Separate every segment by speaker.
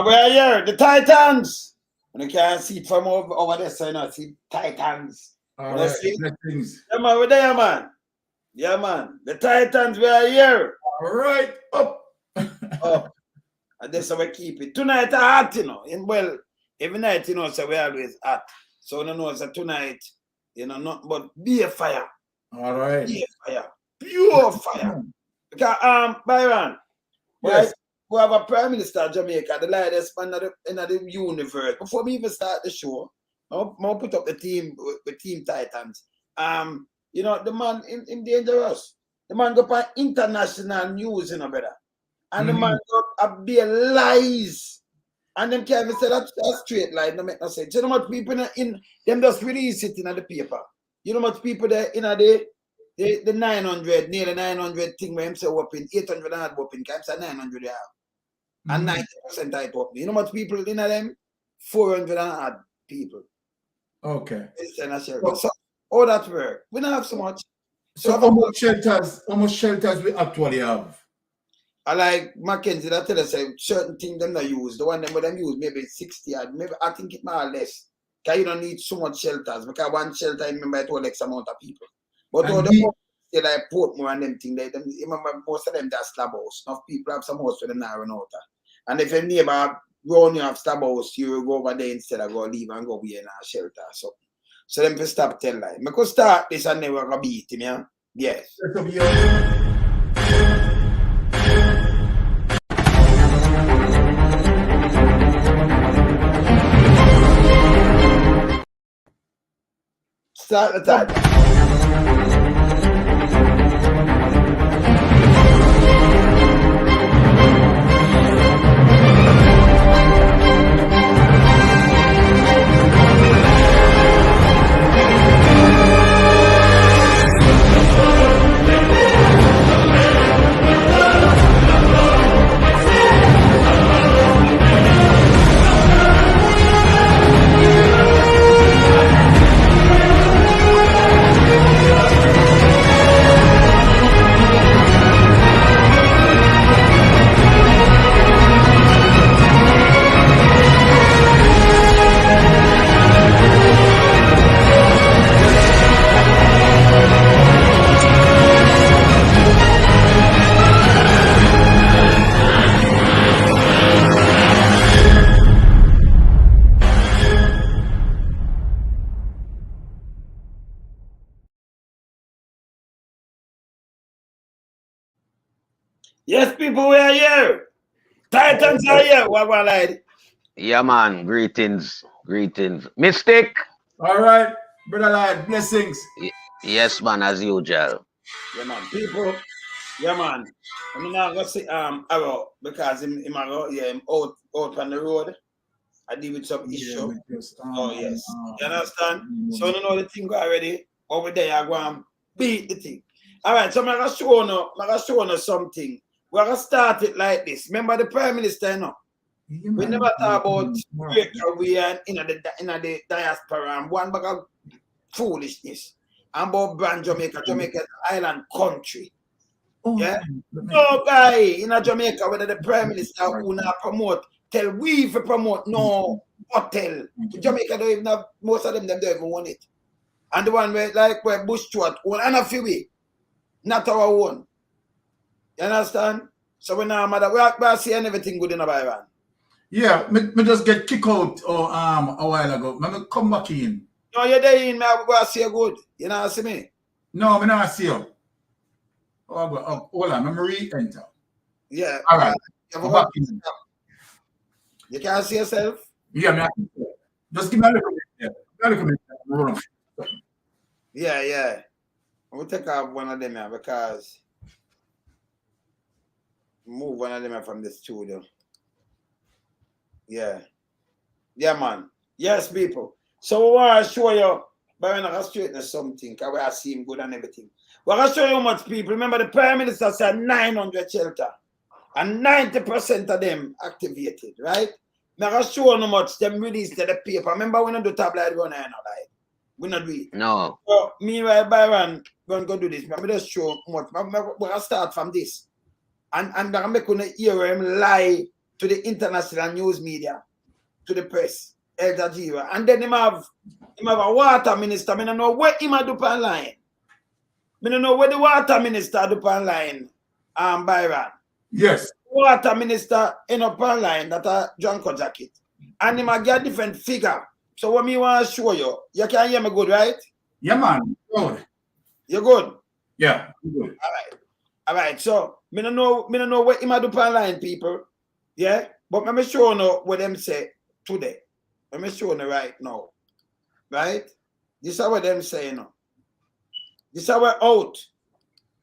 Speaker 1: we are here, the Titans. And you can't see it from over there, so you know, see Titans.
Speaker 2: All right,
Speaker 1: blessings. Yeah, man, we're there, man. Yeah, man. The Titans, we are here.
Speaker 2: All right, up.
Speaker 1: Up. And that's how we keep it. Tonight, hot, you know. And well, every night, you know, so we always hot. So, you know, so tonight, you know, not but be a fire.
Speaker 2: All right.
Speaker 1: Be a fire. Pure fire. Because, Byron,
Speaker 2: yes.
Speaker 1: We have a Prime Minister of Jamaica, the lightest man in the universe. Before we even start the show, I'll put up the team with Team Titans. You know, the man in dangerous. The man go by international news, you know, brother. And the man go up there lies. And them can't even say that straight line, no make no sense. You know how much people in them just release it in the paper. You know how much people there in the 900, nearly 900 thing where him say whooping, 800 hard whooping, can't say 900 you have. And 90% type of you know how much people in them? 400 hard people.
Speaker 2: Okay.
Speaker 1: So all that work. We don't have so much.
Speaker 2: So how much shelters we actually have?
Speaker 1: I like Mackenzie that tell us certain things them not use. The one them use maybe 60 maybe I think it might less. Because you don't need so much shelters. Because one shelter remember it will X amount of people. But all the they like Portmore and them things, they remember most of them just slab house. Enough people have some house for the narrow out. And if your neighbor grown you have slab house, you go over there instead of go leave and go be in a shelter or something. So them to stop tell lie. I could start this and never go beat him, yeah? Yes. Start the time. Yes, people, we are here. Titans are here. What lady?
Speaker 3: Yeah, man. Greetings. Mystic.
Speaker 2: All right, brother lad. Blessings.
Speaker 3: Yes, man, as usual.
Speaker 1: Yeah, man. People. Yeah, man. I'm not gonna say Arrow because him out on the road. I deal with some issue. Yes. You understand? So you know the thing already. Over there, I go and beat the thing. All right, so I'm gonna show you something. We're going to start it like this. Remember the Prime Minister, you know? We never talk about breakaway and in the diaspora and one bag of foolishness. And about brand Jamaica island country. Yeah? No guy in Jamaica, whether the Prime Minister who not promote, tell we to promote, no hotel. Jamaica don't even have, most of them don't even want it. And the one where Bush Stewart own, and a few we, not our own. You understand? So we now matter. We are seeing everything good in the Byron.
Speaker 2: Yeah, me just get kicked out a while ago. Me come back in.
Speaker 1: No, you're there in me. I go see you good. You know see me?
Speaker 2: No, me not see you. Hold on, me re-enter.
Speaker 1: Yeah.
Speaker 2: All right. Come back in.
Speaker 1: You can't see yourself?
Speaker 2: Yeah, me. Just give me a little bit.
Speaker 1: Yeah. We'll take off one of them here because move one of them from the studio. Yeah, man. Yes, people. So we want to show you, but we're not going to straighten something because we are seeing good and everything. We're going to show you how much people. Remember, the Prime Minister said 900 shelter and 90% of them activated, right? We're going to show you how much them released to the paper. Remember, we don't do tabloid run now, right? We not do it.
Speaker 3: No.
Speaker 1: So, meanwhile, Byron, we're going to do this. Let me just show much. We're going to start from this. And I'm going to hear him lie to the international news media, to the press, Al Jazeera. And then him have a water minister. I don't know what him do on line. I don't know where the water minister do on line, Byron.
Speaker 2: Yes.
Speaker 1: Water minister in up on line that a Junko jacket. And him a get different figure. So what me want to show you, you can hear me good, right?
Speaker 2: Yeah, man. Good.
Speaker 1: You good?
Speaker 2: Yeah. Good.
Speaker 1: All right. So me don't know what him a do on line, people. Yeah? But let me show you what them say today. Let me show you right now. Right? This is what them say now. This is what out.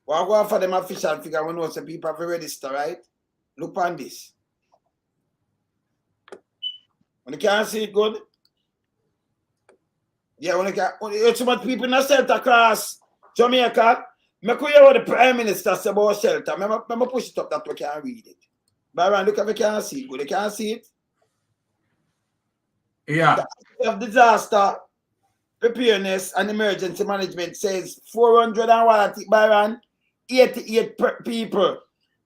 Speaker 1: We're going for them official figure when we say people have to register, right? Look on this. When you can't see it good. Yeah, when you can't, so much people in the shelter class, Jamaica. I could hear what the Prime Minister said about shelter. I'm push it up that we can read it. Byron, look if you can't see it good. You can't see it?
Speaker 2: Yeah.
Speaker 1: Of disaster preparedness and emergency management says 488 people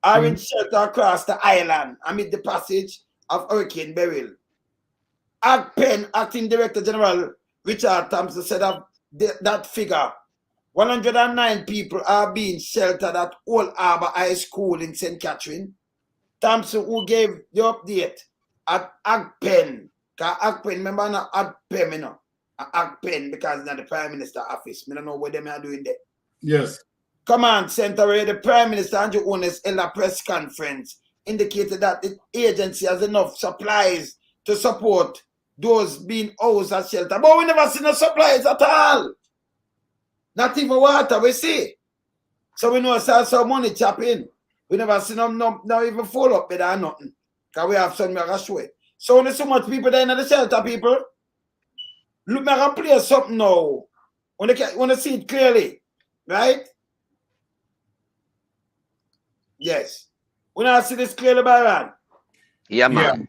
Speaker 1: are in shelter across the island amid the passage of Hurricane Beryl. Acting Director General Richard Thompson said that figure 109 people are being sheltered at Old Harbour High School in St. Catherine. Thompson, who gave the update at Agpen, because Agpen, remember not Agpen, you know, Agpen, because it's not the Prime Minister office. I don't know what they are doing there.
Speaker 2: Yes.
Speaker 1: Command Center, where the Prime Minister Andrew Holness held a press conference, indicated that the agency has enough supplies to support those being housed at shelter. But we never see no supplies at all. Not even water, we see. So we know some money chopping. We never see no even fall up bed or nothing. Because we have some mega show. So when there's so much people there in the shelter, people, look, I can play something now. When you see it clearly. Right? Yes. When I see this clearly, Byron.
Speaker 3: Yeah, man.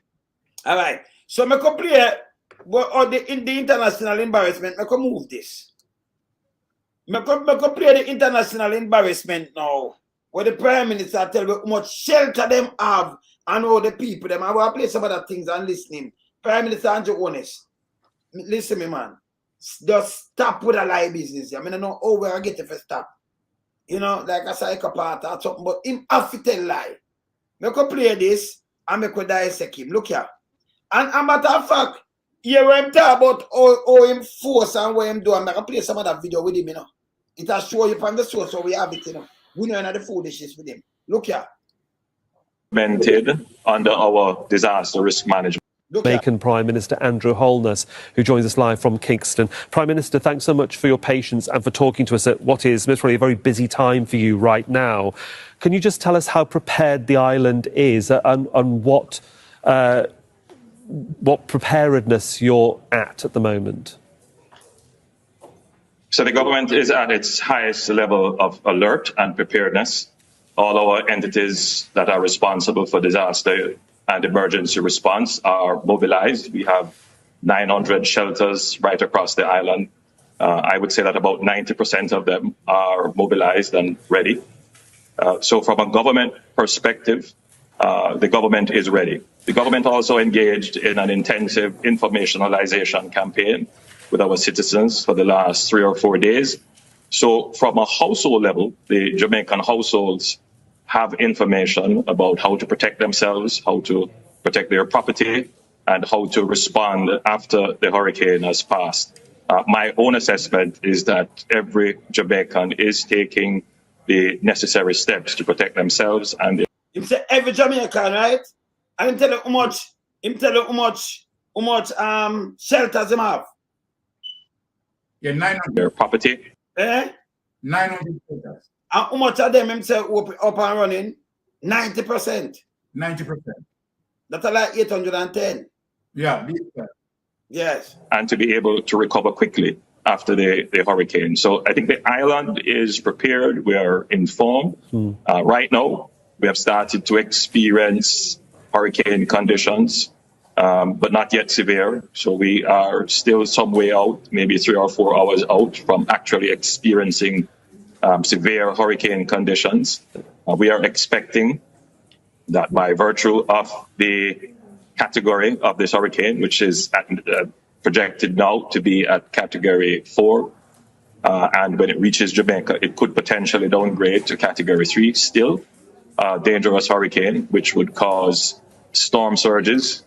Speaker 1: All right. So I can play in the international embarrassment. I can move this. I can play the international embarrassment now. Where the Prime Minister tell me how much shelter them have and all the people them. I will play some other things and listening. Prime Minister Andrew Holness. Listen me, man. Just stop with a lie business. I mean, I know how where I get if I stop. You know, like a psychopath or something, but him have to tell lie. I can play this and I can dissect him. Look here. And matter of fact, here when I'm talking about how him force and what him do, I'm going to play some of that video with him, you know. It will show you from the source so we have it, you know. We know the foolishness with him. Look here.
Speaker 4: Under our disaster risk management.
Speaker 5: Jamaican Prime Minister Andrew Holness, who joins us live from Kingston. Prime Minister, thanks so much for your patience and for talking to us at what is most probably a very busy time for you right now. Can you just tell us how prepared the island is and what preparedness you're at the moment?
Speaker 4: So the government is at its highest level of alert and preparedness. All our entities that are responsible for disaster and emergency response are mobilized. We have 900 shelters right across the island. I would say that about 90% of them are mobilized and ready. So from a government perspective, the government is ready. The government also engaged in an intensive informationalization campaign with our citizens for the last 3 or 4 days. So from a household level, the Jamaican households have information about how to protect themselves, how to protect their property, and how to respond after the hurricane has passed. My own assessment is that every Jamaican is taking the necessary steps to protect themselves. And
Speaker 1: you say every Jamaican, right? And tell you how much shelters them have.
Speaker 2: Yeah, 900.
Speaker 4: Their property.
Speaker 2: 900 shelters.
Speaker 1: And how much of them himself up and running? 90%.
Speaker 2: 90%.
Speaker 1: That's like 810.
Speaker 2: Yeah.
Speaker 1: Yes.
Speaker 4: And to be able to recover quickly after the hurricane. So I think the island is prepared. We are informed. Right now, we have started to experience hurricane conditions, but not yet severe. So we are still some way out, maybe 3 or 4 hours out from actually experiencing severe hurricane conditions. We are expecting that by virtue of the category of this hurricane, which is projected now to be at category 4, and when it reaches Jamaica, it could potentially downgrade to category 3, still a dangerous hurricane, which would cause storm surges,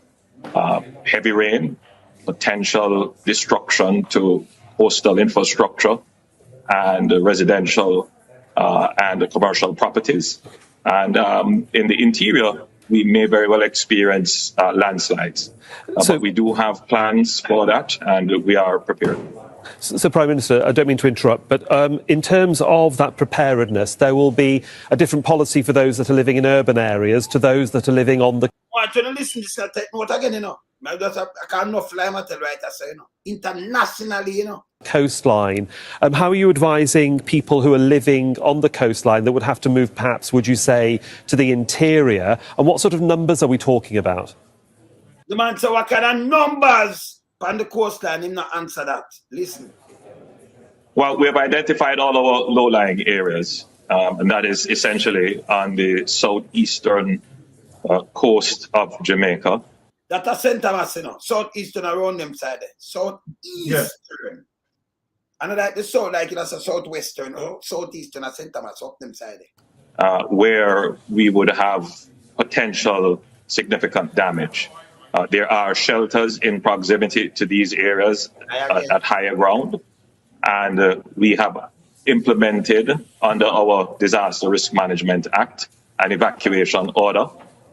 Speaker 4: heavy rain, potential destruction to coastal infrastructure and residential and commercial properties. And in the interior, we may very well experience landslides. But we do have plans for that, and we are prepared.
Speaker 5: So, Prime Minister, I don't mean to interrupt, but in terms of that preparedness, there will be a different policy for those that are living in urban areas to those that are living on the...
Speaker 1: I want to listen to this note again, you know. I can't not fly my tell right, so, you know. Internationally, you know.
Speaker 5: Coastline. How are you advising people who are living on the coastline that would have to move, perhaps, would you say, to the interior? And what sort of numbers are we talking about?
Speaker 1: The man said, what kind of numbers on the coastline? Him not answer that. Listen.
Speaker 4: Well, we have identified all our low-lying areas, and that is essentially on the southeastern coast of Jamaica.
Speaker 1: That's a center mass, you know. Southeastern around them side. Southeastern. Yeah. And like the south, like it's a southwestern, southeastern, a center mass up them side.
Speaker 4: Where we would have potential significant damage. There are shelters in proximity to these areas at higher ground, and we have implemented under our Disaster Risk Management Act an evacuation order.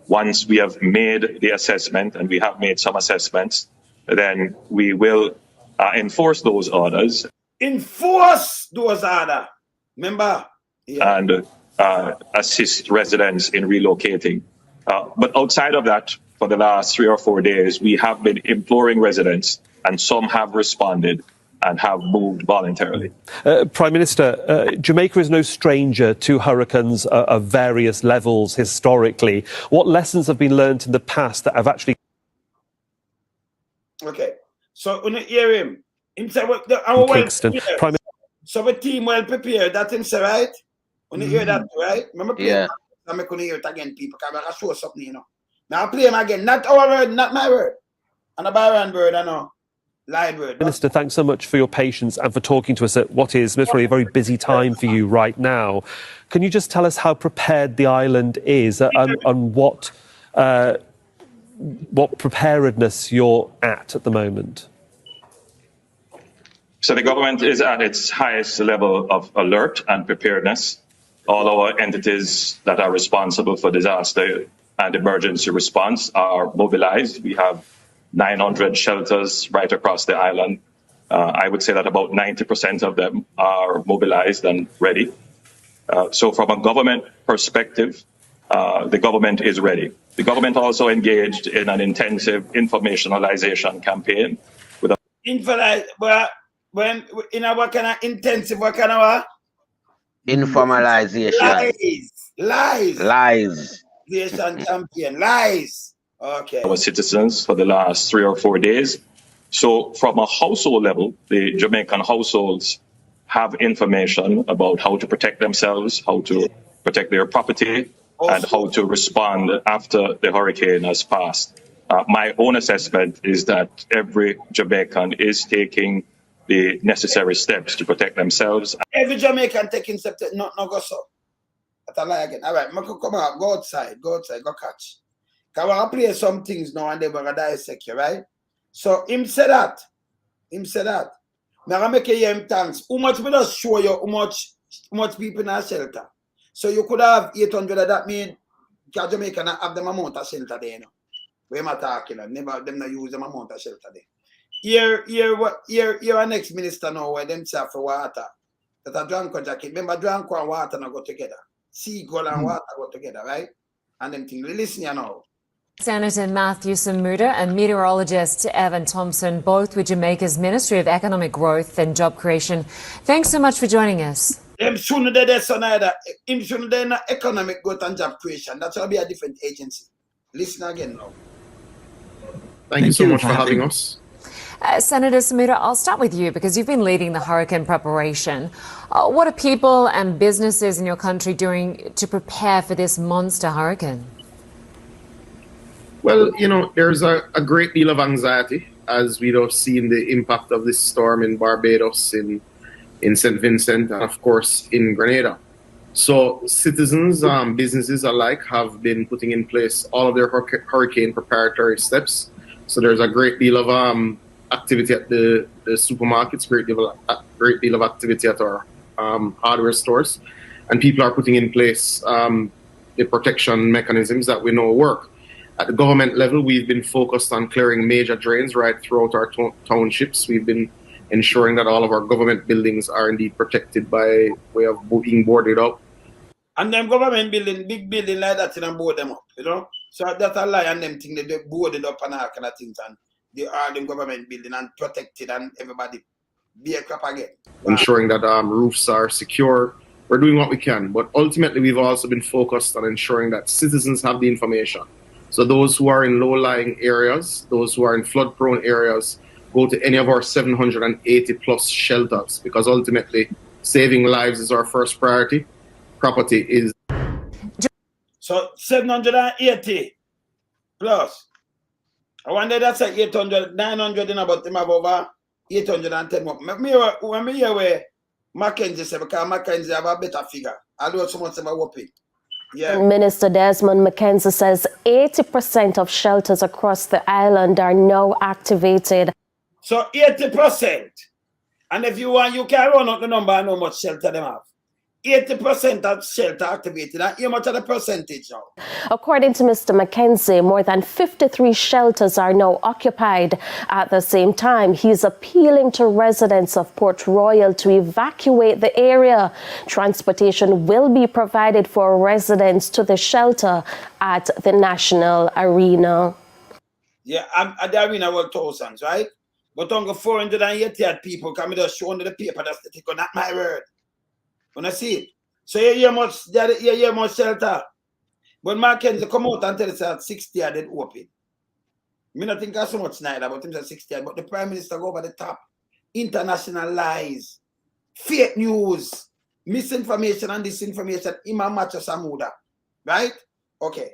Speaker 4: Once we have made the assessment, and we have made some assessments, then we will enforce those orders.
Speaker 1: Enforce those orders. Remember? Yeah.
Speaker 4: And assist residents in relocating. But outside of that, for the last 3 or 4 days, we have been imploring residents, and some have responded and have moved voluntarily.
Speaker 5: Prime Minister, Jamaica is no stranger to hurricanes of various levels historically. What lessons have been learned in the past that have actually...
Speaker 1: Okay, so when you hear him say,
Speaker 5: Kingston.
Speaker 1: So the team well prepared, that him say, right? When you hear that, right? Remember,
Speaker 3: yeah.
Speaker 1: I'm going to hear it again, people, because I show something, you know. Now I play him again, not our word, not my word. And a Byron word, I know.
Speaker 5: Minister, thanks so much for your patience and for talking to us at what is literally a very busy time for you right now. Can you just tell us how prepared the island is and what preparedness you're at the moment?
Speaker 4: So the government is at its highest level of alert and preparedness. All our entities that are responsible for disaster and emergency response are mobilized. We have 900 shelters right across the island. I would say that about 90% of them are mobilized and ready. So from a government perspective, the government is ready. The government also engaged in an intensive informationalization campaign. With
Speaker 1: what kind of intensive, what kind of
Speaker 3: Informalization. Lies.
Speaker 1: Champion. Lies. Okay.
Speaker 4: Our citizens for the last 3 or 4 days. So from a household level, the Jamaican households have information about how to protect themselves, how to protect their property, and how to respond after the hurricane has passed. My own assessment is that every Jamaican is taking the necessary steps to protect themselves.
Speaker 1: Every Jamaican taking steps, not go so. That's a lie again. All right, come out, go outside, go catch. Because I want to play some things now and then we're going to dissect you, right? So him said that. I'm going to make you hear him thanks. How much we just show you how much people in a shelter. So you could have 800 of that mean because Jamaica not have them amount of shelter there, you know. We are talking about never them not use them amount of shelter there. Here our next minister now where them say for water. That a drunk jacket. Remember drunk and water not go together. Seagull and water go together, right? And them things. Listen you now.
Speaker 6: Senator Matthew Samuda and meteorologist Evan Thompson, both with Jamaica's Ministry of Economic Growth and Job Creation. Thanks so much for joining us.
Speaker 1: Him shouldn't do this on either. Him shouldn't do economic growth and job creation. That's will be a different agency. Listen again now.
Speaker 7: Thank you so much for having us.
Speaker 6: Senator Samuda, I'll start with you because you've been leading the hurricane preparation. What are people and businesses in your country doing to prepare for this monster hurricane?
Speaker 7: Well, there's a great deal of anxiety as we'd have seen the impact of this storm in Barbados, in St. Vincent, and of course in Grenada. So citizens, businesses alike have been putting in place all of their hurricane preparatory steps. So there's a great deal of activity at the supermarkets, great deal of activity at our hardware stores, and people are putting in place the protection mechanisms that we know work. At the government level, we've been focused on clearing major drains right throughout our townships. We've been ensuring that all of our government buildings are indeed protected by way of being boarded up.
Speaker 1: And them government building, big building like that, and board them up, So that's a lie, and them thing they boarded up and all kind of things, and they are the government building and protected, and everybody be a crap again.
Speaker 7: Ensuring that roofs are secure. We're doing what we can, but ultimately we've also been focused on ensuring that citizens have the information. So those who are in low-lying areas, those who are in flood-prone areas, go to any of our 780 plus shelters, because ultimately saving lives is our first priority. Property is.
Speaker 1: So 780 plus. I wonder that's like 800, 900 in about them have over 810 more. When me hear where Mackenzie said, because Mackenzie have a better figure. Although someone said whooping. Yeah.
Speaker 8: Minister Desmond McKenzie says 80% of shelters across the island are now activated.
Speaker 1: So 80%. And if you want, you can run out the number and how much shelter they have. 80% of shelter activated. And how much of the percentage now?
Speaker 8: According to Mr. McKenzie, more than 53 shelters are now occupied. At the same time, he's appealing to residents of Port Royal to evacuate the area. Transportation will be provided for residents to the shelter at the National Arena.
Speaker 1: Yeah, at the arena were thousands, right? But only 480 people come just show under the paper. That's the thing, not my word. When I see it. So you hear much shelter. But Mackenzie come out and tell us that 60 are dead open. I don't think that's so much neither, but him said 60. But the Prime Minister go over the top. International lies, fake news, misinformation and disinformation. Ima match Samuda. Right? Okay.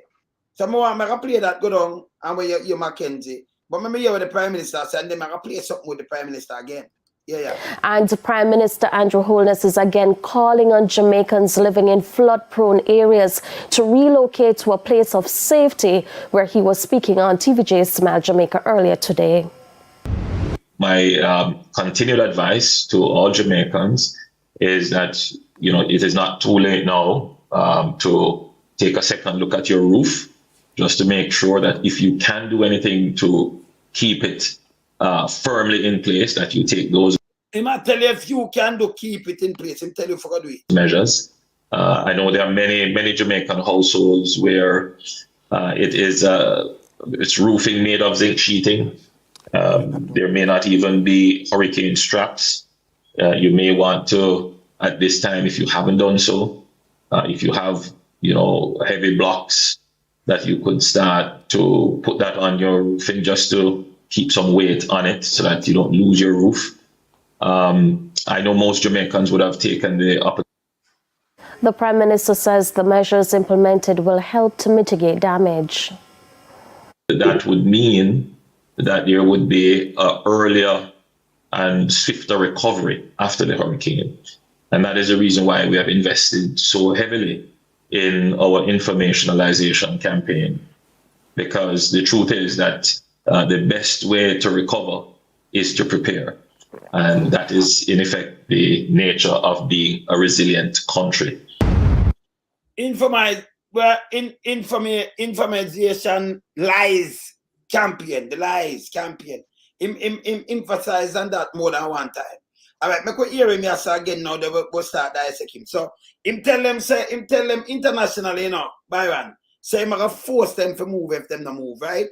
Speaker 1: So I'm going to play that go down and where you Mackenzie. But maybe hear what the Prime Minister said, and then I'm going to play something with the Prime Minister again. Yeah.
Speaker 8: And Prime Minister Andrew Holness is again calling on Jamaicans living in flood-prone areas to relocate to a place of safety, where he was speaking on TVJ Smile Jamaica earlier today.
Speaker 4: My continued advice to all Jamaicans is that, it is not too late now to take a second look at your roof, just to make sure that if you can do anything to keep it firmly in place, that you take those
Speaker 1: He might tell you if you can keep it in place. He tell you for do it.
Speaker 4: Measures. I know there are many Jamaican households where it's roofing made of zinc sheeting. There may not even be hurricane straps. You may want to, at this time, if you haven't done so, if you have heavy blocks, that you could start to put that on your roofing just to keep some weight on it so that you don't lose your roof. I know most Jamaicans would have taken the opportunity.
Speaker 8: The Prime Minister says the measures implemented will help to mitigate damage.
Speaker 4: That would mean that there would be an earlier and swifter recovery after the hurricane. And that is the reason why we have invested so heavily in our informationalization campaign. Because the truth is that the best way to recover is to prepare. And that is, in effect, the nature of being a resilient country.
Speaker 1: Information lies champion, the lies champion. Emphasize on that more than one time. All right, make hear him again now. They will start dissecting him. So him tell them internationally, Byron, say I'm gonna force them to move if them not move, right?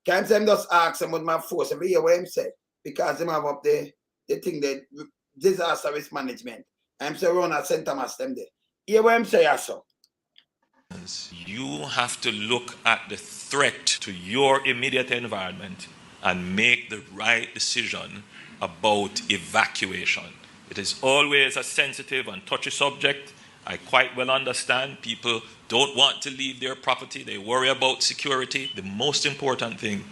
Speaker 1: Can't say him just ask them what my force. Every hear what him say, because them have up the thing, the disaster risk management. I'm saying run at St. Thomas them there. Hear what him say also.
Speaker 9: You have to look at the threat to your immediate environment and make the right decision about evacuation. It is always a sensitive and touchy subject, I quite well understand people don't want to leave their property. They worry about security. The most important thing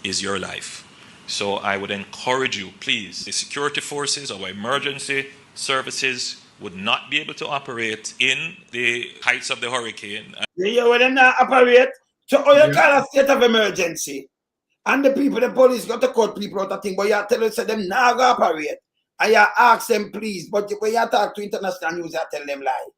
Speaker 9: is your life. So I would encourage you, please, the security forces, our emergency services would not be able to operate in the heights of the hurricane.
Speaker 1: Yeah, well, them not operate. So, you call a state of emergency, and the people, the police got to cut people out of thing, but you tell us that them not going to operate. And you ask them, please, but when you talk to international news, you tell them lie.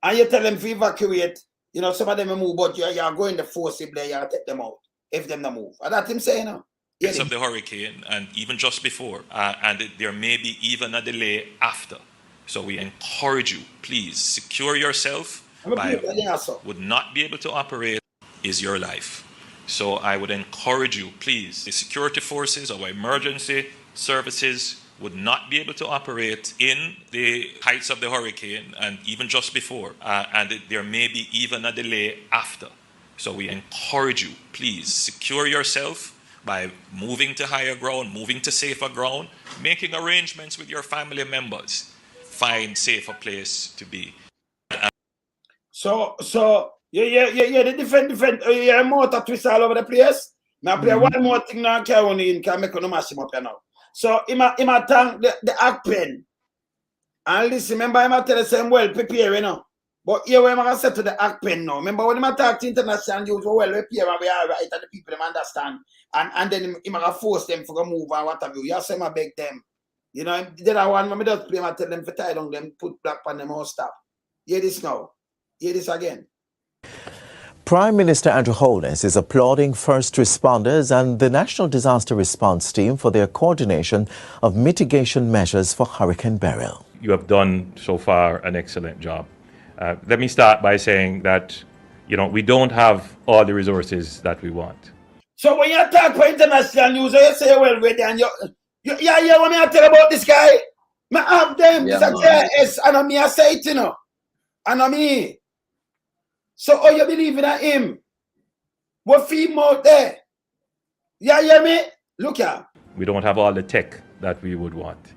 Speaker 1: And you tell them to evacuate. You know, some of them move, but you're going to forcibly, you take them out if them don't move. And that's him saying, no?
Speaker 9: Heights of the hurricane, and even just before, and there may be even a delay after. So we encourage you, please, secure yourself. Would not be able to operate is your life. So I would encourage you, please, the security forces, our emergency services would not be able to operate in the heights of the hurricane and even just before, and there may be even a delay after. So we encourage you, please, secure yourself by moving to higher ground, moving to safer ground, making arrangements with your family members. Find safer place to be.
Speaker 1: So the different motor twist all over the place. Now play one more thing now, Caroline, can make no mash him up here now. So him a thank the act pen. And listen, remember him a tell us him well prepare, you know. But here we are set to the act pen now. Remember when him talk to international news, well prepare and we are right and the people them understand. And then him a force them for a move and what have you. You say I beg them. You know, then I want me just play and tell them for tie down them, put black on them all stuff. Hear this now. Hear this again.
Speaker 10: Prime Minister Andrew Holness is applauding first responders and the National Disaster Response Team for their coordination of mitigation measures for Hurricane Beryl.
Speaker 4: You have done so far an excellent job. Let me start by saying that, you know, we don't have all the resources that we want.
Speaker 1: So when you talk for international news, you say, well, ready, and you hear what I tell about this guy? I have them, this is and me I say it, you know. And me. So all you believe in him? What feed him out there? You hear me? Look here.
Speaker 4: We don't have all the tech that we would want.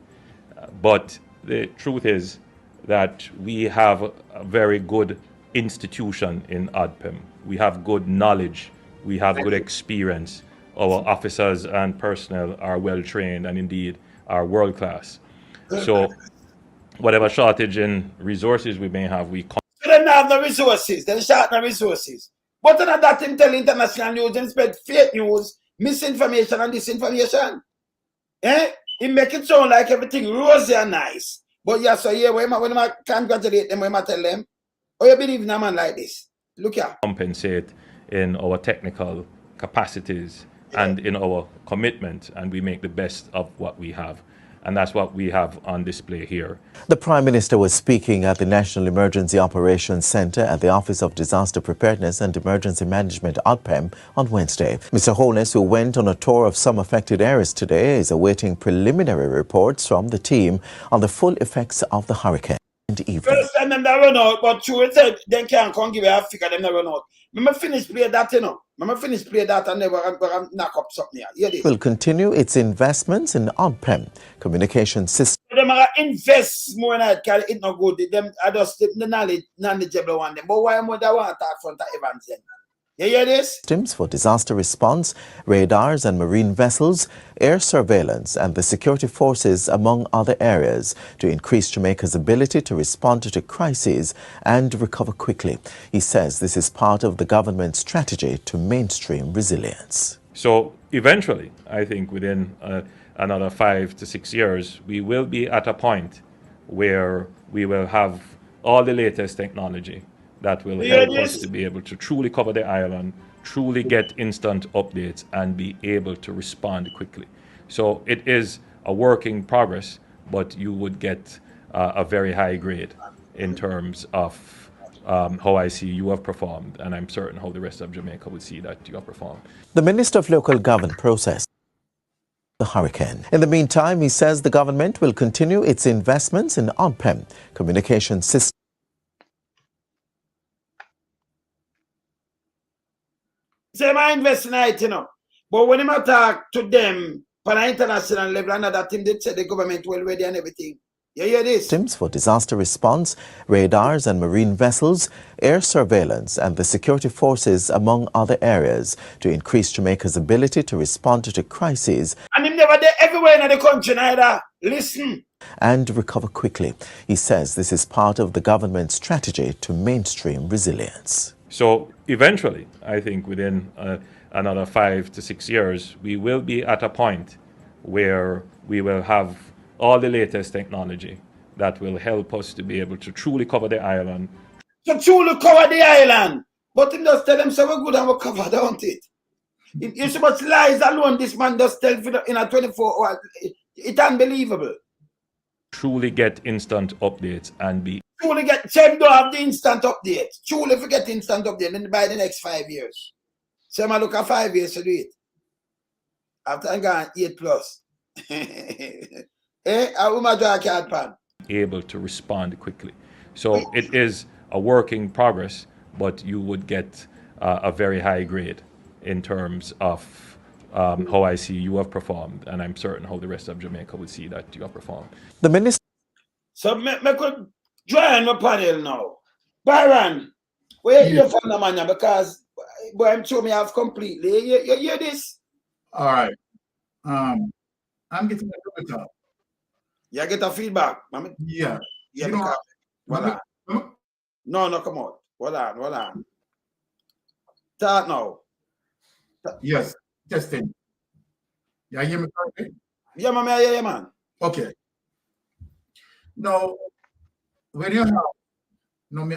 Speaker 4: But the truth is that we have a very good institution in ADPEM. We have good knowledge. We have good experience. Our officers and personnel are well trained and indeed are world class. So whatever shortage in resources we may have, we
Speaker 1: they don't have no resources. They short no resources. But none of that him tell international news and spread fake news, misinformation and disinformation. He make it sound like everything rosy and nice. But yeah, so yeah, when I congratulate them, when I tell them, oh, you believe in a man like this? Look here.
Speaker 4: Compensate in our technical capacities and in our commitment, and we make the best of what we have. And that's what we have on display here.
Speaker 10: The Prime Minister was speaking at the National Emergency Operations Centre at the Office of Disaster Preparedness and Emergency Management, ADPEM, on Wednesday. Mr. Holness, who went on a tour of some affected areas today, is awaiting preliminary reports from the team on the full effects of the hurricane.
Speaker 1: First time them that run out, but true it said, then can't come give you a figure, them that run out. Remember finish play that, you know. Remember finish play that and never knock up something here. It
Speaker 10: will continue its investments in on-prem communication systems.
Speaker 1: Them are invest more in it because it's not good. Them are just the knowledgeable one. Them. But why would they want to talk front of Evans then? You hear this?
Speaker 10: Systems for disaster response, radars and marine vessels, air surveillance and the security forces, among other areas, to increase Jamaica's ability to respond to crises and recover quickly. He says this is part of the government's strategy to mainstream resilience.
Speaker 4: So eventually, I think within another 5 to 6 years, we will be at a point where we will have all the latest technology that will help us to be able to truly cover the island, truly get instant updates, and be able to respond quickly. So it is a work in progress, but you would get a very high grade in terms of how I see you have performed, and I'm certain how the rest of Jamaica would see that you have performed.
Speaker 10: The Minister of Local Government processed the hurricane. In the meantime, he says the government will continue its investments in on-prem communication systems.
Speaker 1: Say I invest in it, you know. But when I talk to them on an international level, another thing, they say the government well ready and everything. You hear this?
Speaker 10: Systems for disaster response, radars and marine vessels, air surveillance and the security forces, among other areas, to increase Jamaica's ability to respond to crises.
Speaker 1: And him never there everywhere in the country neither. Listen.
Speaker 10: And recover quickly. He says this is part of the government's strategy to mainstream resilience.
Speaker 9: So eventually, I think within another 5 to 6 years, we will be at a point where we will have all the latest technology that will help us to be able to truly cover the island.
Speaker 1: To truly cover the island. But him just tell them so we're good and we cover, don't it? You so much lies alone this man just tell in a 24 hours. It's unbelievable.
Speaker 9: Truly get instant updates and be
Speaker 1: Truly get Chem don't have the instant update. Truly forget instant update then by the next 5 years. So I look at 5 years to do it. After I got 8 plus. I will my draw a card pan.
Speaker 9: able to respond quickly. So it is a work in progress, but you would get a very high grade in terms of how I see you have performed, and I'm certain how the rest of Jamaica would see that you have performed.
Speaker 10: The minister.
Speaker 1: So I could join my panel now. Byron, where you from the man because boy, I'm sure me have completely. You hear this?
Speaker 2: All right. I'm getting a little bit.
Speaker 1: You get a feedback.
Speaker 2: Yeah.
Speaker 1: Yeah,
Speaker 2: You know,
Speaker 1: hold on. No, come on. Hold on. Start now.
Speaker 2: Yes, testing. Yeah, hear me correctly?
Speaker 1: Yeah, man, I hear you, man.
Speaker 2: Okay. Now, when you have, no, me,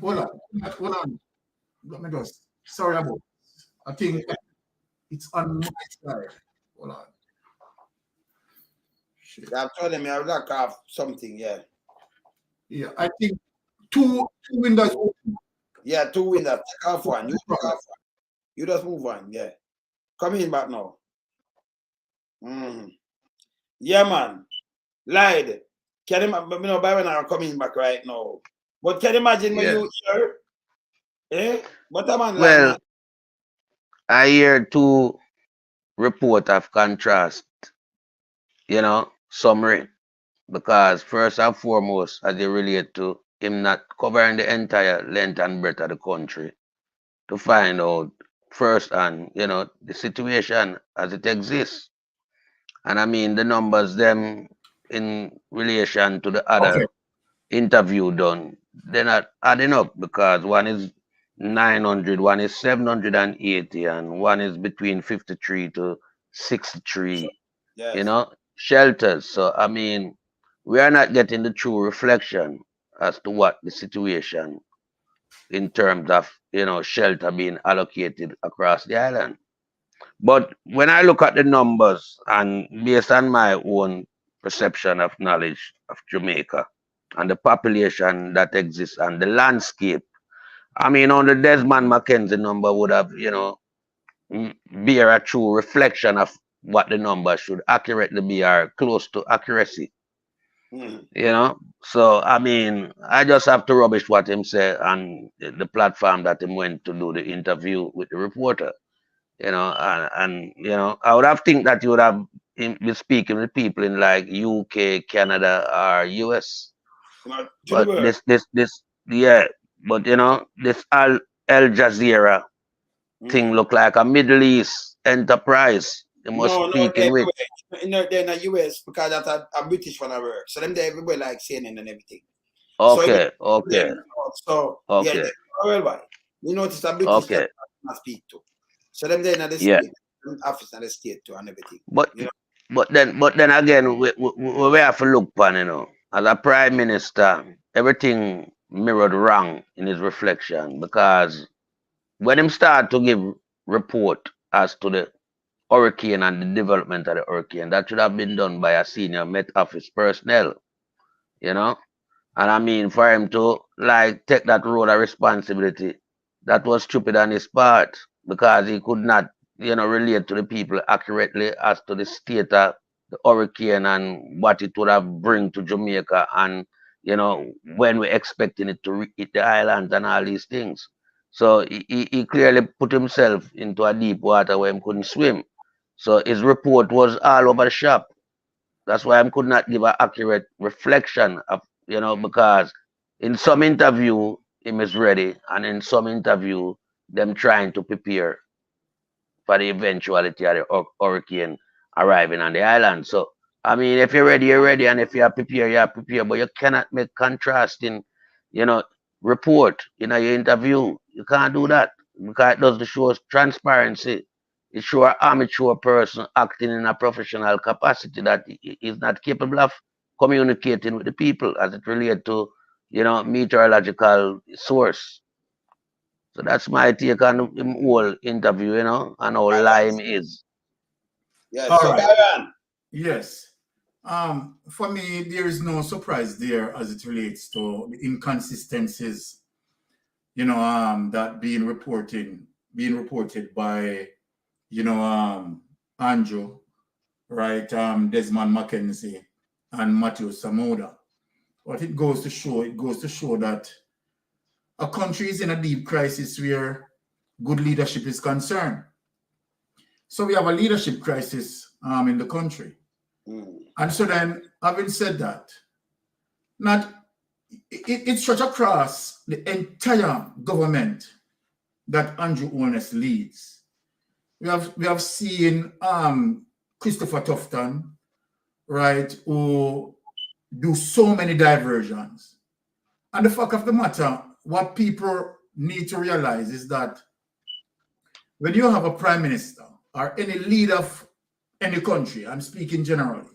Speaker 2: hold on. Let me just, sorry about, I think it's on my side. Hold on. Shit.
Speaker 1: Yeah, I'm telling me, I would like to have something, yeah.
Speaker 2: Yeah, I think two windows open.
Speaker 1: Yeah, 2 windows. Take off one. You take off one. You just move one, yeah. Come in back now. Yeah, man. Lied. Can you know, Byron are coming back right now. But can you imagine when you hear? What a man
Speaker 3: Well,
Speaker 1: like,
Speaker 3: I hear 2 report of contrast, summary. Because first and foremost, as they relate to him not covering the entire length and breadth of the country to find out firsthand, the situation as it exists. And I mean the numbers them in relation to the other interview done, they're not adding up because one is 900, one is 780, and one is between 53 to 63,
Speaker 1: yes.
Speaker 3: Shelters. So I mean, we are not getting the true reflection as to what the situation in terms of, shelter being allocated across the island. But when I look at the numbers and based on my own perception of knowledge of Jamaica and the population that exists and the landscape, I mean, on the Desmond Mackenzie number would have, bear a true reflection of what the number should accurately be or close to accuracy. So I mean, I just have to rubbish what him said on the platform that him went to do the interview with the reporter. And I would have think that you would have him be speaking with people in like UK, Canada, or US. But this Al Jazeera thing look like a Middle East enterprise. They must speak in with.
Speaker 1: They're in the US because that's a British one I work. So them they everybody like CNN and everything.
Speaker 3: Okay.
Speaker 1: So yeah, worldwide. You notice a British that I speak to. So them they're in the state, office in the state too and everything.
Speaker 3: But then again, we have to look upon, as a prime minister, everything mirrored wrong in his reflection because when him start to give report as to the hurricane and the development of the hurricane, that should have been done by a senior Met Office personnel, And I mean, for him to like take that role of responsibility, that was stupid on his part because he could not, relate to the people accurately as to the state of the hurricane and what it would have bring to Jamaica and, when we're expecting it to hit the islands and all these things. So he clearly put himself into a deep water where he couldn't swim. So his report was all over the shop. That's why I could not give an accurate reflection of, because in some interview him is ready, and in some interview them trying to prepare for the eventuality of the hurricane arriving on the island. So I mean, if you're ready, you're ready, and if you are prepared, you are prepared. But you cannot make contrasting, you know, report in your interview. You can't do that because it doesn't show transparency. It shows an amateur person acting in a professional capacity that is not capable of communicating with the people as it relates to, meteorological source. So that's my take on the whole interview, and how lime is.
Speaker 1: Yes,
Speaker 2: All
Speaker 1: so
Speaker 2: right.
Speaker 1: Byron.
Speaker 2: Yes. For me, there is no surprise there as it relates to the inconsistencies, that being reported by, Andrew, right, Desmond Mackenzie and Matthew Samuda. But it goes to show that a country is in a deep crisis where good leadership is concerned. So we have a leadership crisis in the country. And so then, having said that, it stretches across the entire government that Andrew Holness leads. We have seen Christopher Tufton, right, who do so many diversions. And the fact of the matter, what people need to realize is that when you have a prime minister or any leader of any country, I'm speaking generally,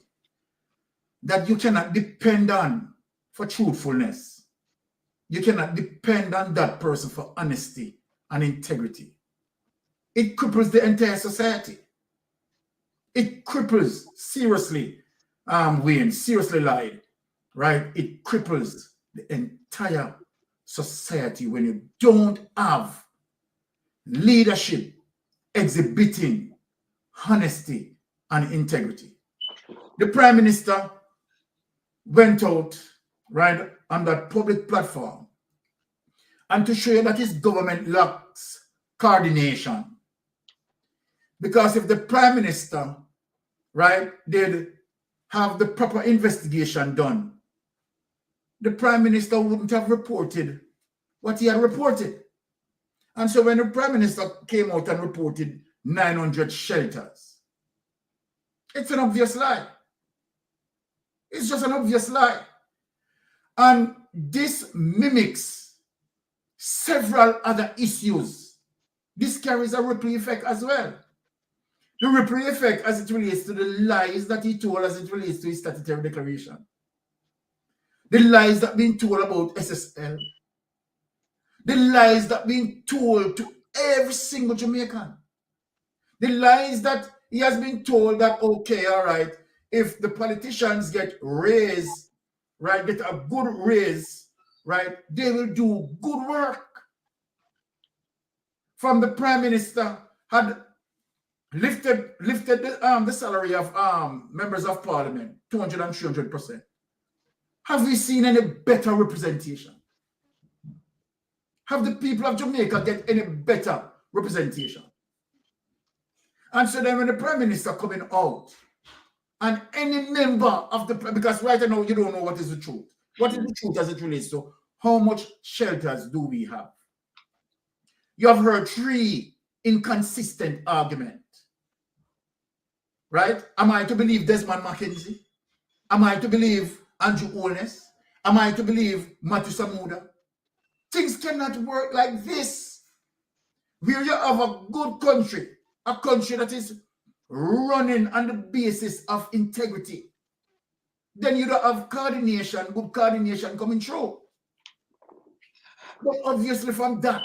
Speaker 2: that you cannot depend on for truthfulness. You cannot depend on that person for honesty and integrity. It cripples the entire society. It cripples, seriously, Wayne, seriously lied, right? It cripples the entire society when you don't have leadership exhibiting honesty and integrity. The prime minister went out, right, on that public platform and to show you that his government lacks coordination. Because if the prime minister, right, did have the proper investigation done, the prime minister wouldn't have reported what he had reported. And so when the prime minister came out and reported 900 shelters, it's an obvious lie. It's just an obvious lie. And this mimics several other issues. This carries a ripple effect as well. The ripple effect as it relates to the lies that he told as it relates to his statutory declaration. The lies that being told about SSL. The lies that being told to every single Jamaican. The lies that he has been told that, okay, all right, if the politicians get raised, right, get a good raise, right, they will do good work. From the prime minister had lifted the salary of members of parliament 200 and 300%. Have we seen any better representation? Have the people of Jamaica get any better representation? And so then when the prime minister coming out and any member of the, because right now you don't know what is the truth. What is the truth as it relates to how much shelters do we have? You have heard 3 inconsistent arguments. Right? Am I to believe Desmond Mackenzie? Am I to believe Andrew Holness? Am I to believe Matthew Samuda? Things cannot work like this. Where you have a good country, a country that is running on the basis of integrity, then you don't have coordination, good coordination coming through. But obviously from that,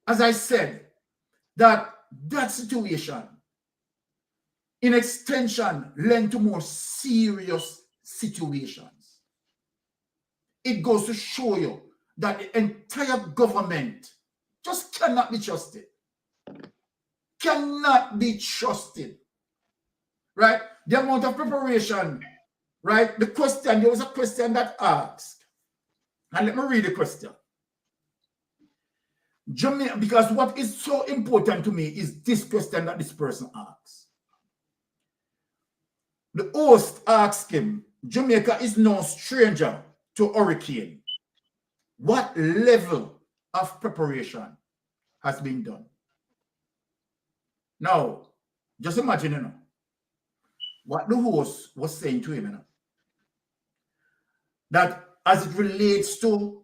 Speaker 2: as I said, that situation in extension led to more serious situations. It goes to show you that the entire government just cannot be trusted. Cannot be trusted. Right? The amount of preparation, right? The question, there was a question that asked. And let me read the question. Jamaica, because what is so important to me is this question that this person asks. the host asked him, Jamaica is no stranger to hurricane. What level of preparation has been done? Now, just imagine, you know, what the host was saying to him, you know, that as it relates to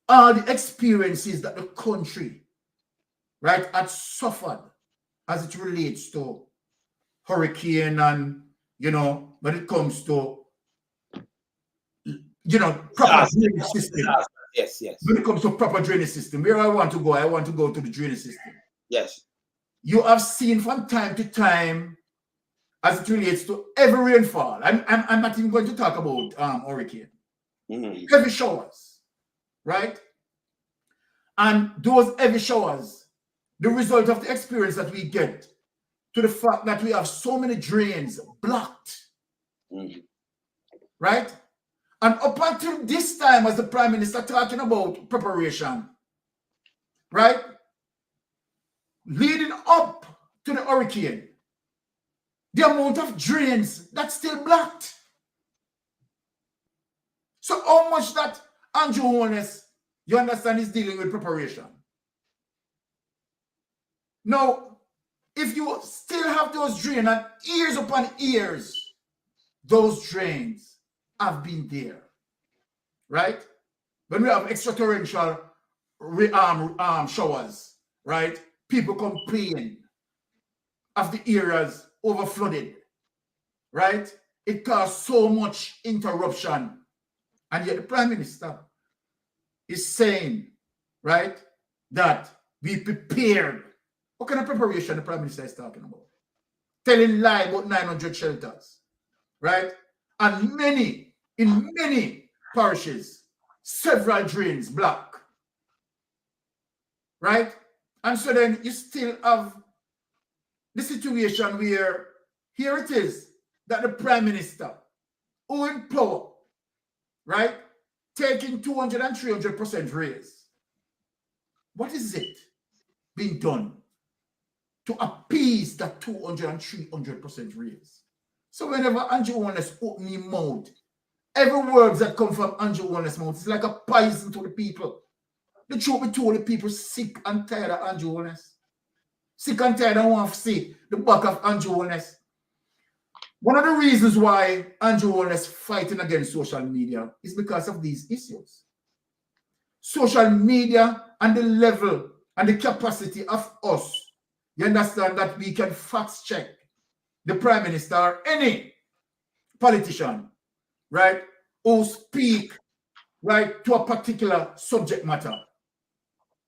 Speaker 2: all the experiences that the country, right, had suffered as it relates to hurricane and, you know, when it comes to, you know, proper drainage system.
Speaker 1: Yes, yes.
Speaker 2: When it comes to proper drainage system, where I want to go to the drainage system.
Speaker 1: Yes.
Speaker 2: You have seen from time to time, as it relates to every rainfall. I'm not even going to talk about hurricane. Heavy showers, right? And those heavy showers, the result of the experience that we get to the fact that we have so many drains blocked, right? And up until this time, as the Prime Minister talking about preparation, right? Leading up to the hurricane, the amount of drains that's still blocked. So how much that Andrew Holness, you understand, is dealing with preparation. Now, if you still have those drains and years upon years, those drains have been there, right? When we have extra torrential showers, right? People complain of the areas over flooded, right? It caused so much interruption. And yet the Prime Minister is saying, right, that we prepared. What kind of preparation the Prime Minister is talking about? Telling lie about 900 shelters, right? And in many parishes, several drains block, right? And so then you still have the situation where here it is that the Prime Minister, who in power, right, taking 200 and 300% raise. What is it being done to appease that 200 and 300% raise? So whenever Andrew Holness open his mouth, every word that come from Andrew Holness' mouth is like a poison to the people. The truth be told, the people sick and tired of Andrew Holness. Sick and tired and want to see the back of Andrew Holness. One of the reasons why Andrew Holness fighting against social media is because of these issues. Social media and the level and the capacity of us, you understand, that we can fact check the Prime Minister or any politician, right, who speak, right, to a particular subject matter,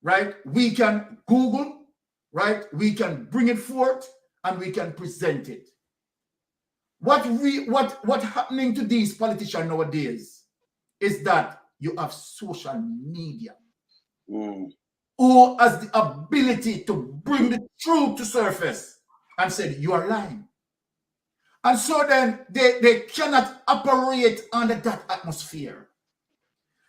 Speaker 2: right? We can Google, right? We can bring it forth and we can present it. What happening to these politicians nowadays is that you have social media who has the ability to bring the truth to surface and say you are lying. And so then they cannot operate under that atmosphere.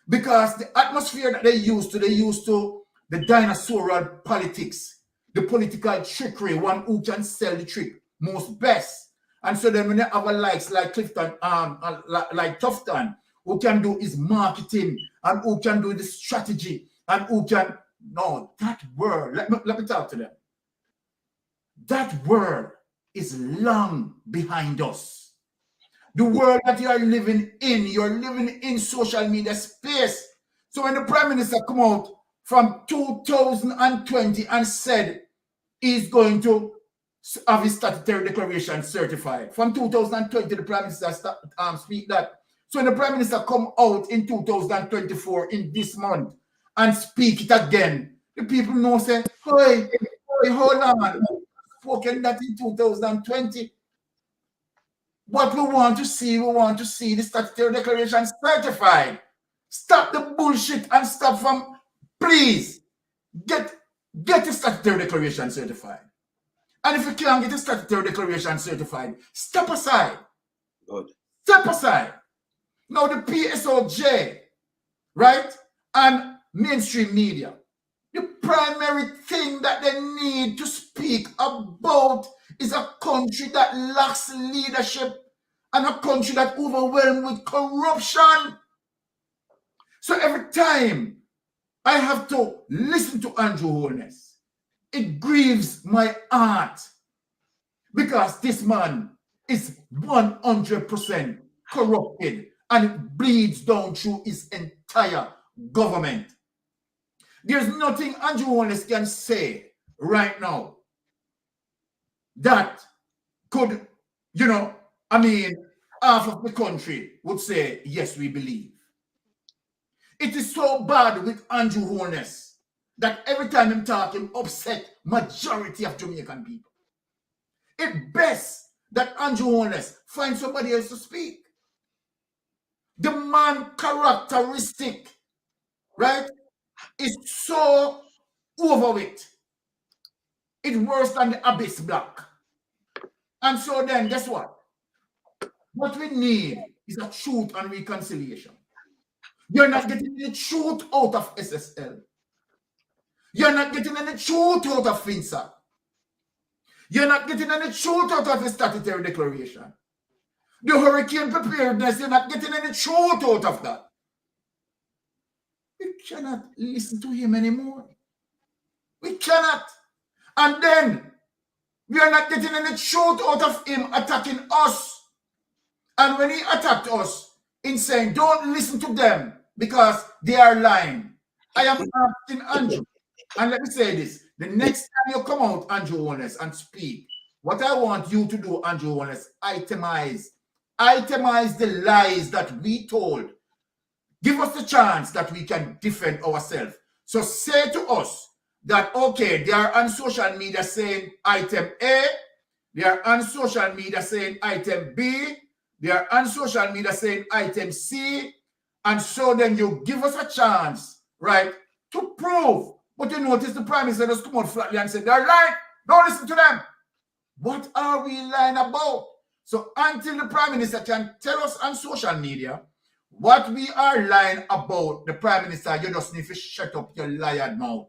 Speaker 2: Because the atmosphere that they used to the dinosaurial politics, the political trickery, one who can sell the trick most best. And so then when you have a likes like Clifton, like Tufton, who can do his marketing and who can do the strategy and who can, no, that world, let me talk to them. That world is long behind us. The world that you are living in, you're living in social media space. So when the Prime Minister come out from 2020 and said he's going to have his statutory declaration certified. From 2020, the Prime Minister speak that. So when the Prime Minister come out in 2024, in this month, and speak it again, the people know, say, hey, hold on. Spoken that in 2020. What we want to see the statutory declaration certified. Stop the bullshit and stop from, please, get the statutory declaration certified. And if you can't get the statutory declaration certified, step aside.
Speaker 1: Good.
Speaker 2: Step aside. Now the PSOJ, right, and mainstream media, the primary thing that they need to speak about is a country that lacks leadership and a country that overwhelmed with corruption. So every time I have to listen to Andrew Holness, it grieves my heart because this man is 100% corrupted and it bleeds down through his entire government. There's nothing Andrew Holness can say right now that could, half of the country would say, yes, we believe. It is so bad with Andrew Holness that every time I'm talking, upset majority of Jamaican people. It's best that Andrew Holness find somebody else to speak. The man characteristic, right, is so over it. It's worse than the abyss black. And so then, guess what? What we need is a truth and reconciliation. You're not getting the truth out of SSL. You're not getting any truth out of FINSA. You're not getting any truth out of the statutory declaration. The hurricane preparedness, you're not getting any truth out of that. We cannot listen to him anymore. We cannot. And then, we are not getting any truth out of him attacking us. And when he attacked us, in saying, don't listen to them because they are lying. I am asking Andrew, and let me say this, the next time you come out, Andrew Holness, and speak, what I want you to do, Andrew Holness, itemize the lies that we told. Give us the chance that we can defend ourselves. So say to us that, okay, they are on social media saying item A, they are on social media saying item B, they are on social media saying item C, and so then you give us a chance, right, to prove. But you notice the Prime Minister just come out flatly and say, they're lying, don't listen to them. What are we lying about? So until the Prime Minister can tell us on social media what we are lying about, the Prime Minister, you just need to shut up your liar mouth.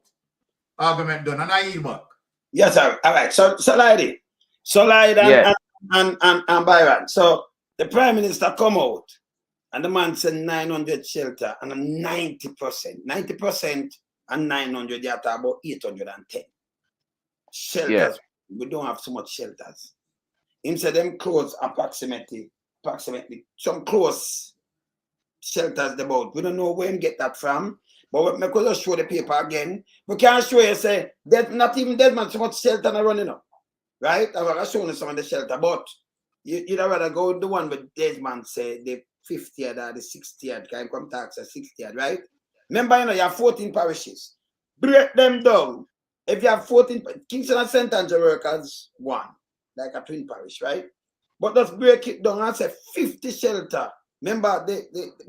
Speaker 2: Argument done, and I yield back.
Speaker 1: Yes, sir. All right. So Lady. So Lady and Byron. So the Prime Minister come out and the man said 900 shelter and 90% and 900, they are about 810 shelters. Yeah. We don't have so much shelters. Him said them close approximately some close shelters about. We don't know where him get that from. But we could just show the paper again. We can't show you, say, there's not even that much so much shelter running up. Right? I'm going to show you some of the shelter. But you'd rather go the one with Desmond say the 50th or the 60th, can come tax at 60th, right? Remember, you have 14 parishes. Break them down. If you have 14, Kingston and St. Andrew workers, one, like a twin parish, right? But let's break it down and say 50 shelter. Remember,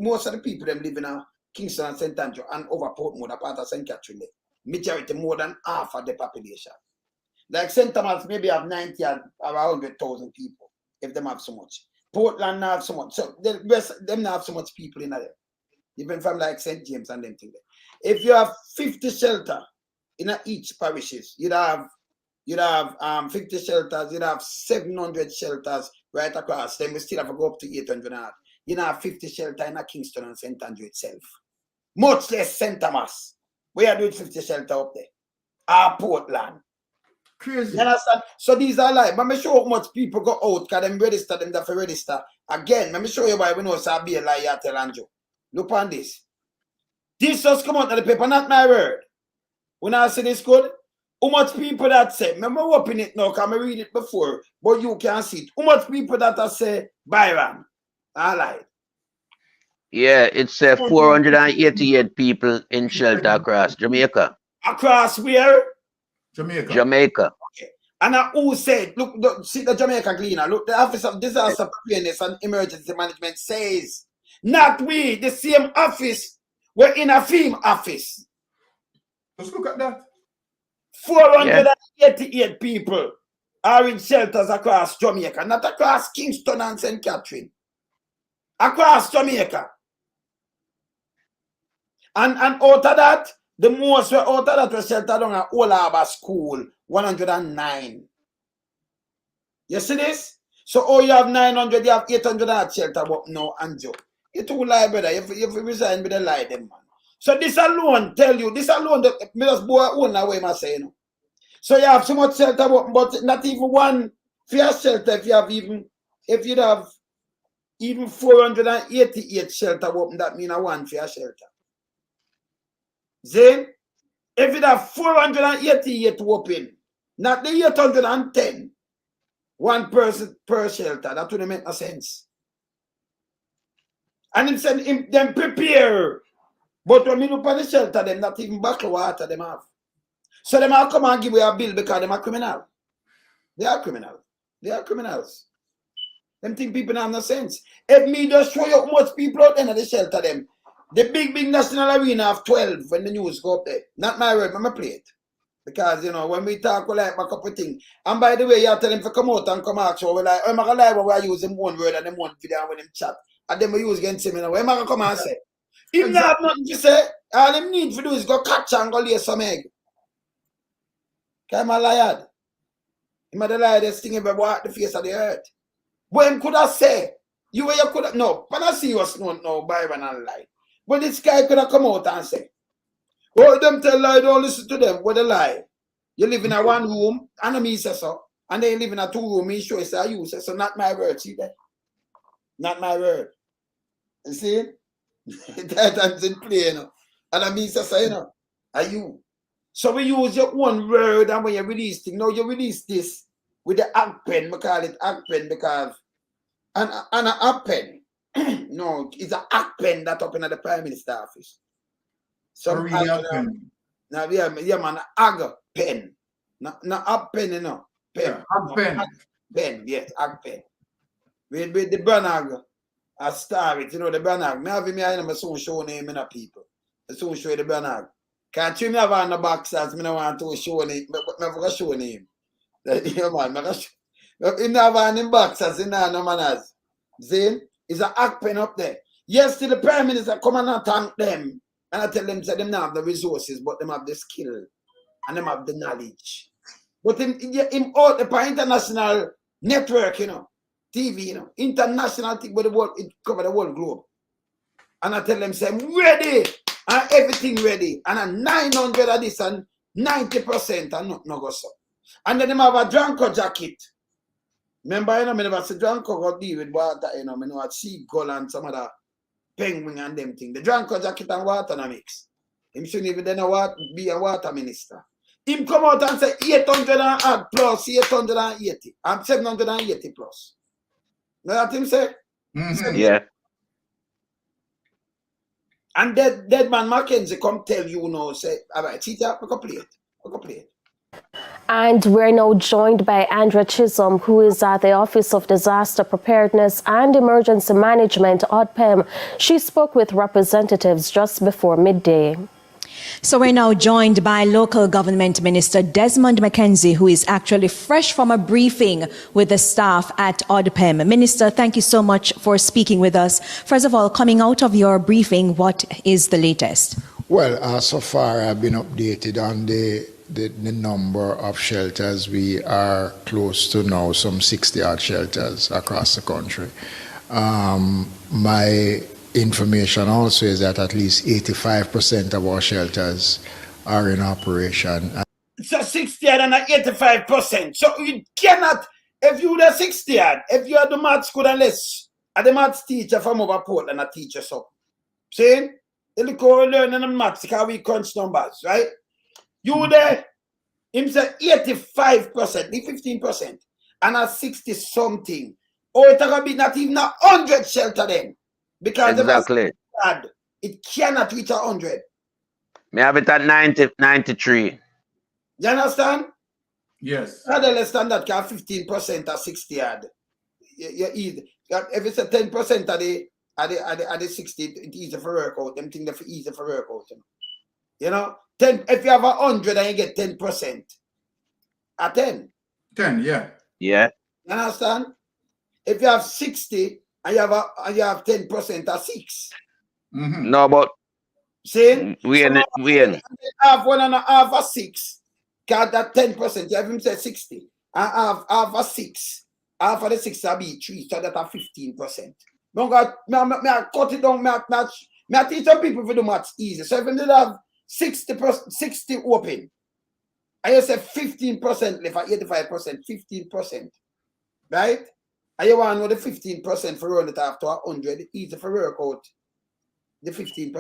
Speaker 1: most of the people them live in a Kingston and St. Andrew and over Portmore, a part of St. Catherine. Majority, more than half of the population. Like St. Thomas maybe have 90 or 100,000 people, if them have so much. Portland not have so much. So the rest them not have so much people in there. Even from like St. James and them things. If you have 50 shelter in each parishes, you'd have 50 shelters, you'd have 700 shelters right across. Then we still have to go up to 800. You know, 50 shelter in a Kingston and St. Andrew itself. Much less St. Thomas. We are doing 50 shelter up there. Portland.
Speaker 2: Crazy.
Speaker 1: You understand? So these are like, but me show how much people go out, because them register, them that for register. Again, let me show you why we know it's a be a lie, I tell Andrew. Look on this. This just come out of the paper, not my word. When I see this good, how much people that say, remember open it now, because I read it before, but you can't see it. How much people that say, Byron? I lied.
Speaker 3: Yeah, it's 488 people in shelter across Jamaica.
Speaker 1: Across where?
Speaker 3: Jamaica.
Speaker 1: Okay. And who said, look, see the Jamaica cleaner, look, the Office of Disaster Preparedness and Emergency Management says, not we, the same office, we're in a FEMA office.
Speaker 2: Let's look at that.
Speaker 1: 488 people are in shelters across Jamaica, not across Kingston and St. Catherine. Across Jamaica. And out of that, the most were out of that was sheltered down at Old Harbour School, 109. You see this? So, oh, you have 900, you have 800 at shelter, but no, Anjo. You too lie, brother. You resign with the lie, them, man. So, this alone tell you, this alone, me just boy own away, my say, you know. So, you have so much shelter, but not even one fair shelter if you'd have even 488 shelter open, that means one fair shelter. Then, if you have 488 open, not the 810, one person per shelter, that wouldn't make no sense. And him said, them prepare. But when we look at the shelter, them not even bottle water them have. So them all come and give you a bill because them are criminal. They are criminal. They are criminals. Them think people have no sense. If me just show you how much people out there in the shelter them, the big national arena have 12 when the news go up there. Not my word, I'm play it. Because, you know, when we talk, we like a couple of things. And by the way, you tell them to come out and come out. So we're like, I'm going to lie when we use them one word and them one video when them chat. And then we use against him. Where am I going to come and say? If they have nothing to say, all them need to do is go catch and go lay some egg. I'm a liar. I'm a liar, this thing about what the face of the earth. But him could have said, you could have, no, but I see you no Byron and lie. But this guy could have come out and say, oh, them tell lie, don't listen to them. What a lie. You live in a one room, and me say so. And then you live in a two room, me show say you say so. Not my word, see that? Not my word. You see? That's in play, you know. And I mean say so, you know. Are you? So we use your one word, and when you release things, now you release this with the act pen. We call it act pen because an act pen. No, it's an act pen that up in the Prime Minister office. Some now yeah, man, ag pen. No ag pen, you know. Pen.
Speaker 2: Ag pen.
Speaker 1: Pen, yes, ag pen. With the Branag, I star it, you know, the Branag. Me have me I soon show name in the people. I soon show the Branag. Can't you me have on the boxers, me no want to show name, but me have to show name. Yeah, man, me have on the boxers, in no manners. See? It's an ag pen up there. Yes, to the Prime Minister come and thank them. And I tell them that them not have the resources, but them have the skill and them have the knowledge. But him out the international network, you know, TV, you know, international thing, but the world, it cover the whole globe. And I tell them, say, I'm ready, and everything ready. And a 900 of this and 90% and not go so. And then them have a Dranko jacket. Remember, you know, I never see Dranko go deal with water, you know, I know at seagull and some other penguin and them thing. The Dranko jacket and water na mix. Him shouldn't even then be a water minister. Him come out and say 800 and add plus 880. I'm 780 plus. Know that him say?
Speaker 3: Mm-hmm. Yeah.
Speaker 1: And dead man Mackenzie come tell you now, say, all right, Tita, we can play it. We can play it.
Speaker 8: And we're now joined by Andrea Chisholm, who is at the Office of Disaster Preparedness and Emergency Management, ODPEM. She spoke with representatives just before midday.
Speaker 11: So we're now joined by Local Government Minister Desmond McKenzie, who is actually fresh from a briefing with the staff at ODPEM. Minister, thank you so much for speaking with us. First of all, coming out of your briefing, what is the latest?
Speaker 12: Well, so far I've been updated on the number of shelters. We are close to now some 60-odd shelters across the country. My information also is that at least 85% of our shelters are in operation.
Speaker 1: So 60 and 85%. So you cannot, if you the 60, if you are the maths good and less, and the maths teacher from over Portland and teach us up. See? You look how we learn in the maths, because we crunch numbers, right? You there, him say 85%, the 15%, and a 60 something. Or it's gonna be not even 100 shelter then. Because
Speaker 3: exactly.
Speaker 1: It cannot reach 100.
Speaker 3: Me have it at 93.
Speaker 1: You understand?
Speaker 2: Yes.
Speaker 1: Rather less than that, 15% or 60 odd. You eat. If it's a 10% of the 60, it's easy for work out. Them things are easy for work out. You know? 10, if you have 100 and you get 10%. At 10.
Speaker 2: 10, yeah.
Speaker 3: Yeah.
Speaker 1: You understand? If you have 60 and you have 10% at 6.
Speaker 2: Mm-hmm.
Speaker 3: No, but
Speaker 1: see?
Speaker 3: We in.
Speaker 1: Half 1.5 or 6. Got that 10%. You have him say 60. And half a 6. half of the 60 be 3, so that's 15%. I cut it down, I teach some people for the maths easy. So if you did have 60 open, I say 15% left at 85%, 15%. Right? And you want to know the 15% for roll it after 100, easy for work out. The 15%.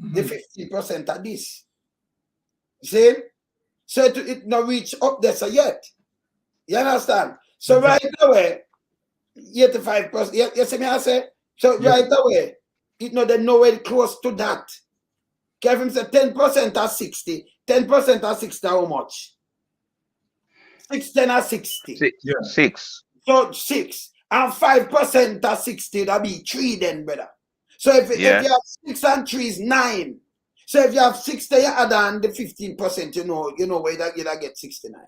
Speaker 1: Mm-hmm. The 15% at this. See? So it not reach up there so yet. You understand? So right away, 85%. You see me I say? So right away, it not nowhere close to that. Kevin said 10% at 60. 10% at 60 how much? 6, 10 at 60.
Speaker 3: 6.
Speaker 1: So 6. And 5% at 60, that'll be 3 then, brother. So if you have 6 and 3 is 9. So if you have 60, you add on the 15%, you know where you get 69.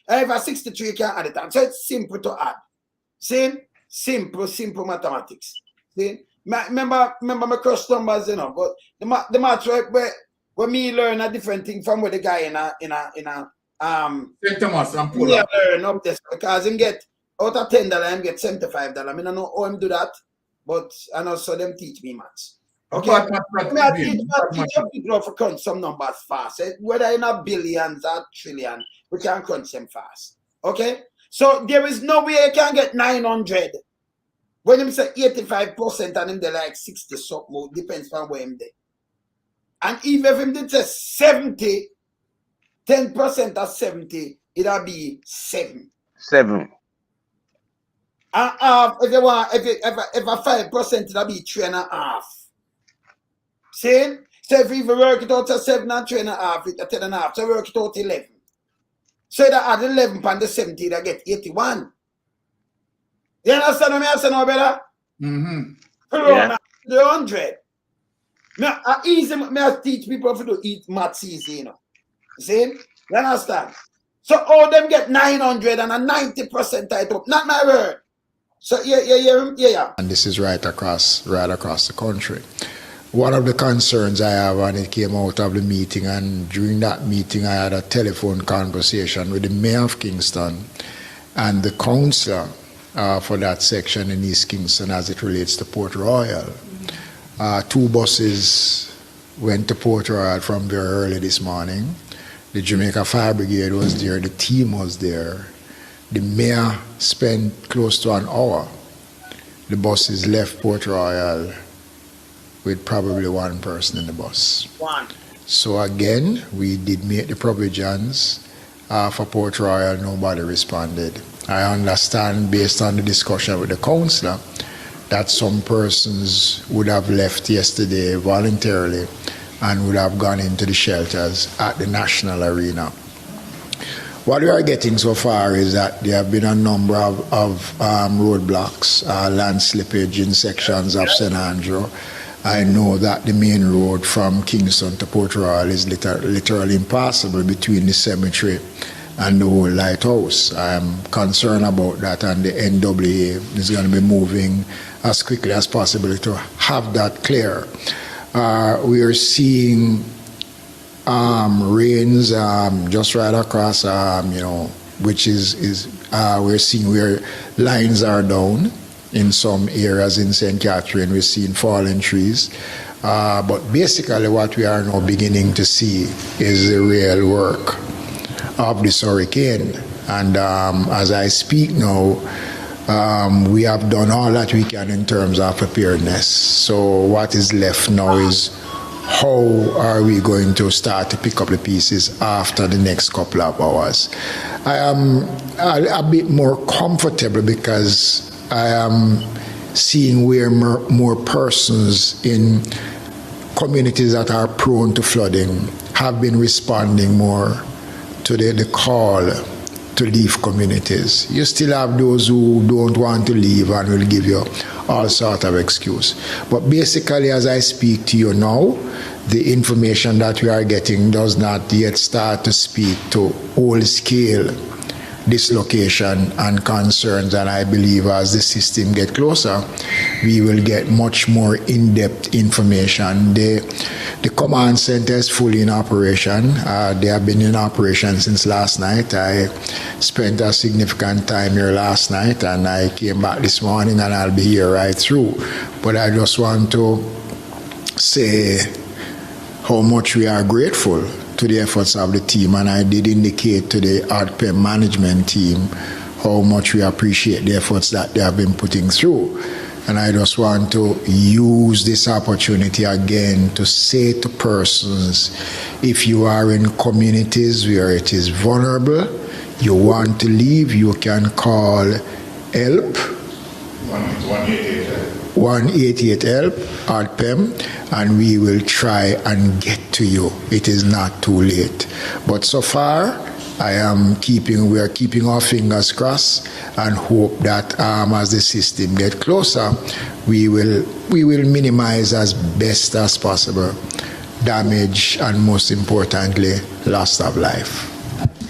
Speaker 1: And if you have 63, you can add it on. So it's simple to add. See? Simple mathematics. See? Remember my cross numbers, but the math where me learn a different thing from where the guy in a
Speaker 2: St. Thomas and pull
Speaker 1: up. Learn up this because him get out of $10, him get $75. I don't know how him do that, but I know so them teach me maths. Okay, I teach people how to crunch some numbers fast. Whether in a billions or trillion, we can crunch them fast. Okay, so there is no way you can get 900. When him say 85% and him they like 60 something, depends on where him they. And even if him did say 70, 10% of 70, it'll be 7.
Speaker 3: 7.
Speaker 1: And half, if you want, if a 5%, it'll be 3.5. See? So if you work it out to 7 and 3.5, it's 10.5. So work it out 11. So that add 11 and the 70, they get 81. You understand what I'm saying now, brother?
Speaker 2: Mm-hmm.
Speaker 1: The 100. I teach people to eat maths easy, See? You understand? So all them get 900 and a 90% tight up. Not my word. So yeah.
Speaker 12: And this is right across the country. One of the concerns I have, and it came out of the meeting, and during that meeting I had a telephone conversation with the mayor of Kingston and the councillor for that section in East Kingston as it relates to Port Royal. 2 buses went to Port Royal from very early this morning. The Jamaica Fire Brigade was there, the team was there. The mayor spent close to an hour. The buses left Port Royal with probably 1 person in the bus.
Speaker 1: 1.
Speaker 12: So again, we did make the provisions for Port Royal. Nobody responded. I understand, based on the discussion with the councillor, that some persons would have left yesterday voluntarily and would have gone into the shelters at the National Arena. What we are getting so far is that there have been a number of roadblocks, land slippage in sections of St. Andrew. I know that the main road from Kingston to Port Royal is literally impassable between the cemetery and the whole lighthouse. I'm concerned about that, and the NWA is going to be moving as quickly as possible to have that clear. We are seeing rains just right across, which is we're seeing where lines are down in some areas in St. Catherine. We're seeing fallen trees. But basically what we are now beginning to see is the real work of this hurricane. And as I speak now, we have done all that we can in terms of preparedness. So what is left now is how are we going to start to pick up the pieces after the next couple of hours. I am a bit more comfortable because I am seeing where more persons in communities that are prone to flooding have been responding more to the call to leave communities. You still have those who don't want to leave and will give you all sort of excuse. But basically, as I speak to you now, the information that we are getting does not yet start to speak to whole-scale dislocation and concerns, and I believe as the system get closer, we will get much more in-depth information. The command center is fully in operation. They have been in operation since last night. I spent a significant time here last night, and I came back this morning, and I'll be here right through. But I just want to say how much we are grateful to the efforts of the team, and I did indicate to the RPM management team how much we appreciate the efforts that they have been putting through. And I just want to use this opportunity again to say to persons, if you are in communities where it is vulnerable, you want to leave, you can call HELP, 188-HELP, RPM, and we will try and get to you. It is not too late. But so far, we are keeping our fingers crossed and hope that as the system gets closer, we will minimize as best as possible damage and, most importantly, loss of life.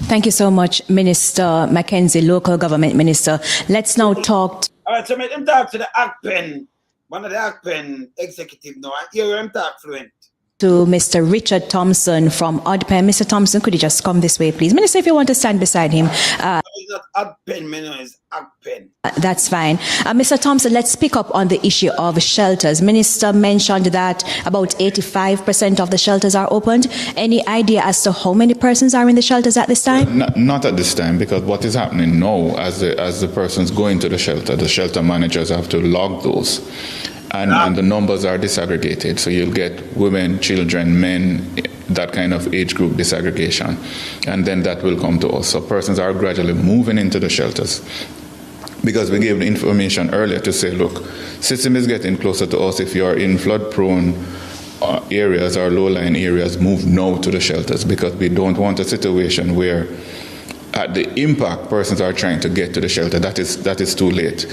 Speaker 11: Thank you so much, Minister Mackenzie, Local Government Minister. Let's now talk.
Speaker 1: All right, so let him talk to the ACPEN, one of the ACPEN executive now. I hear him talk fluent.
Speaker 11: To Mr. Richard Thompson from ODPEM. Mr. Thompson, could you just come this way, please? Minister, if you want to stand beside him.
Speaker 1: It's not ODPEN, it's ACPEN.
Speaker 11: That's fine. Mr. Thompson, let's pick up on the issue of shelters. Minister mentioned that about 85% of the shelters are opened. Any idea as to how many persons are in the shelters at this time?
Speaker 13: Not at this time, because what is happening now, as the persons go into the shelter managers have to log those. And the numbers are disaggregated. So you'll get women, children, men, that kind of age group disaggregation. And then that will come to us. So persons are gradually moving into the shelters. Because we gave the information earlier to say, look, system is getting closer to us. If you're in flood-prone areas or low-lying areas, move now to the shelters, because we don't want a situation where at the impact, persons are trying to get to the shelter. That is too late.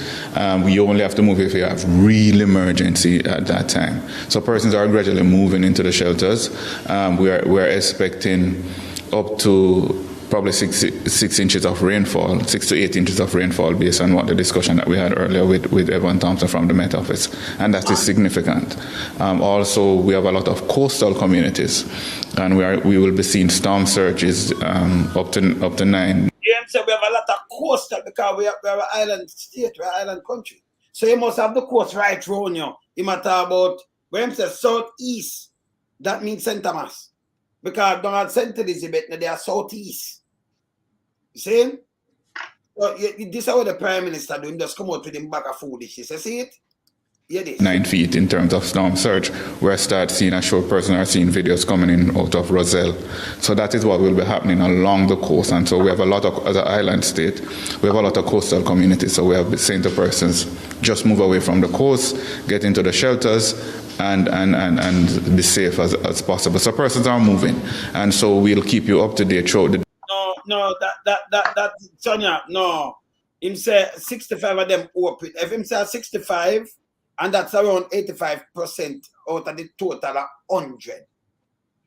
Speaker 13: We only have to move if you have real emergency at that time. So persons are gradually moving into the shelters. We're expecting up to probably 6 inches of rainfall, 6 to 8 inches of rainfall, based on what the discussion that we had earlier with Evan Thompson from the Met Office, and that is significant. Also, we have a lot of coastal communities, and we will be seeing storm surges up to 9.
Speaker 1: Yeah, so we have a lot of coastal because we are an island state, we're an island country. So you must have the coast right around you. You matter about when you say southeast, that means St. Thomas. Because down at St. Elizabeth, they are southeast. You see? So this is what the Prime Minister doing, just come out with him bag of foolishness. You see it? Yeah, this.
Speaker 13: 9 feet in terms of storm surge, where I start seeing a short person are seeing videos coming in out of Roselle. So that is what will be happening along the coast. And so we have a lot of, as an island state, we have a lot of coastal communities. So we have been saying to persons, just move away from the coast, get into the shelters, and be safe as possible. So persons are moving. And so we'll keep you up to date throughout the.
Speaker 1: No, that Sonia, no. Him say 65 of them open. If him say 65, and that's around 85% out of the total of 100.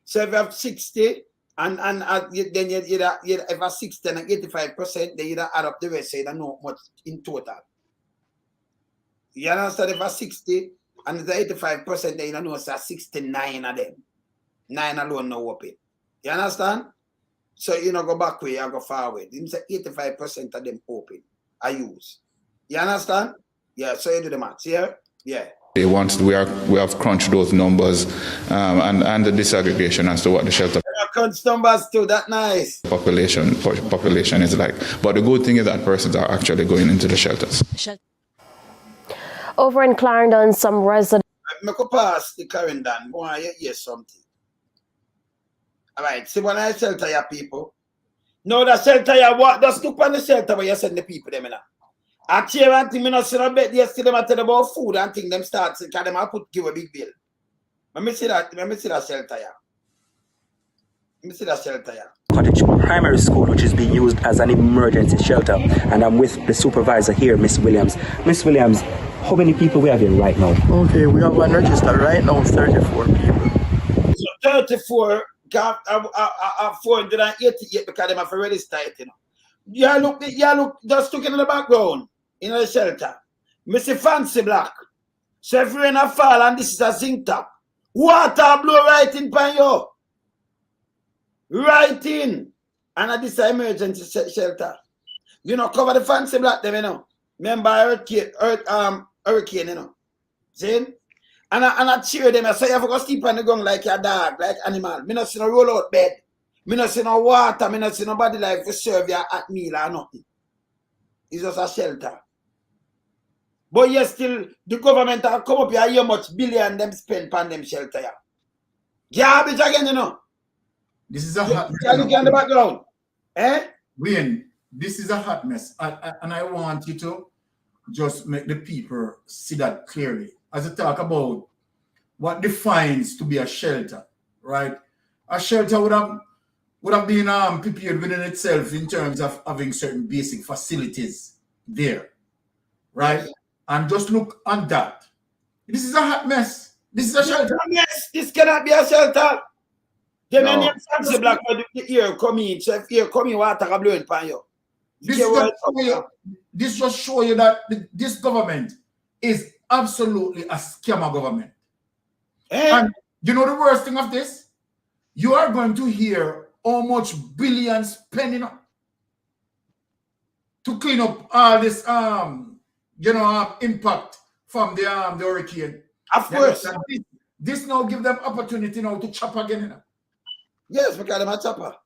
Speaker 1: So if you have 60, and then you have 60 and 85%, then you add up the rest, so you don't know much in total. You understand? If you have 60 and the 85%, then you don't know it's 69 of them. 9 alone no open. You understand? So you know go backward, you go forward. You say 85% of them open, I use. You understand? Yeah, so you do the maths, yeah? Yeah.
Speaker 13: Once we have crunched those numbers and the disaggregation as to what the shelter
Speaker 1: crunch numbers too, that nice.
Speaker 13: Population is like. But the good thing is that persons are actually going into the shelters.
Speaker 8: Over in Clarendon, some residents.
Speaker 1: I go past the Clarendon, boy, you hear something. All right, see when I shelter your people. No, the shelter you what? Just look on the shelter where you send the people them in. I cheer and think me not see no bed yesterday them tell about food and think them start because them I give a big bill. Let me see that shelter here. Let me see that shelter here.
Speaker 14: Cottage Primary School, which is being used as an emergency shelter, and I'm with the supervisor here, Miss Williams. Miss Williams, how many people we have here right now?
Speaker 15: Okay, we have one registered right now, 34 people.
Speaker 1: So 34, 488 because them have already started, you know. look, just looking in the background, in the shelter. Me see fancy black. So if rain a fall and this is a zinc top, water blow right in pan you. Right in. And this is an emergency shelter. You know, cover the fancy black them, you know. Remember hurricane, you know. See? And I cheer them. I say you have to go sleep on the ground like a dog, like animal. Me not see no roll out bed. Me not see no water. Me not see nobody like to serve you at meal or nothing. It's just a shelter. But yes, still the government have come up here how much billion them spend on them shelter. Garbage again, you know.
Speaker 2: This is a hot mess.
Speaker 1: Look in the background. Eh?
Speaker 2: Wayne, this is a hot mess. And I want you to just make the people see that clearly. As I talk about what defines to be a shelter, right? A shelter would have been prepared within itself in terms of having certain basic facilities there, right? And just look at that. This is a hot mess. This is a shelter.
Speaker 1: Yes, this cannot be a shelter. Then any fancy black for the ear come in. So if ear come in, water can blow in pan you.
Speaker 2: This just show you that this government is absolutely a scammer government. And you know the worst thing of this? You are going to hear how much billions spending to clean up all this impact from the hurricane.
Speaker 1: Of course.
Speaker 2: This now give them opportunity now to chop again. You know?
Speaker 1: Yes, because they're a chopper.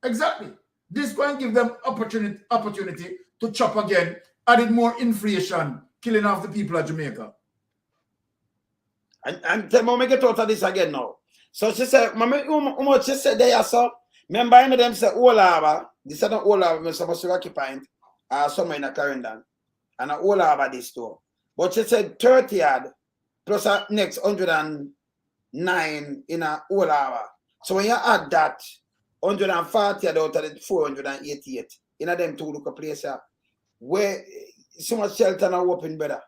Speaker 2: Exactly. This going to give them opportunity to chop again, added more inflation, killing off the people of Jamaica.
Speaker 1: And tell me, get out of this again now. So she said, how much she said there, so remember, any of them said, all harbor, this is not all harbor, I'm supposed to occupy somewhere in a Clarendon, and all harbor this store. But she said 30 yard plus a next 109 in a all harbor. So when you add that, 140 out of the 488, in a them two look a place where so much shelter now open better.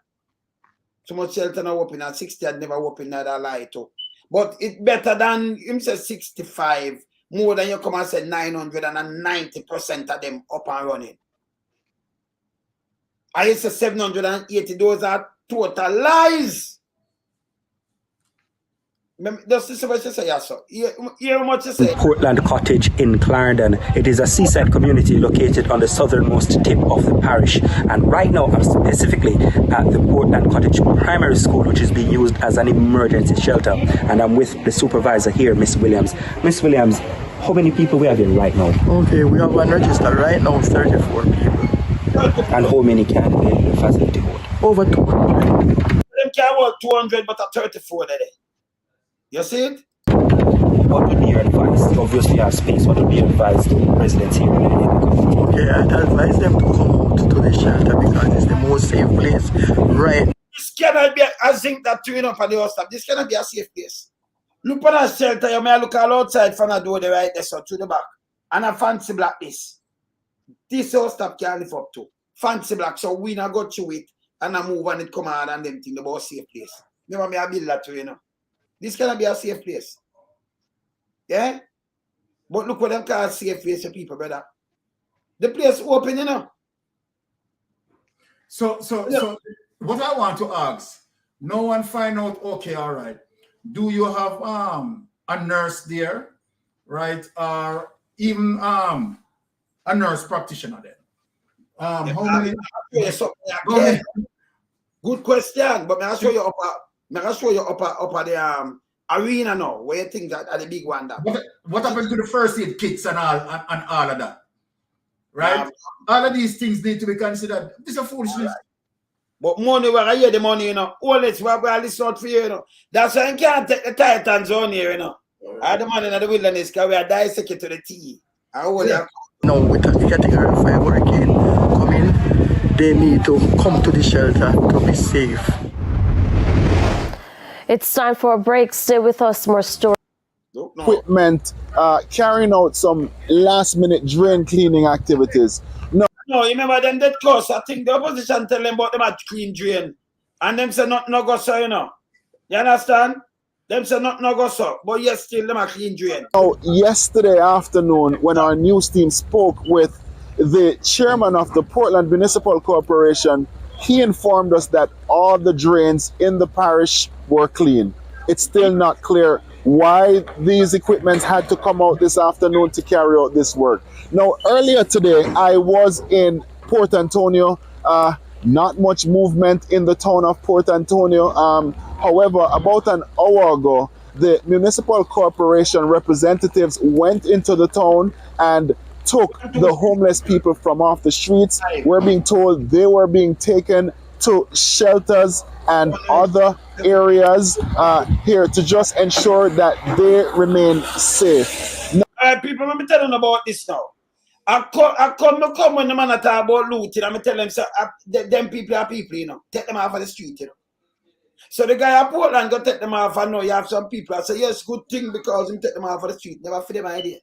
Speaker 1: So much shelter now open, and 60 had never open that lie too. But it's better than him say 65, more than you come and say 990% of them up and running. I say 780, those are total lies. Just this is what you say, yes, sir. Hear what you say.
Speaker 14: Portland Cottage in Clarendon. It is a seaside community located on the southernmost tip of the parish. And right now, I'm specifically at the Portland Cottage Primary School, which is being used as an emergency shelter. And I'm with the supervisor here, Miss Williams. Miss Williams, how many people we have here right now?
Speaker 15: Okay, we have unregistered right now 34 people.
Speaker 14: And how many can the facility hold?
Speaker 15: Over 200.
Speaker 1: Them can hold 200, but a 34 there. You see it?
Speaker 14: What would be your advice? Obviously, our space. What would be your advice to residents here in the community?
Speaker 15: Okay, I'd advise them to come out to the shelter because it's the most safe place right.
Speaker 1: This cannot be a zinc that turn up on the house. This cannot be a safe place. Look at that shelter. You may look all outside from the door the right there, so to the back. And a fancy black this. This house stop can live up to. Fancy black, so we not go through it and I move and it come out and them think about safe place. Never may I build that to you know. This cannot be a safe place. Yeah? But look what them call safe place for people, brother. The place open, you know.
Speaker 2: So what I want to ask, no one find out, okay, all right. Do you have a nurse there, right? Or even a nurse practitioner there? How many?
Speaker 1: Good question, but may I show you up at the arena now, where you think that are the big one that.
Speaker 2: What happened to the first aid kits and all of that? Right? All of these things need to be considered. This is a foolishness.
Speaker 1: Right. But money, where I hear the money, you know, all this where I listen out for you, you know. That's why I can't take the Titans on here, you know. I the money in the wilderness because we are dissected to the T.
Speaker 15: No, with a category 5 hurricane coming, they need to come to the shelter to be safe.
Speaker 8: It's time for a break. Stay with us. More stories.
Speaker 16: Equipment carrying out some last-minute drain cleaning activities.
Speaker 1: No, you remember them that close. I think the opposition tell them about them at clean drain. And them say not no go so, you know. You understand? Them say not no go so. But yes, still them a clean drain.
Speaker 16: Yesterday afternoon, when our news team spoke with the chairman of the Portland Municipal Corporation, he informed us that all the drains in the parish were clean. It's still not clear why these equipments had to come out this afternoon to carry out this work. Now, earlier today, I was in Port Antonio. Not much movement in the town of Port Antonio. However, about an hour ago, the municipal corporation representatives went into the town and took the homeless people from off the streets. We're being told they were being taken to shelters and other areas here to just ensure that they remain safe.
Speaker 1: People, let me tell them about this now. I come when the man talk about looting, I'm tell them, so, them people are people, you know. Take them off of the street, you know. So the guy at Portland go take them off. I know you have some people. I say, yes, good thing because him take them off of the street. Never for them idea.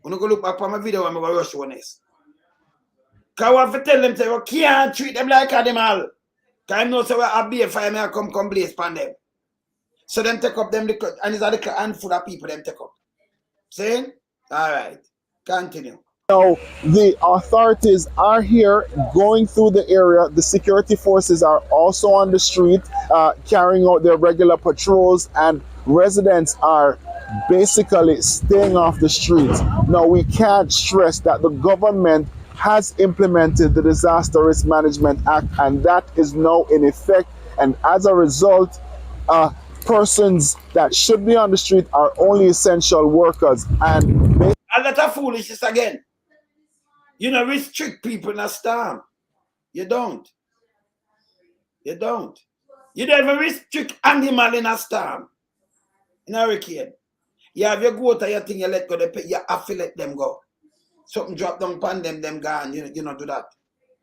Speaker 1: When I go look back on my video, I'm going to rush one this. Because I have to tell them, say, we can't treat them like animal. Because I know so I be a fire, I come blaze upon them. So them take up them, and it's a handful of people them take up. See? All right. Continue.
Speaker 16: Now, the authorities are here going through the area. The security forces are also on the street carrying out their regular patrols, and residents are basically staying off the streets. Now, we can't stress that the government has implemented the Disaster Risk Management Act, and that is now in effect. And as a result, persons that should be on the street are only essential workers. And
Speaker 1: that is foolishness again. You know, restrict people in a storm. You don't. You don't. You don't even restrict animal in a storm. In a hurricane. You have your goat or your thing, you let go, you have to let them go. Something drop down upon them gone. You know, do that.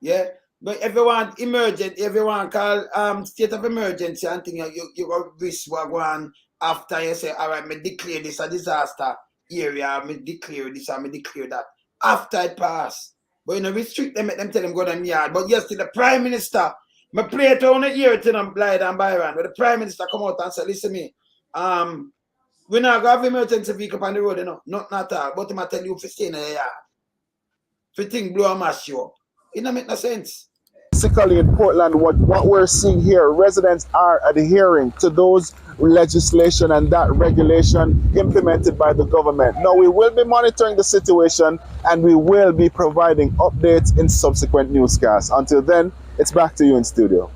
Speaker 1: Yeah? But if you want emergent, if you want call state of emergency and thing, you go risk what go on after you say, all right, me declare this a disaster area, me declare this and me declare that. After it pass. But you know, restrict them, make them tell them go to them yard. But yesterday, the Prime Minister, me play it on the ear to them, Blythe and Byron, but the Prime Minister come out and say, listen me, we not going to have emergency vehicle on the road, you know, not at all. But I tell you, if you stay in the yard, if you think blow and mash you up, it don't make no sense.
Speaker 16: Basically in Portland, what we're seeing here, residents are adhering to those legislation and that regulation implemented by the government. Now, we will be monitoring the situation and we will be providing updates in subsequent newscasts. Until then, it's back to you in studio.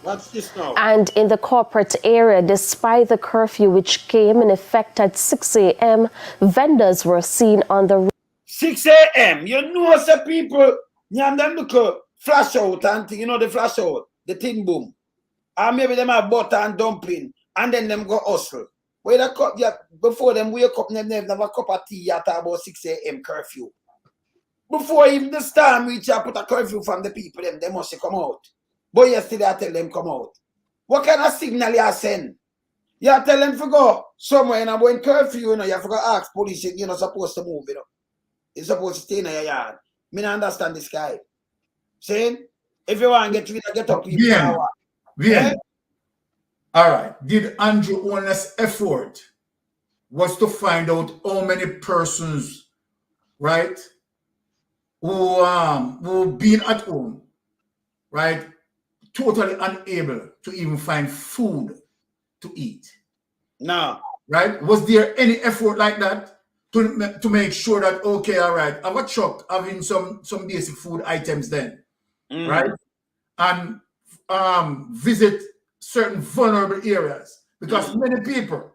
Speaker 1: What's this now?
Speaker 8: And in the corporate area, despite the curfew which came in effect at 6 a.m., vendors were seen on the road.
Speaker 1: 6 a.m. You know, some people, them look flash out and thing, you know, the flash out, the thing boom. Or maybe them have butter and dumpling, and then them go hustle. Where the cup, yeah, before them wake up, them have a cup of tea at about 6 a.m. curfew. Before even the storm reach, I put a curfew from the people, they must come out. But yesterday I tell them come out. What kind of signal you send? You tell them to go somewhere, and when curfew, you know, you have to go ask police, you're not supposed to move, you know. You're supposed to stay in your yard. Me not understand this guy. Saying, if you want to get up, people.
Speaker 2: Yeah. All right. Did Andrew Holness' effort was to find out how many persons, right, who been at home, right, totally unable to even find food to eat?
Speaker 1: No.
Speaker 2: Right? Was there any effort like that to make sure that, okay, all right, I have a truck having some basic food items then, right? And visit certain vulnerable areas, because many people,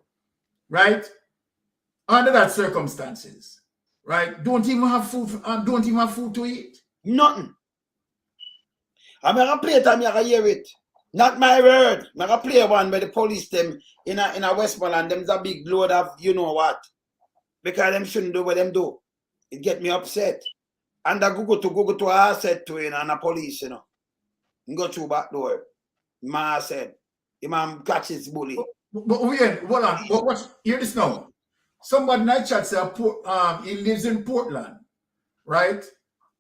Speaker 2: right, under that circumstances, right, don't even have food to eat.
Speaker 1: Nothing. I'm gonna play it, I'm gonna hear it. Not my word. I'm gonna play one by the police them in a Westmoreland. Them's a big load of you know what. Because them shouldn't do what them do. It get me upset. And I go to a asset to and a police, you know. Go through back door. Ma said, the man catches bully.
Speaker 2: But wait, hold on. But hear this now. Somebody in that chat said he lives in Portland, right?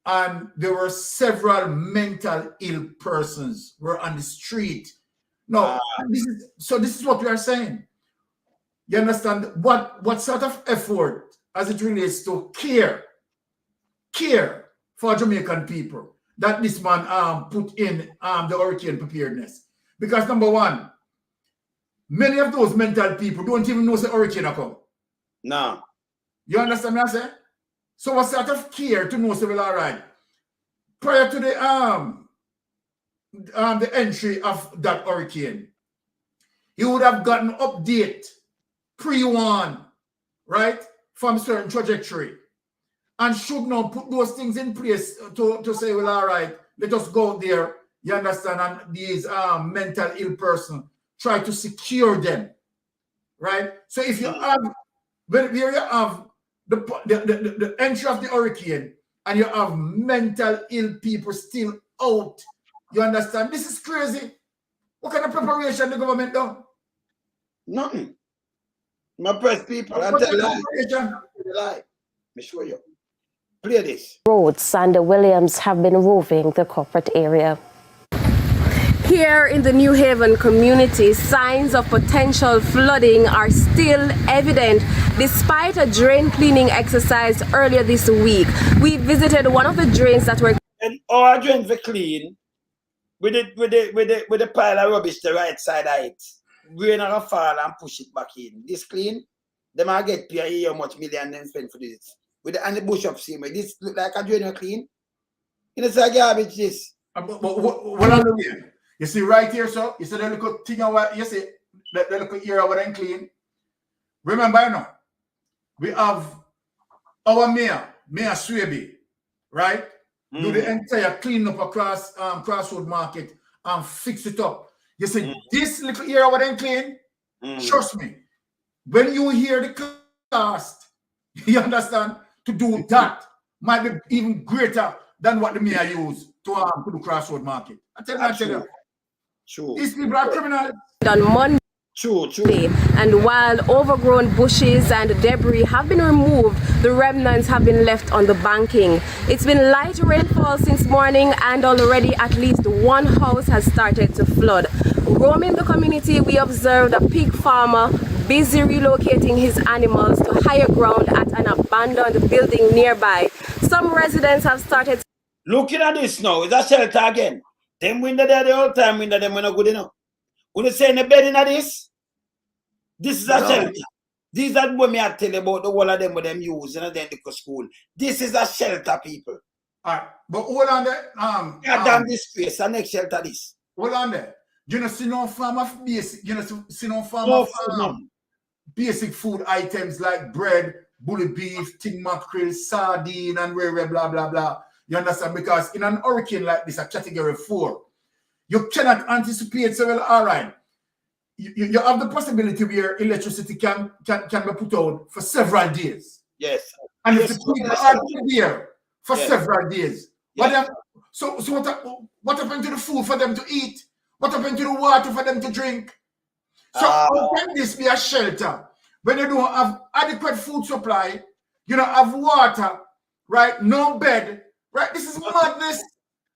Speaker 2: And there were several mental ill persons were on the street. No, this is what we are saying. You understand what sort of effort as it relates to care care for Jamaican people that this man put in the hurricane preparedness. Because number one, many of those mental people don't even know the hurricane come.
Speaker 1: No.
Speaker 2: You understand what I say? So what sort of care to know, well, all right. Prior to the entry of that hurricane, he would have gotten update, pre-warn, right, from certain trajectory, and should now put those things in place to say, well, all right, let us go out there, you understand, and these mental ill person, try to secure them, right? So if you have, where you have the entry of the hurricane and you have mental ill people still out, you understand? This is crazy. What kind of preparation the government done?
Speaker 1: Nothing. My press people, I tell you. Let me show you. Play this.
Speaker 8: Roads and the Williams have been roving the corporate area.
Speaker 17: Here in the New Haven community, signs of potential flooding are still evident despite a drain cleaning exercise earlier this week. We visited one of the drains that were...
Speaker 1: And our drains were clean with the pile of rubbish the right side of it. Rain are gonna fall and push it back in. This clean, they might get paid how much million they spend for this. With the bush up same way. This look like a drain clean. You know, it's a garbage this.
Speaker 2: You see right here, so you see the little thing of what you see, the little area where I'm clean. Remember now, we have our mayor Swaby, right? Do the entire clean up across Crossroad Market and fix it up. You see, this little area where I'm clean, trust me, when you hear the cost, you understand, to do that might be even greater than what the mayor used to do Crossroad Market. I tell you.
Speaker 1: True.
Speaker 2: These people are criminals.
Speaker 17: On Monday.
Speaker 1: True.
Speaker 17: And while overgrown bushes and debris have been removed, the remnants have been left on the banking. It's been light rainfall since morning, and already at least one house has started to flood. Roaming the community, we observed a pig farmer busy relocating his animals to higher ground at an abandoned building nearby. Some residents have started...
Speaker 1: Looking at this now, it's a shelter again. Them window there the whole time, window them when not good enough. When you say in the bed in this is a shelter. These are what me I tell you about the whole of them what them use and then go school. This is a shelter, people.
Speaker 2: Alright, but hold on there.
Speaker 1: Damn this place, the next shelter this.
Speaker 2: Hold on there. You know, see no farm of basic, basic food items like bread, bully beef, tin mackerel, sardine, and blah blah blah. You understand? Because in an hurricane like this, a category 4, you cannot anticipate. So, well, all right, you have the possibility where electricity can be put out for several days.
Speaker 1: Yes.
Speaker 2: And if the people are there for several days, so what happened to the food for them to eat? What happened to the water for them to drink? So how can this be a shelter when you don't have adequate food supply, you don't have water, right? No bed. Right, this is madness.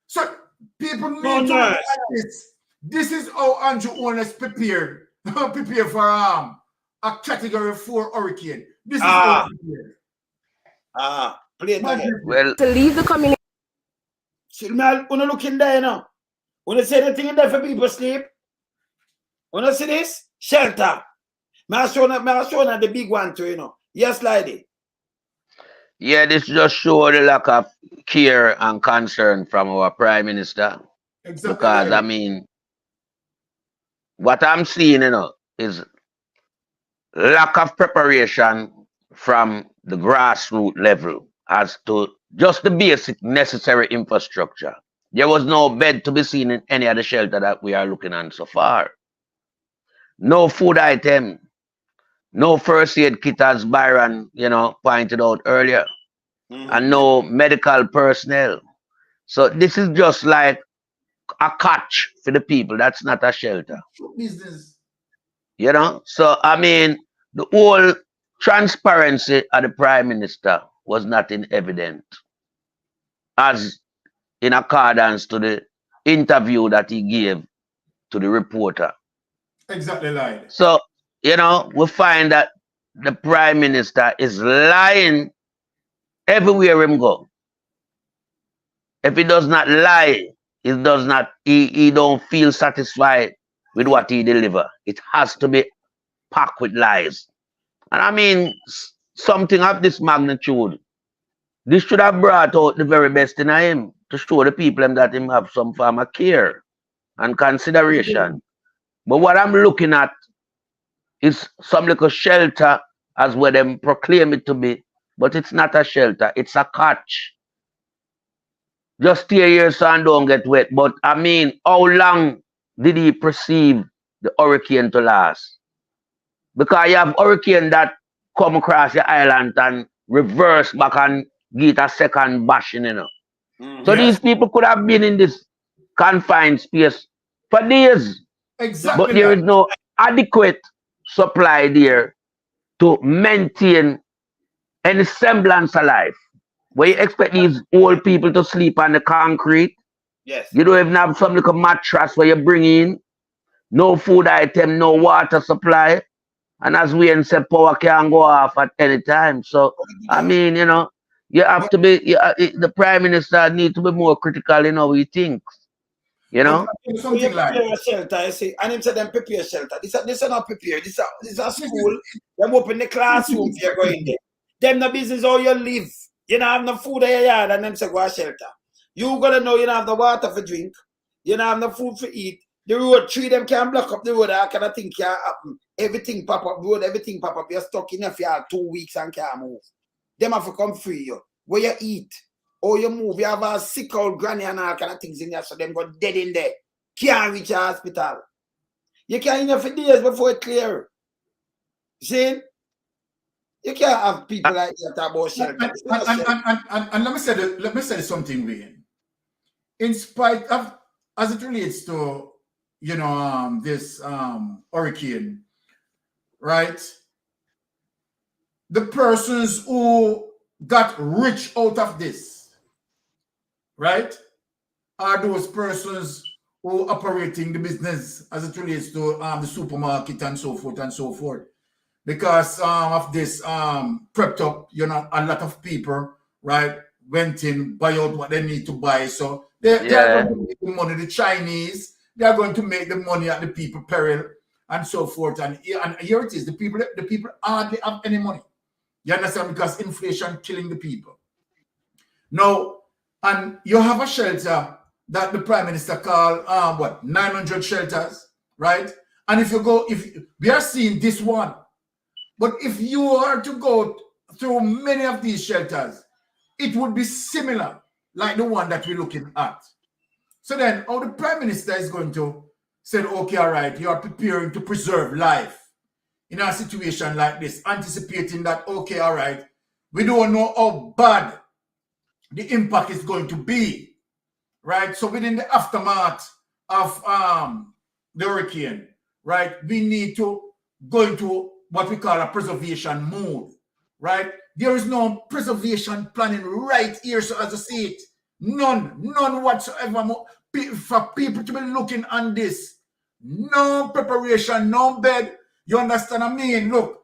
Speaker 2: So people need to look at this. This is how Andrew Holness prepared for a category 4 hurricane. This is how
Speaker 1: play
Speaker 3: well,
Speaker 17: to leave the community.
Speaker 1: When you look in there, you know, when you say the thing in there for people sleep, when you see this shelter, I show the big one too, you know. Yes, lady.
Speaker 3: Yeah, this just shows the lack of care and concern from our Prime Minister.
Speaker 2: Exactly.
Speaker 3: Because, I mean, what I'm seeing, you know, is lack of preparation from the grassroots level as to just the basic necessary infrastructure. There was no bed to be seen in any of the shelter that we are looking at so far. No food item. No first aid kit, as Byron, you know, pointed out earlier, and no medical personnel. So this is just like a catch for the people. That's not a shelter.
Speaker 2: Business.
Speaker 3: You know? So, I mean, the whole transparency of the Prime Minister was not in evidence, as in accordance to the interview that he gave to the reporter.
Speaker 2: Exactly like.
Speaker 3: So, you know, we find that the Prime Minister is lying everywhere him go. if he does not lie, he don't feel satisfied with what he deliver. It has to be packed with lies. And I mean, something of this magnitude, this should have brought out the very best in him to show the people that him have some form of care and consideration. But what I'm looking at is some little shelter as what them proclaim it to be, but it's not a shelter, it's a catch. Just stay here so and don't get wet. But I mean, how long did he perceive the hurricane to last? Because you have hurricane that come across the island and reverse back and get a second bashing, you know. So these people could have been in this confined space for days.
Speaker 2: Exactly.
Speaker 3: But there is no adequate supply there to maintain any semblance of life. Where you expect these old people to sleep on the concrete.
Speaker 1: Yes.
Speaker 3: You don't even have some little mattress where you bring in. No food item, no water supply. And as we say, power can go off at any time. So, I mean, you know, you have to be, the Prime Minister need to be more critical in how he thinks. You know?
Speaker 1: Something like a shelter, you see, and him said them prepare shelter. This is not prepared. This is a school. Them open the classroom if you're going there. Them no business how you live. You don't have no food in your yard and them say go a shelter. You gotta know you don't have the water for drink. You don't have no food for eat. The road tree them can block up the road. That kind of thing can happen. Everything pop up road, everything pop up. You're stuck in your yard 2 weeks and can't move. Them have to come free you. Where you eat or you move, you have a sick old granny and all kind of things in there, so them go dead in there. Can't reach a hospital. You can't in there for days before it clear. See? You can't have people like that about shelter.
Speaker 2: And let me say something, Wayne. In spite of, as it relates to, you know, this hurricane, right? The persons who got rich out of this, right, are those persons who operating the business as it relates to the supermarket and so forth and so forth. Because of this prepped up, you know, a lot of people, right, went in, buy out what they need to buy. So they are going to make the money, the Chinese, they are going to make the money at the people peril and so forth. And here it is, the people hardly have any money. You understand? Because inflation killing the people. Now, and you have a shelter that the Prime Minister called, 900 shelters, right? And if we are seeing this one, but if you are to go through many of these shelters, it would be similar, like the one that we're looking at. So then, how the Prime Minister is going to say, okay, all right, you are preparing to preserve life in a situation like this, anticipating that, okay, all right, we don't know how bad the impact is going to be, right? So within the aftermath of the hurricane, right, we need to go into what we call a preservation mode, right? There is no preservation planning right here, so as I see it, none whatsoever. For people to be looking on this, no preparation, no bed. You understand what I mean? Look,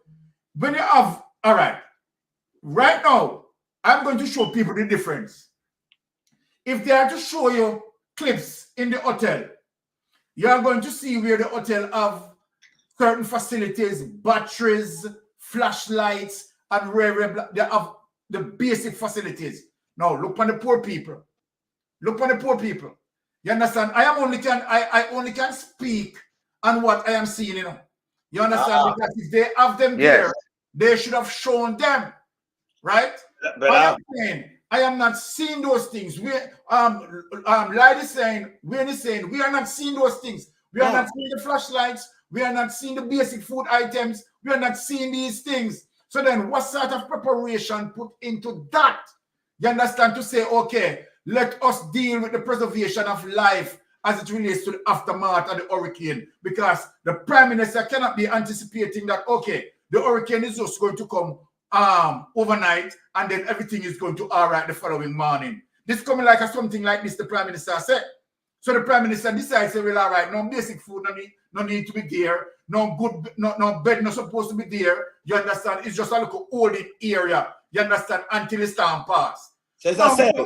Speaker 2: when you have, all right now, I'm going to show people the difference. If they are to show you clips in the hotel, you are going to see where the hotel have certain facilities, batteries, flashlights, and they have the basic facilities. Now look on the poor people. Look on the poor people. You understand? I only can speak on what I am seeing, you know. You understand? Because if they have them there, they should have shown them, right? I am not seeing those things. Light is saying, Wayne is saying, we are not seeing those things. We are not seeing the flashlights. We are not seeing the basic food items. We are not seeing these things. So then what sort of preparation put into that? You understand? To say, okay, let us deal with the preservation of life as it relates to the aftermath of the hurricane. Because the Prime Minister cannot be anticipating that, okay, the hurricane is just going to come overnight and then everything is going to all right the following morning. This coming like something like this, the Prime Minister said. So the Prime Minister decides, well, all right, no basic food, no need to be there, no bed not supposed to be there. You understand? It's just a little holding area. You understand? Until the storm pass.
Speaker 1: So it's a cell.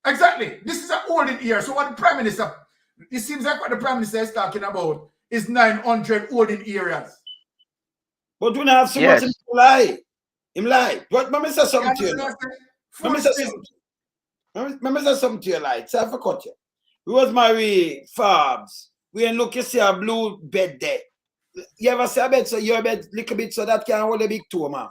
Speaker 2: Exactly. This is an olden era. So what the Prime Minister, it seems like what the Prime Minister is talking about is 900 olden areas.
Speaker 1: But we don't have so much him lie. Him lie. But let me say something to you. Let me say something to you, like. So I forgot you. Rosemary Farbs. We ain't look, you see a blue bed there. You ever see a bed, so your bed little bit so that can hold a big toe, man.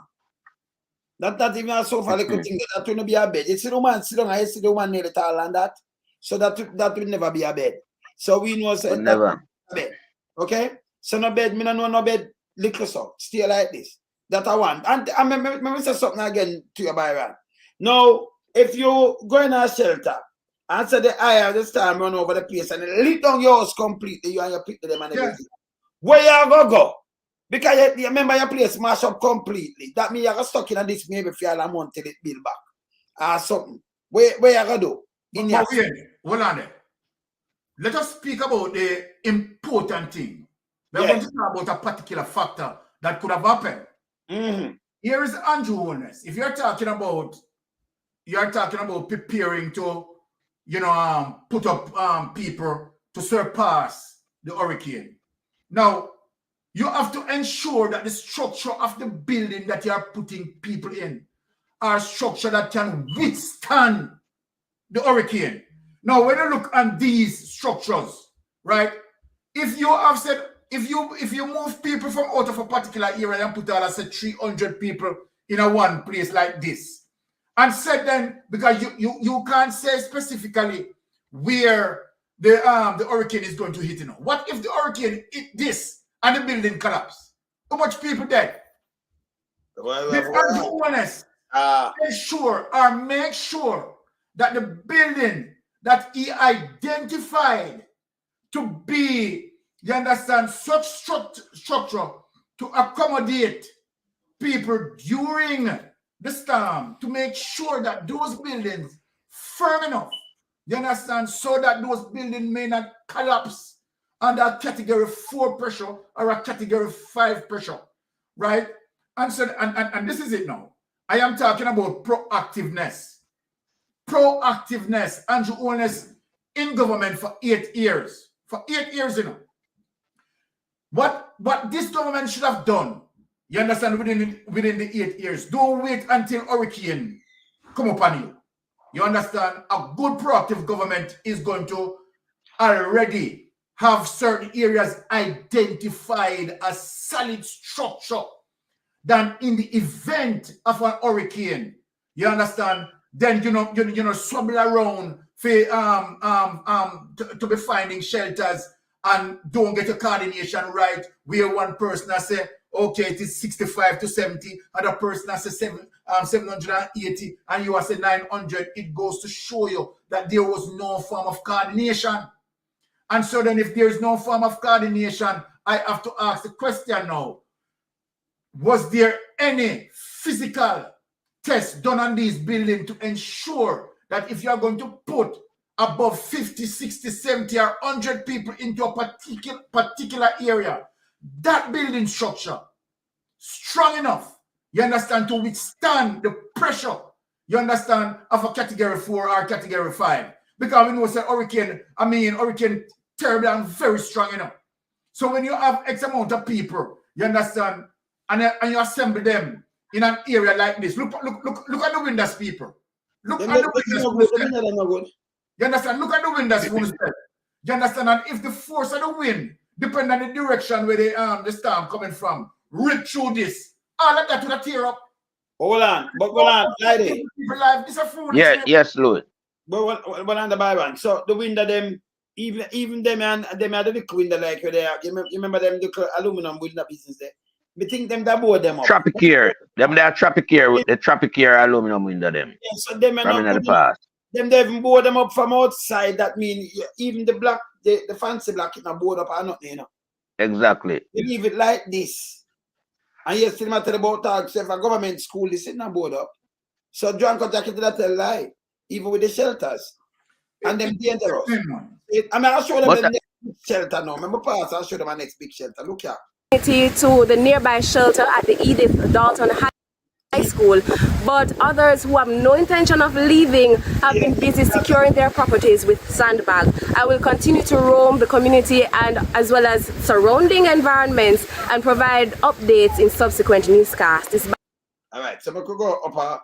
Speaker 1: That not even a sofa little thing, that will not be a bed. You see the woman sit down, I see the woman nail it all and that. So that will never be a bed. So we know so that
Speaker 3: never.
Speaker 1: A bed. Okay? So no bed, me no know no bed little so. Stay like this. That I want. And let me say something again to you, Byron. Now, if you go in a shelter and say the eye of the storm run over the place and lit down your house completely, you and your people them and everything. Where you go? Because you remember your place smash up completely. That means you're stuck in this maybe for a month till it build back. Or something. Where you go do?
Speaker 2: Hold on there. Let us speak about the important thing. We're going to talk about a particular factor that could have happened. Here is Andrew Holness. If you're talking about preparing to, put up people to surpass the hurricane. Now, you have to ensure that the structure of the building that you are putting people in are structure that can withstand the hurricane. Now, when you look at these structures, right? If you have said, if you move people from out of a particular area and put all, say 300 people in a one place like this, and said then, because you can't say specifically where the hurricane is going to hit, What if the hurricane hit this and the building collapse? How much people dead? Make sure that the building that he identified to be, you understand, such structure to accommodate people during the storm, to make sure that those buildings firm enough, you understand, so that those buildings may not collapse under a category 4 pressure or a category 5 pressure, right? And so, and this is it now. I am talking about proactiveness. Proactiveness. Andrew Holness in government for 8 years. For 8 years, What this government should have done, you understand, within the 8 years. Don't wait until hurricane come upon you. You understand? A good proactive government is going to already have certain areas identified as solid structure. Than in the event of an hurricane, you understand? Then you know swabble around for to be finding shelters and don't get your coordination right. Where one person has say, okay, it is 65 to 70, other person has say 780, and you have say 900. It goes to show you that there was no form of coordination. And so then, if there is no form of coordination, I have to ask the question now. Was there any physical test done on these buildings to ensure that if you are going to put above 50, 60, 70, or 100 people into a particular area, that building structure strong enough, you understand, to withstand the pressure, you understand, of a category 4 or category 5? Because we know it's a hurricane terrible and very strong enough. So when you have X amount of people, you understand, and you assemble them in an area like this. Look at the windows, people. Look at the windows. You understand? Look at the windows. You understand? And if the force of the wind, depending on the direction where the storm coming from, rip through this, all of that will tear up.
Speaker 1: Hold on, lady.
Speaker 3: Yes, Louis.
Speaker 1: But on the Byron, so the window them, even them and them are the little window like where they are. You remember them the aluminum window business there? We think them that board them up.
Speaker 3: Tropicare. Them they are Tropicare with the Tropicare aluminum window them.
Speaker 1: Yeah, so them
Speaker 3: from in the past.
Speaker 1: Them they even board them up from outside. That means even the black, the fancy black it not board up or nothing,
Speaker 3: Exactly.
Speaker 1: They leave it like this. And you still matter about talks if a government school is sitting on board up. So John Kotak that tell lie, even with the shelters. And them dangerous. I'll show them the next shelter now. Remember past, I'll show them my next big shelter. Look here.
Speaker 17: To the nearby shelter at the Edith Dalton High. high school, but others who have no intention of leaving have been busy securing their properties with sandbag. I will continue to roam the community and as well as surrounding environments and provide updates in subsequent newscasts.
Speaker 1: All right, so we could go up a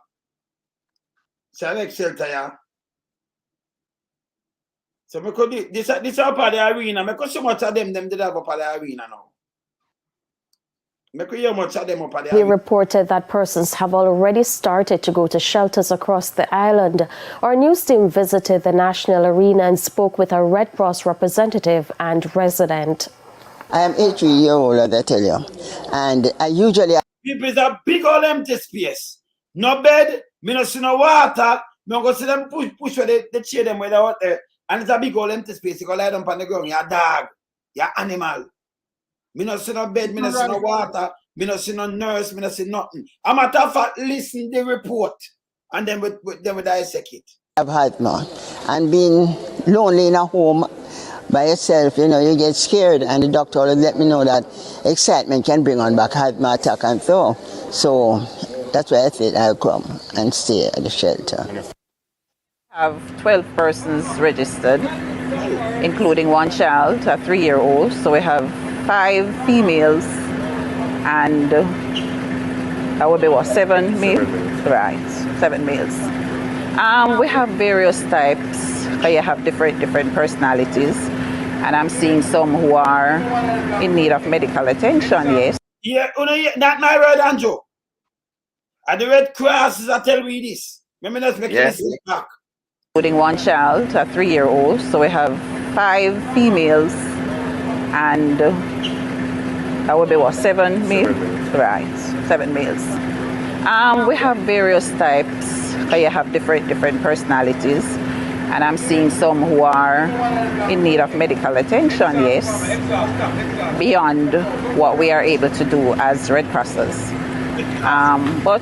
Speaker 1: select shelter. So we could this up at the arena. I could so much of them did have up at the arena now.
Speaker 8: He reported that persons have already started to go to shelters across the island. Our news team visited the National Arena and spoke with a Red Cross representative and resident.
Speaker 18: I am 83-year-old, as I tell you, and I usually...
Speaker 1: People is a big old empty space. No bed, me no see no water, me go see them push where they cheer them where they out there, and it's a big old empty space. You go lie down on the ground, you're a dog, you're animal. Me no see no bed, me no see no water, me no see no nurse, me no see nothing. I'm a tough at listen the report and then we dissect it.
Speaker 18: I've had more. And being lonely in a home by yourself, you know, you get scared, and the doctor always let me know that excitement can bring on back asthma attack and so. So that's why I said I'll come and stay at the shelter.
Speaker 19: I have 12 persons registered, including one child, a 3-year-old. So we have 5 females and that would be what, 7 males? Right, 7 males. We have various types. You have different personalities, and I'm seeing some who are in need of medical attention, yes.
Speaker 1: Yeah, not my word, Andrew. And the Red Cross is tell me this. Let me not make this back.
Speaker 19: Including one child, a 3-year-old. So we have 5 females and that would be what, 7 males? Right, 7 males. We have various types. You have different personalities, and I'm seeing some who are in need of medical attention, yes, beyond what we are able to do as Red Crossers. But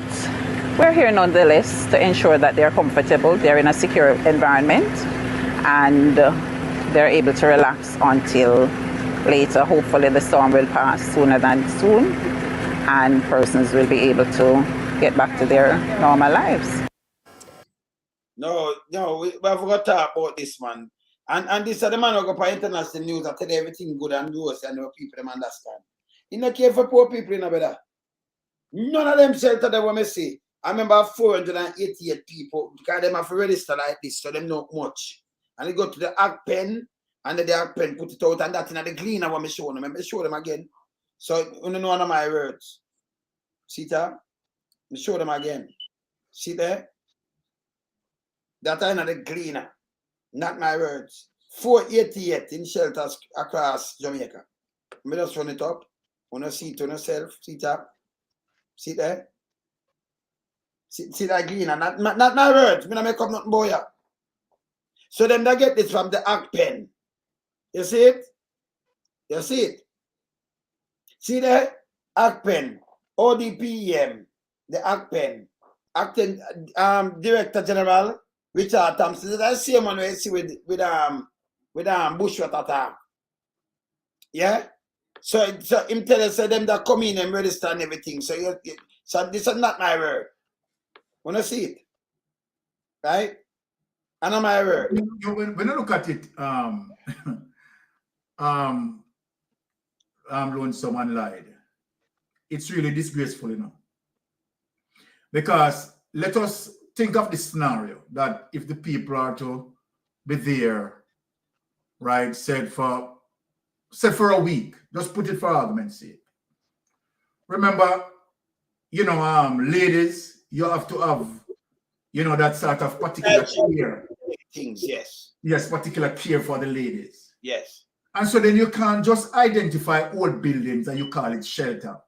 Speaker 19: we're here nonetheless to ensure that they're comfortable, they're in a secure environment, and they're able to relax until later. Hopefully the storm will pass sooner than soon, and persons will be able to get back to their normal lives.
Speaker 1: No, we have got to talk about this, man. And this is the man who go for international news. I tell you everything good and do and the people them understand. You don't care for poor people in a better. None of them shelter that want me see. I remember 488 people because them have to register like this, so them know much. And they go to the Act Pen, and the Act Pen put it out, and that in the cleaner want me show them. I show them again. So you know one of my words. See that? I show them again. See there? That I know the cleaner, not my words. 488 in shelters across Jamaica. Let me just run it up. Wanna see it on yourself. See that? See there? See that cleaner, not my words. I'm not make up nothing boy. So then they get this from the Act Pen. You see it? You see it? See there? Act Pen, ODPEM, the Act Pen, Acting Director General Richard Thompson. That's the same one we see with Bushwater attack. Yeah? So him tell us them that come in and register and everything. So so this is not my word. Wanna see it? Right? And not my word.
Speaker 2: When I look at it, when someone lied, it's really disgraceful, you know. Because let us think of this scenario that if the people are to be there, right, said for a week, just put it for argument's sake. Remember, you know, ladies, you have to have, you know, that sort of particular care.
Speaker 1: Things, yes.
Speaker 2: Yes, particular care for the ladies.
Speaker 1: Yes.
Speaker 2: And so then you can't just identify old buildings and you call it shelter,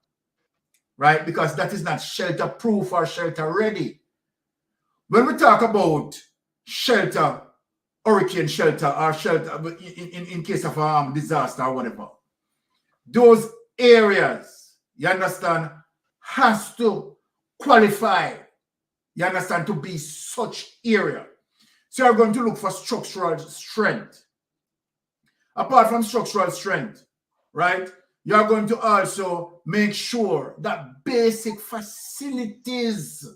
Speaker 2: right? Because that is not shelter proof or shelter ready. When we talk about shelter, hurricane shelter or shelter in case of disaster or whatever, those areas, you understand, has to qualify, you understand, to be such area. So you're going to look for structural strength. Apart from structural strength, right, you're going to also make sure that basic facilities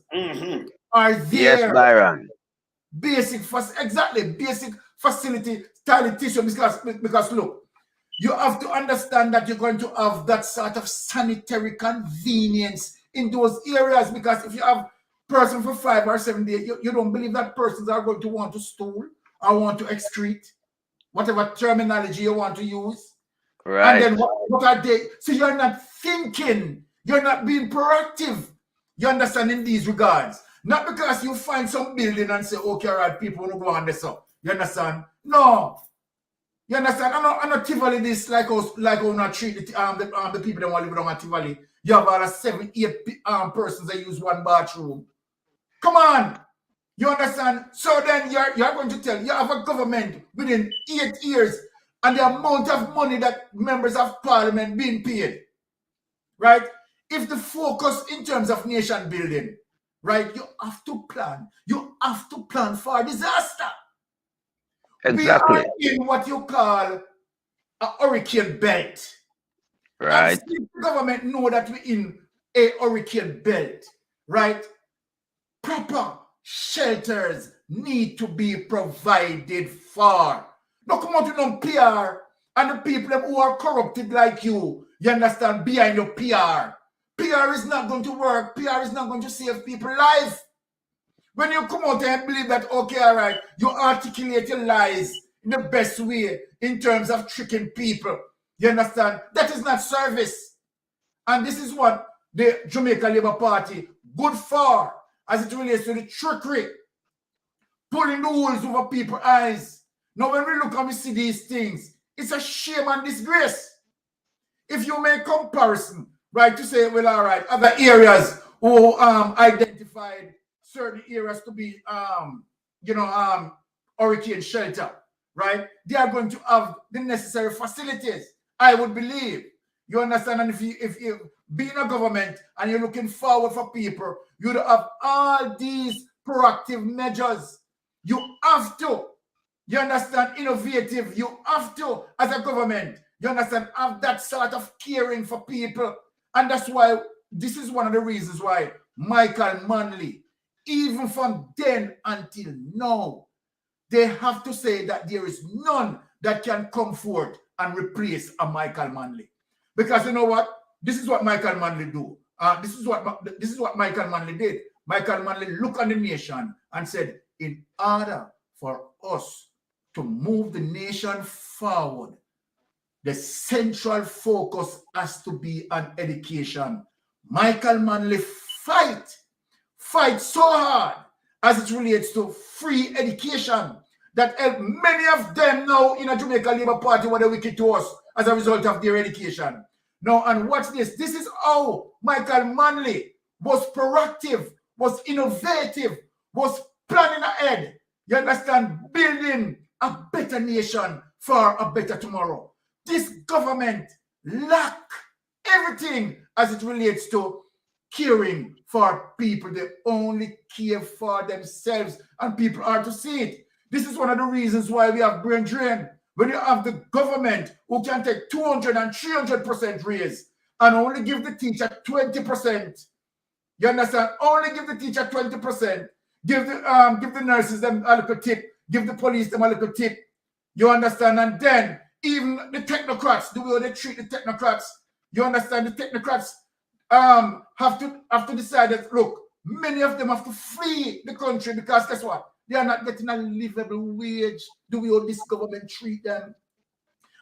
Speaker 2: are there.
Speaker 3: Yes, Byron.
Speaker 2: Basic facility sanitation, because look, you have to understand that you're going to have that sort of sanitary convenience in those areas, because if you have person for 5 or 7 days, you don't believe that persons are going to want to stool or want to excrete, whatever terminology you want to use.
Speaker 3: Right.
Speaker 2: And then what are they? So you're not thinking, you're not being proactive. You understand in these regards. Not because you find some building and say, okay, all right, people will go on this up. You understand? No. You understand? I'm not Tivoli this like how not treat the people that want to live around at Tivoli. You have about 7, 8 persons that use one bathroom. Come on. You understand? So then you're going to tell, you have a government within 8 years and the amount of money that members of parliament being paid, right? If the focus in terms of nation building, right, you have to plan. You have to plan for disaster.
Speaker 3: Exactly.
Speaker 2: We are in what you call a hurricane belt.
Speaker 3: Right.
Speaker 2: And the government know that we're in a hurricane belt, right? Proper shelters need to be provided for. Now come out to no PR and the people who are corrupted like you understand, behind your PR. PR is not going to work. PR is not going to save people's life. When you come out and believe that, okay, all right, you articulate your lies in the best way in terms of tricking people. You understand? That is not service. And this is what the Jamaica Labour Party good for as it relates to the trickery, pulling the wool over people's eyes. Now, when we look and we see these things, it's a shame and disgrace. If you make comparison, right, to say, well, all right, other areas who identified certain areas to be, hurricane shelter, right? They are going to have the necessary facilities, I would believe. You understand? And if you being a government and you're looking forward for people, you'd have all these proactive measures. You have to, you understand, innovative. You have to, as a government, you understand, have that sort of caring for people. And that's why, this is one of the reasons why Michael Manley, even from then until now, they have to say that there is none that can come forth and replace a Michael Manley. Because you know what? This is what Michael Manley do. This is what Michael Manley did. Michael Manley looked on the nation and said, in order for us to move the nation forward, the central focus has to be on education. Michael Manley fight so hard as it relates to free education that many of them now in a Jamaica Labour Party were wicked to us as a result of their education. Now, and watch this. This is how Michael Manley was proactive, was innovative, was planning ahead. You understand? Building a better nation for a better tomorrow. This government lack everything as it relates to caring for people. They only care for themselves, and people are to see it. This is one of the reasons why we have brain drain. When you have the government who can take 200 and 300% raise and only give the teacher 20%. You understand? Only give the teacher 20%. Give the nurses them a little tip. Give the police them a little tip. You understand? And then even the technocrats, the way they treat the technocrats, you understand? The technocrats have to decide that, look, many of them have to flee the country because guess what? They are not getting a livable wage the way this government treat them.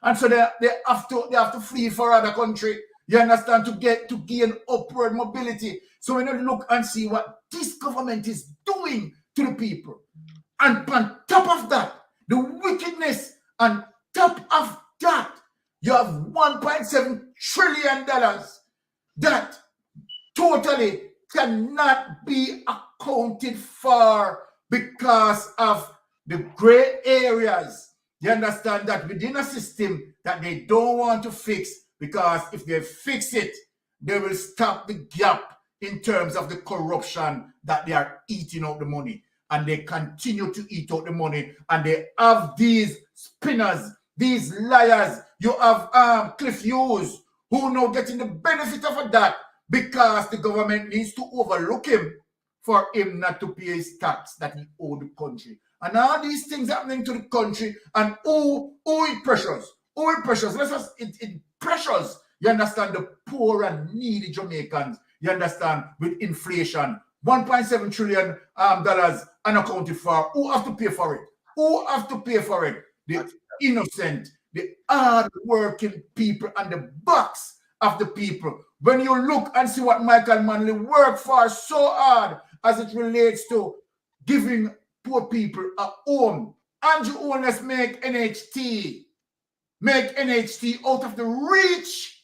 Speaker 2: And so they have to flee for other country. You understand? To gain upward mobility. So when you look and see what this government is doing to the people, and on top of that, the wickedness, on top of that, you have $1.7 trillion that totally cannot be accounted for because of the gray areas. You understand that within a system that they don't want to fix, because if they fix it, they will stop the gap in terms of the corruption that they are eating out the money. And they continue to eat out the money. And they have these spinners, these liars. You have Cliff Hughes, who now getting the benefit of that because the government needs to overlook him for him not to pay his tax that he owed the country. And all these things happening to the country, and who it pressures? Who it pressures? It pressures, you understand, the poor and needy Jamaicans, you understand, with inflation. $1.7 trillion unaccounted for. Who have to pay for it? Who have to pay for it? The innocent, the hard-working people and the backs of the people. When you look and see what Michael Manley worked for so hard as it relates to giving poor people a home. Andrew Holness make NHT out of the reach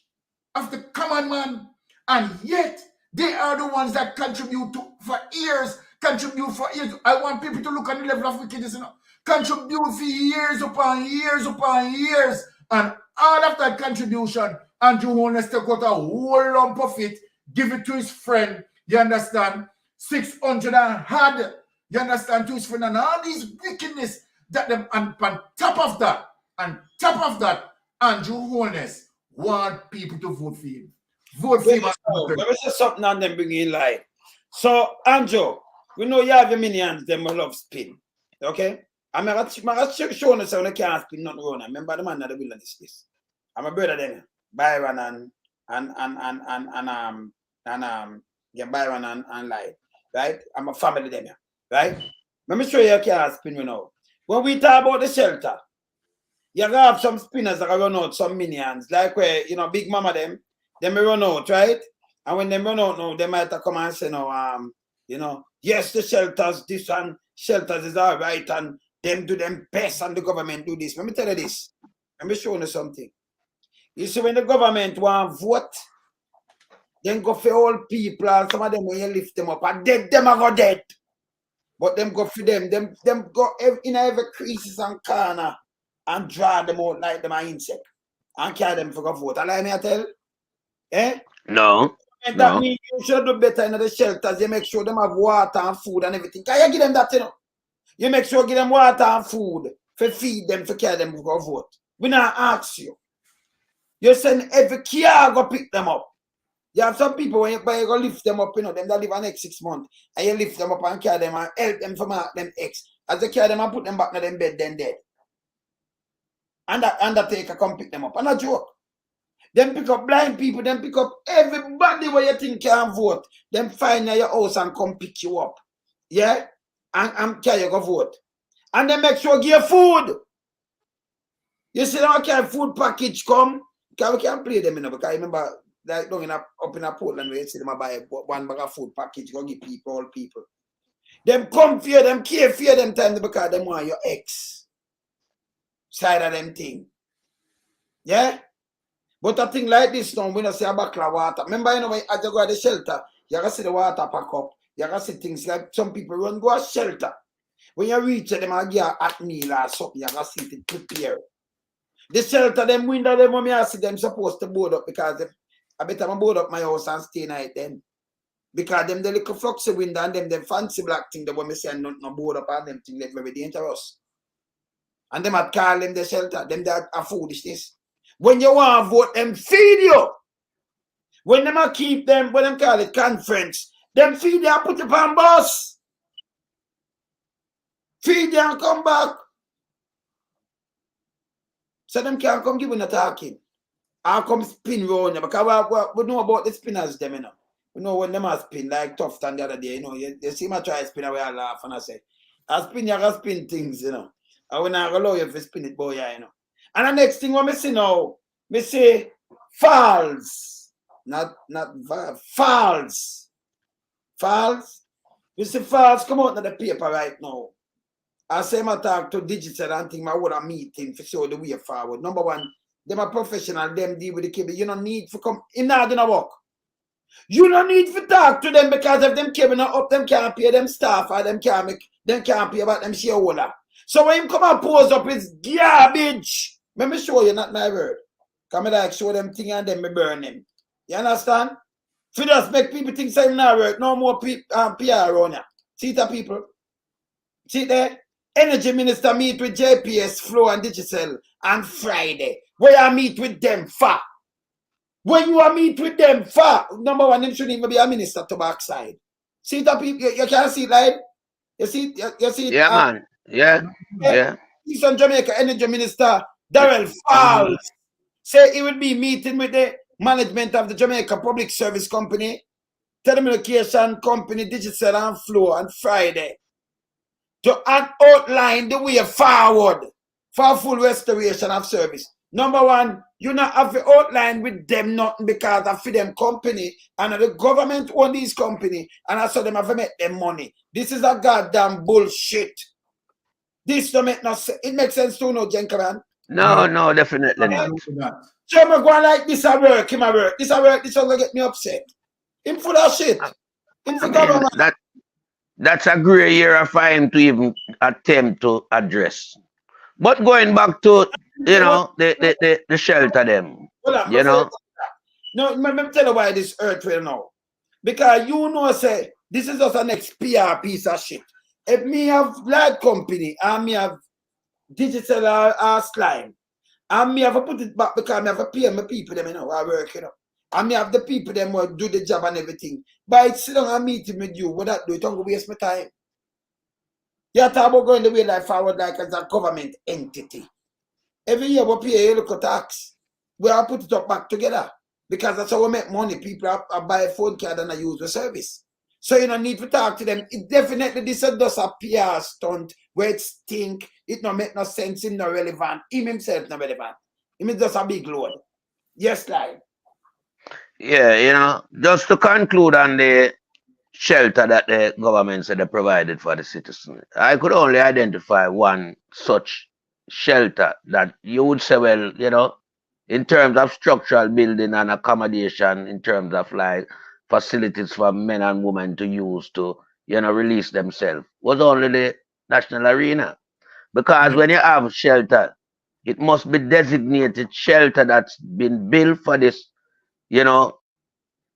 Speaker 2: of the common man, and yet they are the ones that contribute for years. I want people to look at the level of wickedness, contribute for years upon years upon years, and all of that contribution, Andrew Holness take out a whole lump of it, give it to his friend, you understand, 600 and had, you understand, to his friend, and all these wickedness that them, and on top of that, Andrew Holness want people to vote for him. Vote for him.
Speaker 1: Let me say something and then bring in light. So, Andrew, we know you have your minions, them will love spin. Okay? I'm going to show you so they can't spin nothing wrong. Remember the man that will this place. I'm a brother then. Byron Byron and Light. Right? I'm a family them. Right? Let me show you can't spin you now. When we talk about the shelter, you have some spinners that run out, some minions, like where, Big Mama them may run out, right? And when they run out now, they might come and say, yes, the shelters, this one, shelters is all right, and them do them best, and the government do this. Let me tell you this. Let me show you something. You see, when the government want vote, then go for all people, and some of them when you lift them up, and dead them are go dead. But them go for them go in every creases and corner and draw them out like them are insect and carry them for go vote. Allow me to tell? Eh?
Speaker 3: No.
Speaker 1: And that means you should do better in the shelters. You make sure them have water and food and everything. Can you give them that, You make sure you give them water and food for feed them, for carry them for go vote. We not ask you. You send every car go pick them up. You have some people when you go lift them up, them that live the next 6 months, and you lift them up and carry them and help them for mark them X. As they carry them and put them back in them bed, then dead. And that undertaker come pick them up. And a joke. Them pick up blind people, them pick up everybody where you think can vote. Them find your house and come pick you up. Yeah? And carry you go vote. And then make sure you give food. You see now can food package come. Because we can't play them, because I remember like up in a Portland where you see them buy one bag of food package, go give people, all people. Them come fear them, care fear them time because them want your ex side of them thing. Yeah? But a thing like this now, we don't see a bucket of water. Remember, when as you go to the shelter, you can see the water pack up. You can see things like some people run go to shelter. When you reach them and get at meal or something, you can see it prepare. The shelter, them window, them when I see them supposed to board up because I better board up my house and stay night then. Because them the little fluxy window and them fancy black thing, the one me say no board up and them thing, very dangerous. And them had call them the shelter, them that are foolishness. When you want to vote, them feed you. When them a keep them, when them call it conference, them feed you and put you on bus. Feed you and come back. So them can't come give you no talking. I come spin round you because we know about the spinners them, We know when them a spin like Tufton the other day, you see my try spin away I laugh and I say, I spin you can spin things, I will not allow you to spin it, boy, And the next thing what I see now, I say falls. Not falls. Falls. You see falls come out in the paper right now. I say I talk to digital and think I would a meeting for show the way forward. Number one, them a professional, them deal with the cable. You don't need to come in now doing work. You don't need to talk to them because if them cable not up, them can't pay them staff or them can't pay about them shareholder. So when him come and pose up his garbage, let me show you not my word. Come like show them thing and then me burn them. You understand? If you just make people think say not work, no more PR around here. See that people? See there? Energy Minister meet with JPS, Flow and Digital on Friday. Where I meet with them for? When you are meet with them, number one, them shouldn't even be a minister to backside. See the people, you can't see it, like, you see it.
Speaker 3: Yeah, man. Yeah.
Speaker 1: Eastern Jamaica Energy Minister Darrell Falls say he will be meeting with the management of the Jamaica Public Service Company, Telecommunication Company, Digital and Flow on Friday to outline the way forward for full restoration of service. Number one, you not have to outline with them nothing because of for them company and the government own these company and I saw them have to make them money. This is a goddamn bullshit. This don't make no sense. It makes sense to no, gentlemen.
Speaker 3: No, definitely not.
Speaker 1: So I'm going like this a work, him a work. This a work, this is gonna get me upset. Him full of shit. Him for government.
Speaker 3: That's a grey area for him to even attempt to address. But going back to, you know, the shelter them, you know.
Speaker 1: No, let me tell you why this earth will now. Because you know, say, this is just a next PR piece of shit. If me have light company and me have digital slime, and me have to put it back because me have to pay my people them, you know, I work, you know. And me have the people them who do the job and everything. But it's sit down and meeting with you, what that do, it don't go waste my time. You're talking about going the way like forward like as a government entity. Every year we pay a local tax. We have put it up back together. Because that's how we make money. People are buy a phone card and I use the service. So you don't need to talk to them. It definitely this is just a PR stunt where it stink. It don't make no sense. Him not relevant. Him himself not relevant. Him is just a big load. Yes, like.
Speaker 3: Yeah, you know, just to conclude on the shelter that the government said they provided for the citizens, I could only identify one such shelter that you would say, well, you know, in terms of structural building and accommodation, in terms of like facilities for men and women to use to, you know, release themselves, was only the National Arena. Because when you have shelter, it must be designated shelter that's been built for this, you know,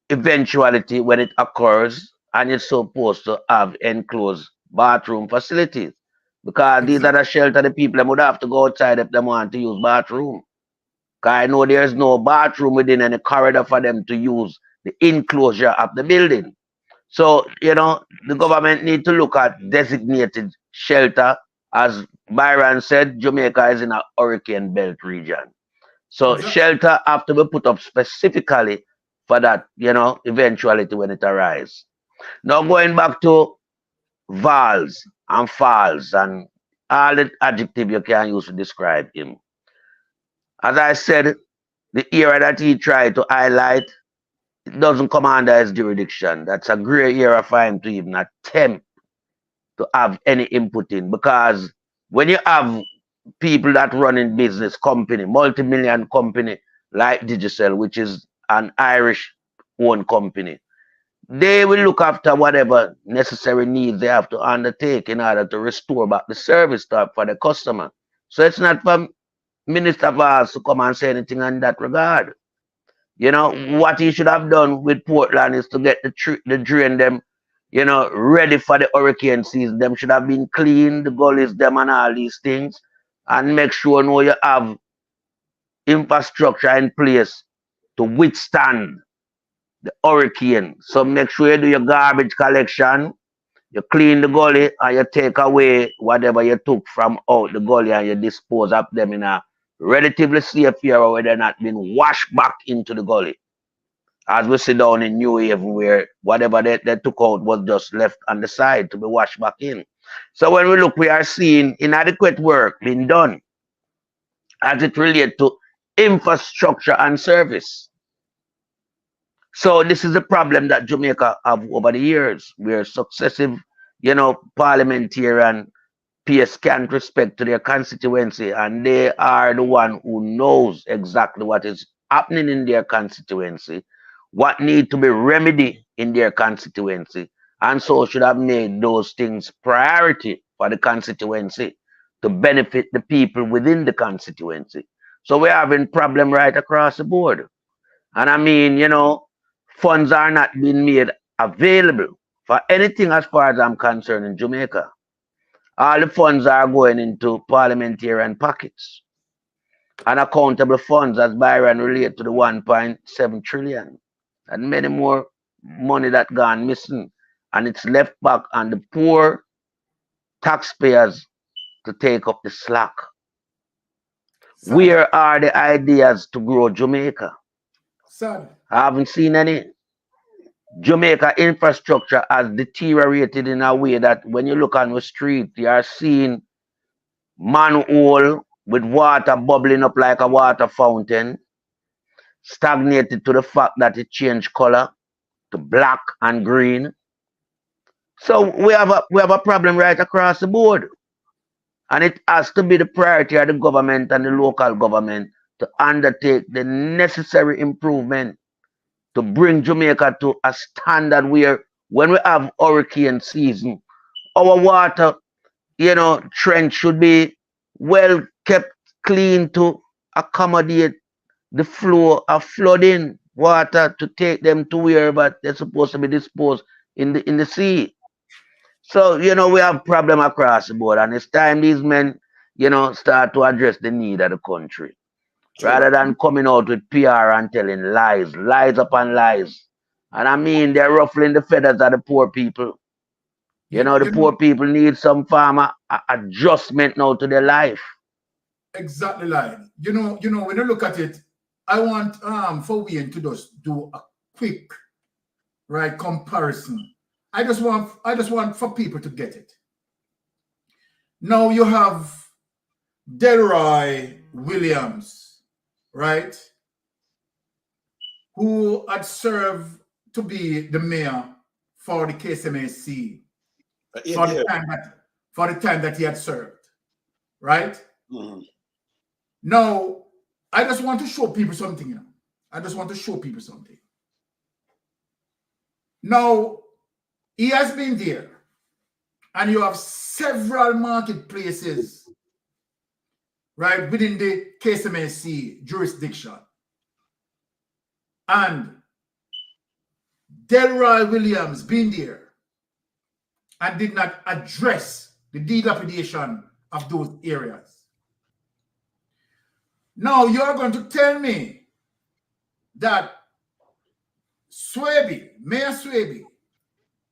Speaker 3: eventuality when it occurs, and it's supposed to have enclosed bathroom facilities. Because these are the shelter the people would have to go outside if they want to use bathroom. Because I know there's no bathroom within any corridor for them to use the enclosure of the building. So, you know, the government need to look at designated shelter. As Byron said, Jamaica is in a hurricane belt region. So shelter have to be put up specifically for that, you know, eventuality when it arises. Now going back to Vals and Falls and all the adjective you can use to describe him. As I said, the area that he tried to highlight, it doesn't come under his jurisdiction. That's a gray area for him to even attempt to have any input in. Because when you have people that run in business company, multi-million company like Digicel, which is an Irish-owned company, they will look after whatever necessary needs they have to undertake in order to restore back the service for the customer. So it's not for Minister Vaz to come and say anything in that regard. You know, what he should have done with Portland is to get the drain them, you know, ready for the hurricane season. Them should have been clean, the gullies, them and all these things, and make sure you have infrastructure in place to withstand the hurricane. So make sure you do your garbage collection, you clean the gully, and you take away whatever you took from out the gully and you dispose of them in a relatively safe area where they're not being washed back into the gully. As we sit down in New Haven where whatever they took out was just left on the side to be washed back in. So when we look, we are seeing inadequate work being done as it relates to infrastructure and service. So this is a problem that Jamaica have over the years, where successive, you know, parliamentarian PS can't respect to their constituency, and they are the one who knows exactly what is happening in their constituency, what need to be remedied in their constituency, and so should have made those things priority for the constituency to benefit the people within the constituency. So we're having problem right across the board. And I mean, you know, funds are not being made available for anything as far as I'm concerned in Jamaica. All the funds are going into parliamentarian pockets. unaccountable funds, as Byron relate to the 1.7 trillion, and many more money that gone missing, and it's left back on the poor taxpayers to take up the slack.
Speaker 2: Son.
Speaker 3: Where are the ideas to grow Jamaica?
Speaker 2: Son.
Speaker 3: I haven't seen any. Jamaica infrastructure has deteriorated in a way that when you look on the street, you are seeing manhole with water bubbling up like a water fountain, stagnated to the fact that it changed color to black and green. So we have a problem right across the board. And it has to be the priority of the government and the local government to undertake the necessary improvement to bring Jamaica to a standard where when we have hurricane season, our water, trench should be well kept clean to accommodate the flow of flooding water to take them to wherever they're supposed to be disposed in the sea. So, we have problem across the board, and it's time these men, start to address the need of the country. True. Rather than coming out with PR and telling lies upon lies. And I mean, they're ruffling the feathers of the poor people. The poor people need some form of adjustment now to their life.
Speaker 2: Exactly, like when you look at it, I want for we to just do a quick comparison. I just want for people to get it. Now you have Delroy Williams, right? Who had served to be the mayor for the KSMAC for the time that he had served, right?
Speaker 1: Mm-hmm.
Speaker 2: Now, I just want to show people something, I just want to show people something. Now, he has been there, and you have several marketplaces, right, within the KSMAC jurisdiction. And Delroy Williams been there and did not address the dilapidation of those areas. Now you're going to tell me that Mayor Swaby,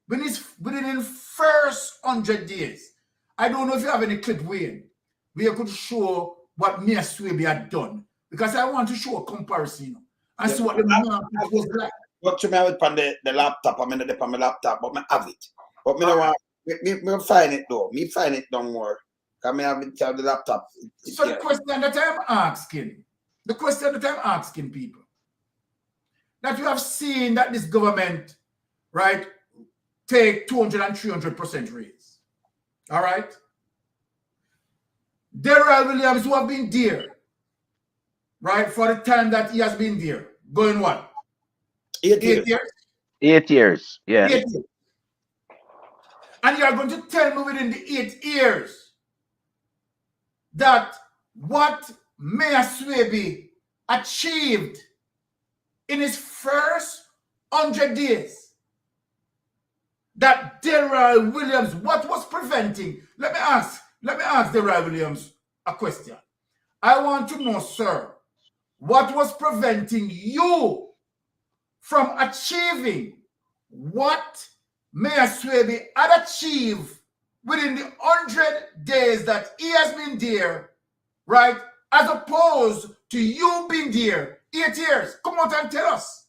Speaker 2: within the first 100 days, I don't know if you have any clip, Wayne, where you could show what Mayor Swaby had done, because I want to show a comparison and see what the market was like.
Speaker 1: But you may have it on the laptop. I mean, it's on my laptop, but I have it. But me find it though. Me find it no more. Because I have it on the laptop.
Speaker 2: So the question that I'm asking people, that you have seen that this government, right, take 200 and 300% raise. All right? Delroy Williams, who have been there, right, for the time that he has been there, going what?
Speaker 1: 8 years.
Speaker 3: 8 years, yeah.
Speaker 2: 8 years. And you are going to tell me within the 8 years that what Mayor Swaby achieved in his first 100 days, that Delroy Williams, what was preventing? Let me ask Delroy Williams a question. I want to know, sir, what was preventing you from achieving what Mayor Swaby had achieved within the 100 days that he has been there, right? As opposed to you being there 8 years. Come out and tell us.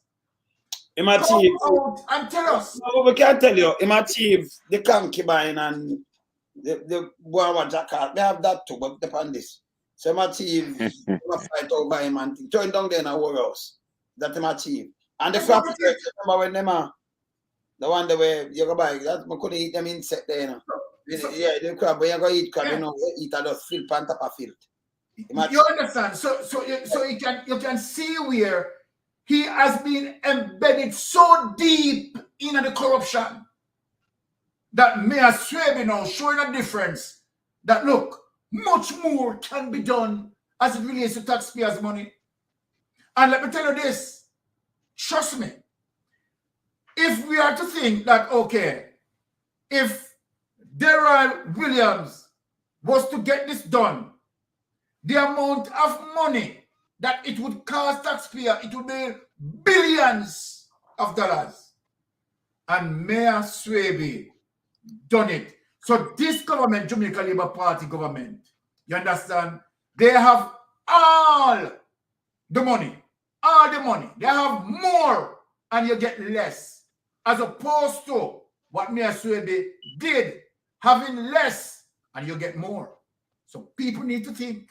Speaker 1: Come out
Speaker 2: and tell us.
Speaker 1: No, we can't tell you. Him achieve the concubine and the Guava Jackal. They have that too, but depend this. So him achieve fight out by him and join down there in a warehouse. That him achieve. And the flap, remember when them the one the way you go buy that I couldn't eat them insect there, yeah, the crab when you go eat crab, you eat a just filth on top of filth.
Speaker 2: You understand? So you can see where he has been embedded so deep in the corruption that Mayor Swaby now showing a difference that look, much more can be done as it relates to taxpayers' money. And let me tell you this, trust me, if we are to think that, okay, if Delroy Williams was to get this done, the amount of money that it would cost taxpayer, it would be billions of dollars. And Mayor Swaby done it. So this government, Jamaica Labour Party government, you understand? They have all the money. They have more and you get less. As opposed to what Mayor Swaby did, having less and you get more. So people need to think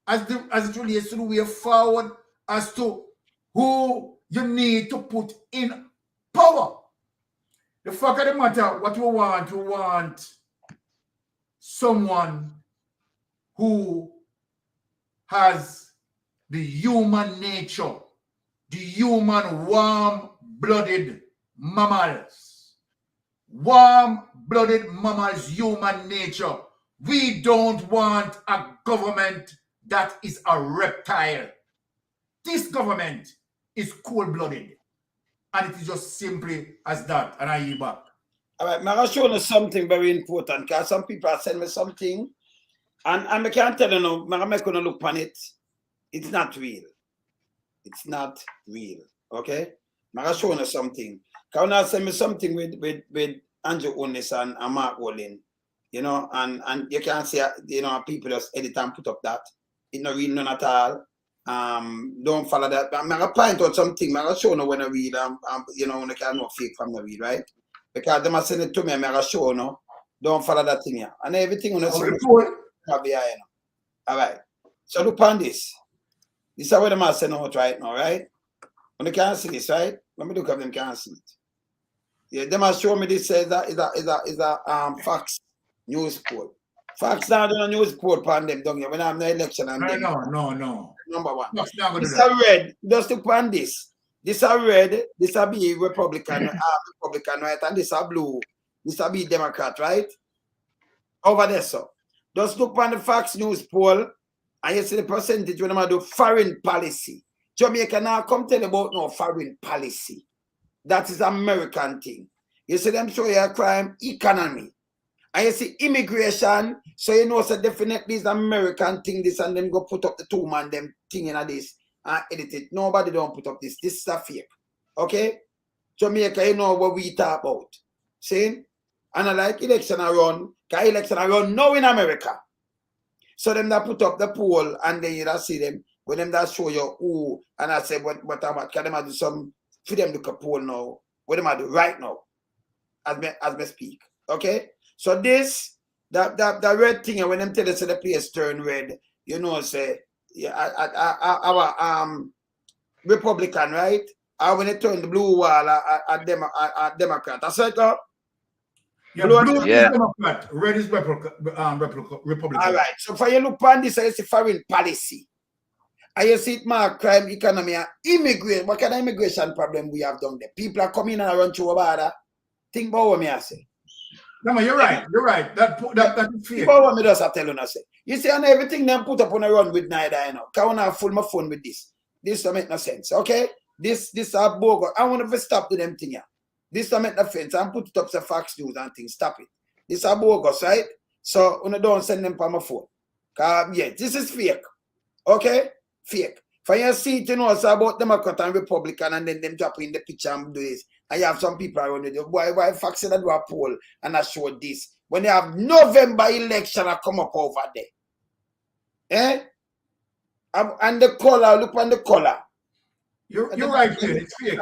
Speaker 2: as it relates to the way forward as to who you need to put in power. The fact of the matter, what we want someone who has the human nature, the human warm-blooded mammals. Warm-blooded mammals, human nature. We don't want a government that is a reptile. This government is cold-blooded. And it is just simply as that. And I yield back.
Speaker 1: All right, I'm going to show you something very important because some people are sending me something and I can't tell you now, I'm going to look on it. It's not real. It's not real. Okay? I'm going to show you something. Because when I send me something with Andrew Holness and Mark Wolin, you know, and you can't see, you know, people just edit and put up that. It's not real none at all. Don't follow that. I'm going to point out something. I'm going to show you when I read, you know, when I can't know fake from the read, right? Because they must send it to me, I'm going to show you, don't follow that thing here. And everything on the screen, all right. So look on this. This is what they must send out right now, right? When they can't see this, right? Let me look at them, can't see it. Yeah, they must show me this is a Fox news poll. Fox now doing a news poll on them down here. When I'm the election and them.
Speaker 2: No.
Speaker 1: Number one.
Speaker 2: This
Speaker 1: is red. Just look on this. This is red. This will be Republican, right? And this is blue. This will be Democrat, right? Over there, so. Just look on the Fox news poll and you see the percentage when I do foreign policy. Jamaica now come tell about no foreign policy. That is American thing. You see them show you crime, economy. And you see immigration, so you know so definitely is American thing, this and then go put up the two man them thing in this and edit it. Nobody don't put up this. This is a fake. Okay? Jamaica, you know what we talk about. See? And I like election around, because election around now in America. So them that put up the poll and then you see them, when them that show you who, and I say, what can them do some, for them look a poll now, what them do right now, as me speak. Okay? So this, that red thing, when them tell us the place turn red, you know, say, yeah, our Republican, right? Or when they turn the blue wall, a Democrat. That's right, though?
Speaker 2: Yeah, blue is Democrat, red is Republican.
Speaker 1: All right. So for you look on this, I see foreign policy. And you see it mark crime, economy, and immigration. What kind of immigration problem we have down there? People are coming and run through a border. Think about what me I say.
Speaker 2: No, you're right. You're right. That is fair.
Speaker 1: Think about what me just tell you, I say. You see, and everything them put up on a run with neither, you know. Because when I full my phone with this. This don't make no sense. Okay? This are bogus. I want to stop to them thing here. This don't make no sense. I'm put it up to Fox News and things. Stop it. This are bogus, right? So when I don't send them on my phone. Yeah, this is fake. Okay? Fake. For you see it, you know, it's about Democrat and Republican and then them drop in the picture and do this. And you have some people around with you. Why Fox said I do a poll and I show this? When you have November election, I come up over there. Eh? And the color, look on the color.
Speaker 2: You're right, kid. It's fake.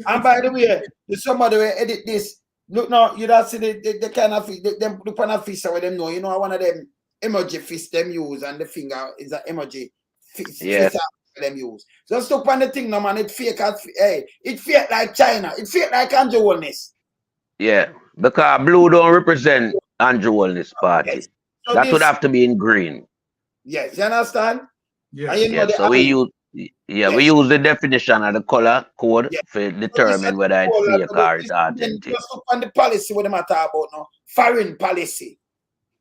Speaker 1: And by the way, if somebody will edit this, look now, you don't see the kind of fish, them look on a fish where them know, you know, one of them emoji fish them use and the finger is an emoji fish them use. Just look on the thing now, man, it fake as hey, it fake like China, it fake like Andrew Holness.
Speaker 3: Yeah, because blue don't represent Andrew Holness party.
Speaker 1: Yes. So
Speaker 3: that would have to be in green.
Speaker 1: Yes, you understand?
Speaker 2: Yes.
Speaker 1: And you know
Speaker 3: so we use we use the definition of the color code to determine whether it's fake or it's authentic.
Speaker 1: Just look on the policy what they matter about now. Foreign policy.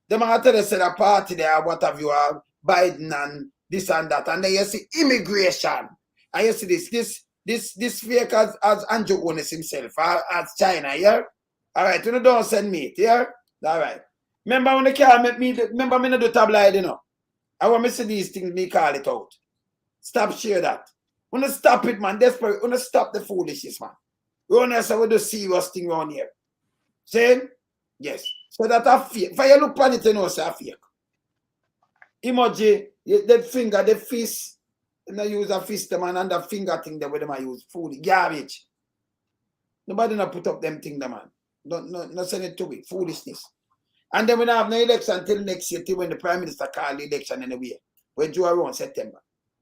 Speaker 1: They might tell us a party there, what have you have, Biden and this and that. And then you see immigration. And you see this fake as Andrew Holness himself, as China, yeah? All right, you know, don't send me it, yeah? All right. Remember when they can't make me, remember me not do tabloid, you know? I want me to see these things, me call it out. Stop share that. Wanna stop it, man. Desperate. Wanna stop the foolishness, man. We wanna say we do serious thing around here. Saying? Yes. So that a fake. If you look on it, you know it's a fake. Emoji, the finger, the fist. You use a fist, man, and the finger thing that we them use. Food, garbage. Nobody not put up them thing, man. Don't send it to it. Foolishness. And then we don't have no election until next year, till when the Prime Minister call the election anyway. We do around September.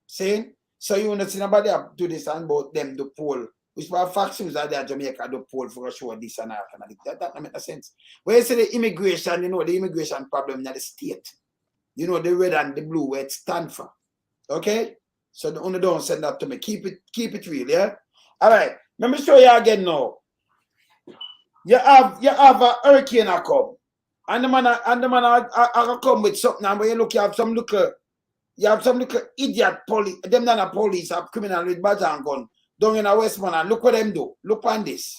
Speaker 1: Saying? So you want to see nobody do this and about them do poll. Which are factions are there Jamaica do poll for a show this and that. That don't make no sense. When you say the immigration, you know, the immigration problem in the state. You know, the red and the blue where it stand for. Okay? So the only don't send that to me. Keep it real, yeah? Alright. Let me show you again now. You have a hurricane a come. And the man I come with something, and when you have some little idiot police, them not a police, a criminal with badge and gun down in a Westmoreland. Look what them do. Look on this.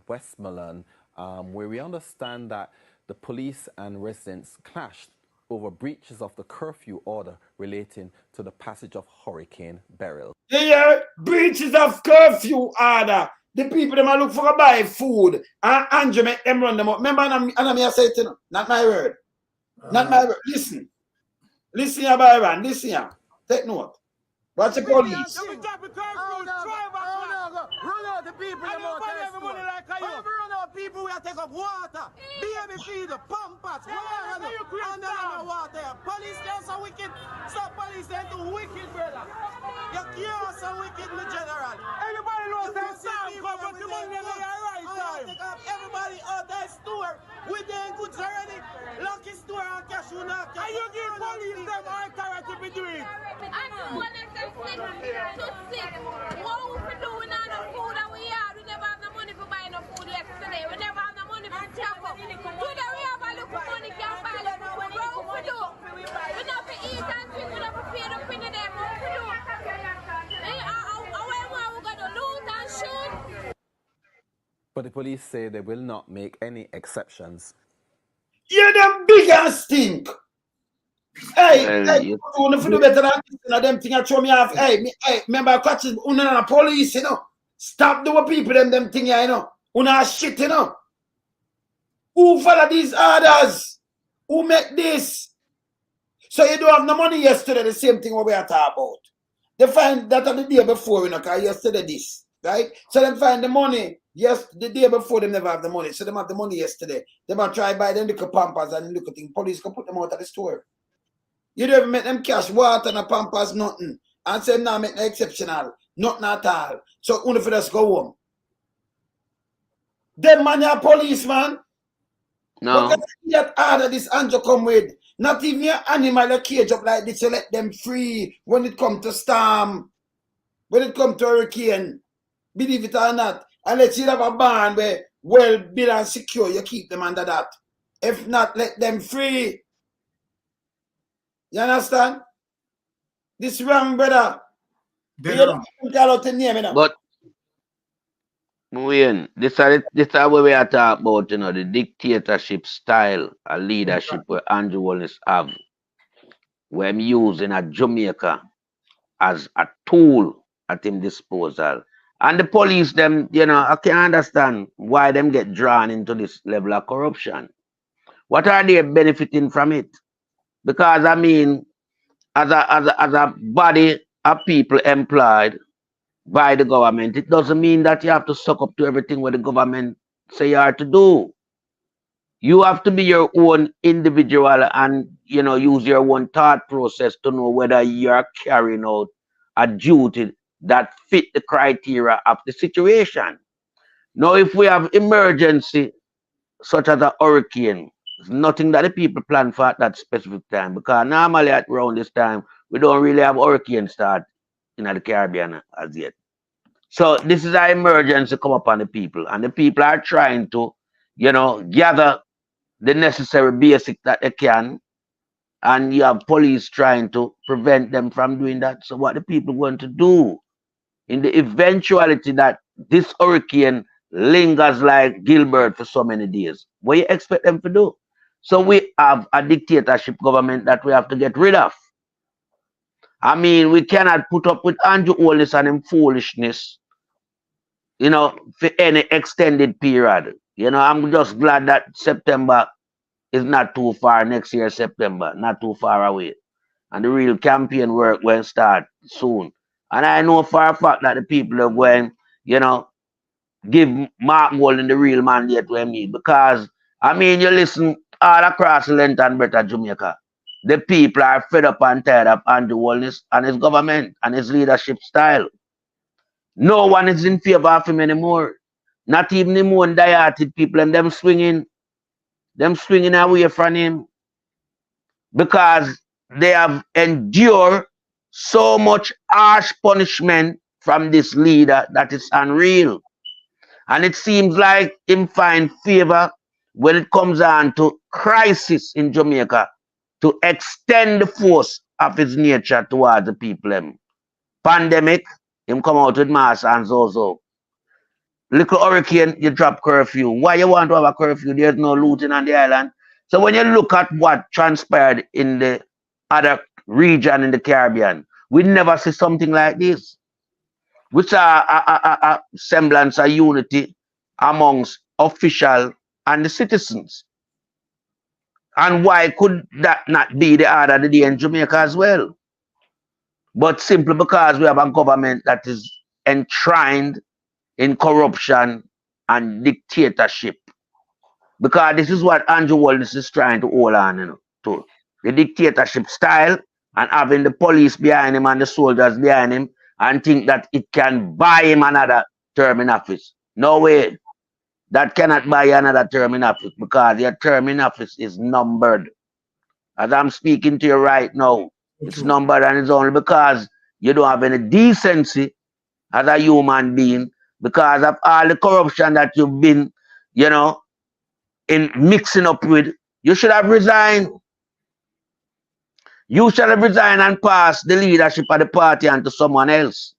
Speaker 20: Westmoreland, where we understand that the police and residents clashed over breaches of the curfew order relating to the passage of Hurricane Beryl.
Speaker 1: Yeah, breaches of curfew order. The people them look for a buy food and Andrew make them run them up. Remember, and I say it, not my word. Not my word. Listen here, Byron. Listen here. Take note. Watch the police.
Speaker 21: Run out the people. Run out people. We take up water. Baby feed, pampers. And then water. Police are so wicked. Some police are too wicked, brother. You can't so wicked in the general. Everybody knows that time. But the money never right time. Everybody out there store with their goods already. Lucky store and cashew nut. And you give police them authority to do it.
Speaker 22: I know when they say sick. What we do with all the food that we have? We never have the money for buying no food yesterday. We never have the money for chop up. Today we have a little money can buy the food. What we do? We not for eat and drink. We not for pay the penny them. What we do? We're going to loot and shoot.
Speaker 20: But the police say they will not make any exceptions.
Speaker 1: You're the biggest stink. Hey, you want to do better than this, them thing I throw me off. Hey, remember catching the police, you know. Stop doing people them thing, you know. Una shit, you know. Who follow these orders? Who make this? So you don't have no money yesterday, the same thing what we are talking about. They find that on the day before, you know, because yesterday this, right? So they find the money, yes, the day before they never have the money. So they have the money yesterday. They might try buy them little pampers and little thing. Police can put them out of the store. You don't even make them cash, water and a pampers, nothing. And say now make no exceptional, nothing at all. So only for us go home. Them man are policeman.
Speaker 3: No.
Speaker 1: Because that order this Andrew come with. Not even your animal a cage up like this, you let them free when it comes to storm, when it comes to hurricane. Believe it or not. Unless you have a barn where well built and secure, you keep them under that. If not, let them free. You understand? This wrong, brother.
Speaker 3: But Wayne, this is what we are talking about, you know, the dictatorship style of leadership where Andrew Holness have, where I'm using a Jamaica as a tool at him disposal. And the police, them, you know, I can't understand why them get drawn into this level of corruption. What are they benefiting from it? Because I mean, as a body of people employed by the government, it doesn't mean that you have to suck up to everything what the government say you are to do. You have to be your own individual and, you know, use your own thought process to know whether you are carrying out a duty that fit the criteria of the situation. Now, if we have emergency such as a hurricane, it's nothing that the people plan for at that specific time, because normally at around this time we don't really have hurricane start in the Caribbean as yet. So this is an emergency come upon the people, and the people are trying to, you know, gather the necessary basic that they can, and you have police trying to prevent them from doing that. So what the people going to do in the eventuality that this hurricane lingers like Gilbert for so many days? What do you expect them to do? So we have a dictatorship government that we have to get rid of. I mean, we cannot put up with Andrew Holness and him foolishness, you know, for any extended period. You know, I'm just glad that September is not too far, next year, September, not too far away. And the real campaign work will start soon. And I know for a fact that the people are going, you know, give Mark Walden the real mandate we need. Because, I mean, you listen all across the length and breadth of Jamaica. The people are fed up and tired of Andrew Holness and his government and his leadership style. No one is in favor of him anymore. Not even the more die-hearted people, and them swinging away from him because they have endured so much harsh punishment from this leader that is unreal. And it seems like him find favor when it comes on to crisis in Jamaica to extend the force of his nature towards the people. Pandemic, him come out with mass and so. Little hurricane, you drop curfew. Why you want to have a curfew? There's no looting on the island. So when you look at what transpired in the other region in the Caribbean, we never see something like this. We saw a semblance of unity amongst officials and the citizens. And why could that not be the order of the day in Jamaica as well? But simply because we have a government that is enshrined in corruption and dictatorship. Because this is what Andrew Holness is trying to hold on to. The dictatorship style and having the police behind him and the soldiers behind him and think that it can buy him another term in office. No way. That cannot buy you another term in office because your term in office is numbered. As I'm speaking to you right now, it's numbered, and it's only because you don't have any decency as a human being because of all the corruption that you've been, you know, in mixing up with. You should have resigned. You should have resigned and passed the leadership of the party onto someone else,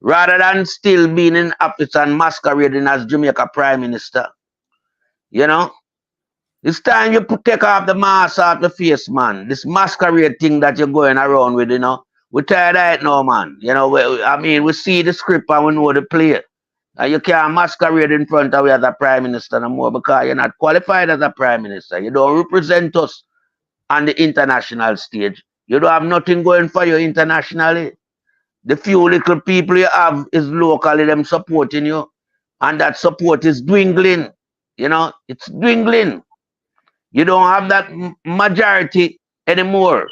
Speaker 3: rather than still being in office and masquerading as Jamaica Prime Minister. You know, it's time you take off the mask off the face, man. This masquerade thing that you're going around with, you know. We're tired of it now, man. You know, we see the script and we know the play. And you can't masquerade in front of you as a Prime Minister no more because you're not qualified as a Prime Minister. You don't represent us on the international stage. You don't have nothing going for you internationally. The few little people you have is locally them supporting you. And that support is dwindling. You know, it's dwindling. You don't have that majority anymore.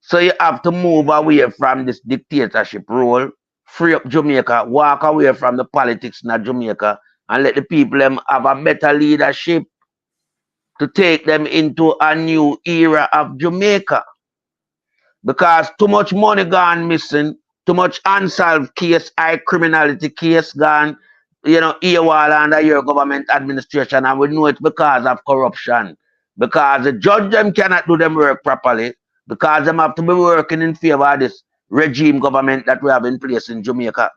Speaker 3: So you have to move away from this dictatorship role, free up Jamaica, walk away from the politics in Jamaica, and let the people have a better leadership to take them into a new era of Jamaica. Because too much money gone missing, too much unsolved case, high criminality case gone, you know, AWOL under your government administration, and we know it's because of corruption. Because the judge them cannot do them work properly, because them have to be working in favor of this regime government that we have in place in Jamaica.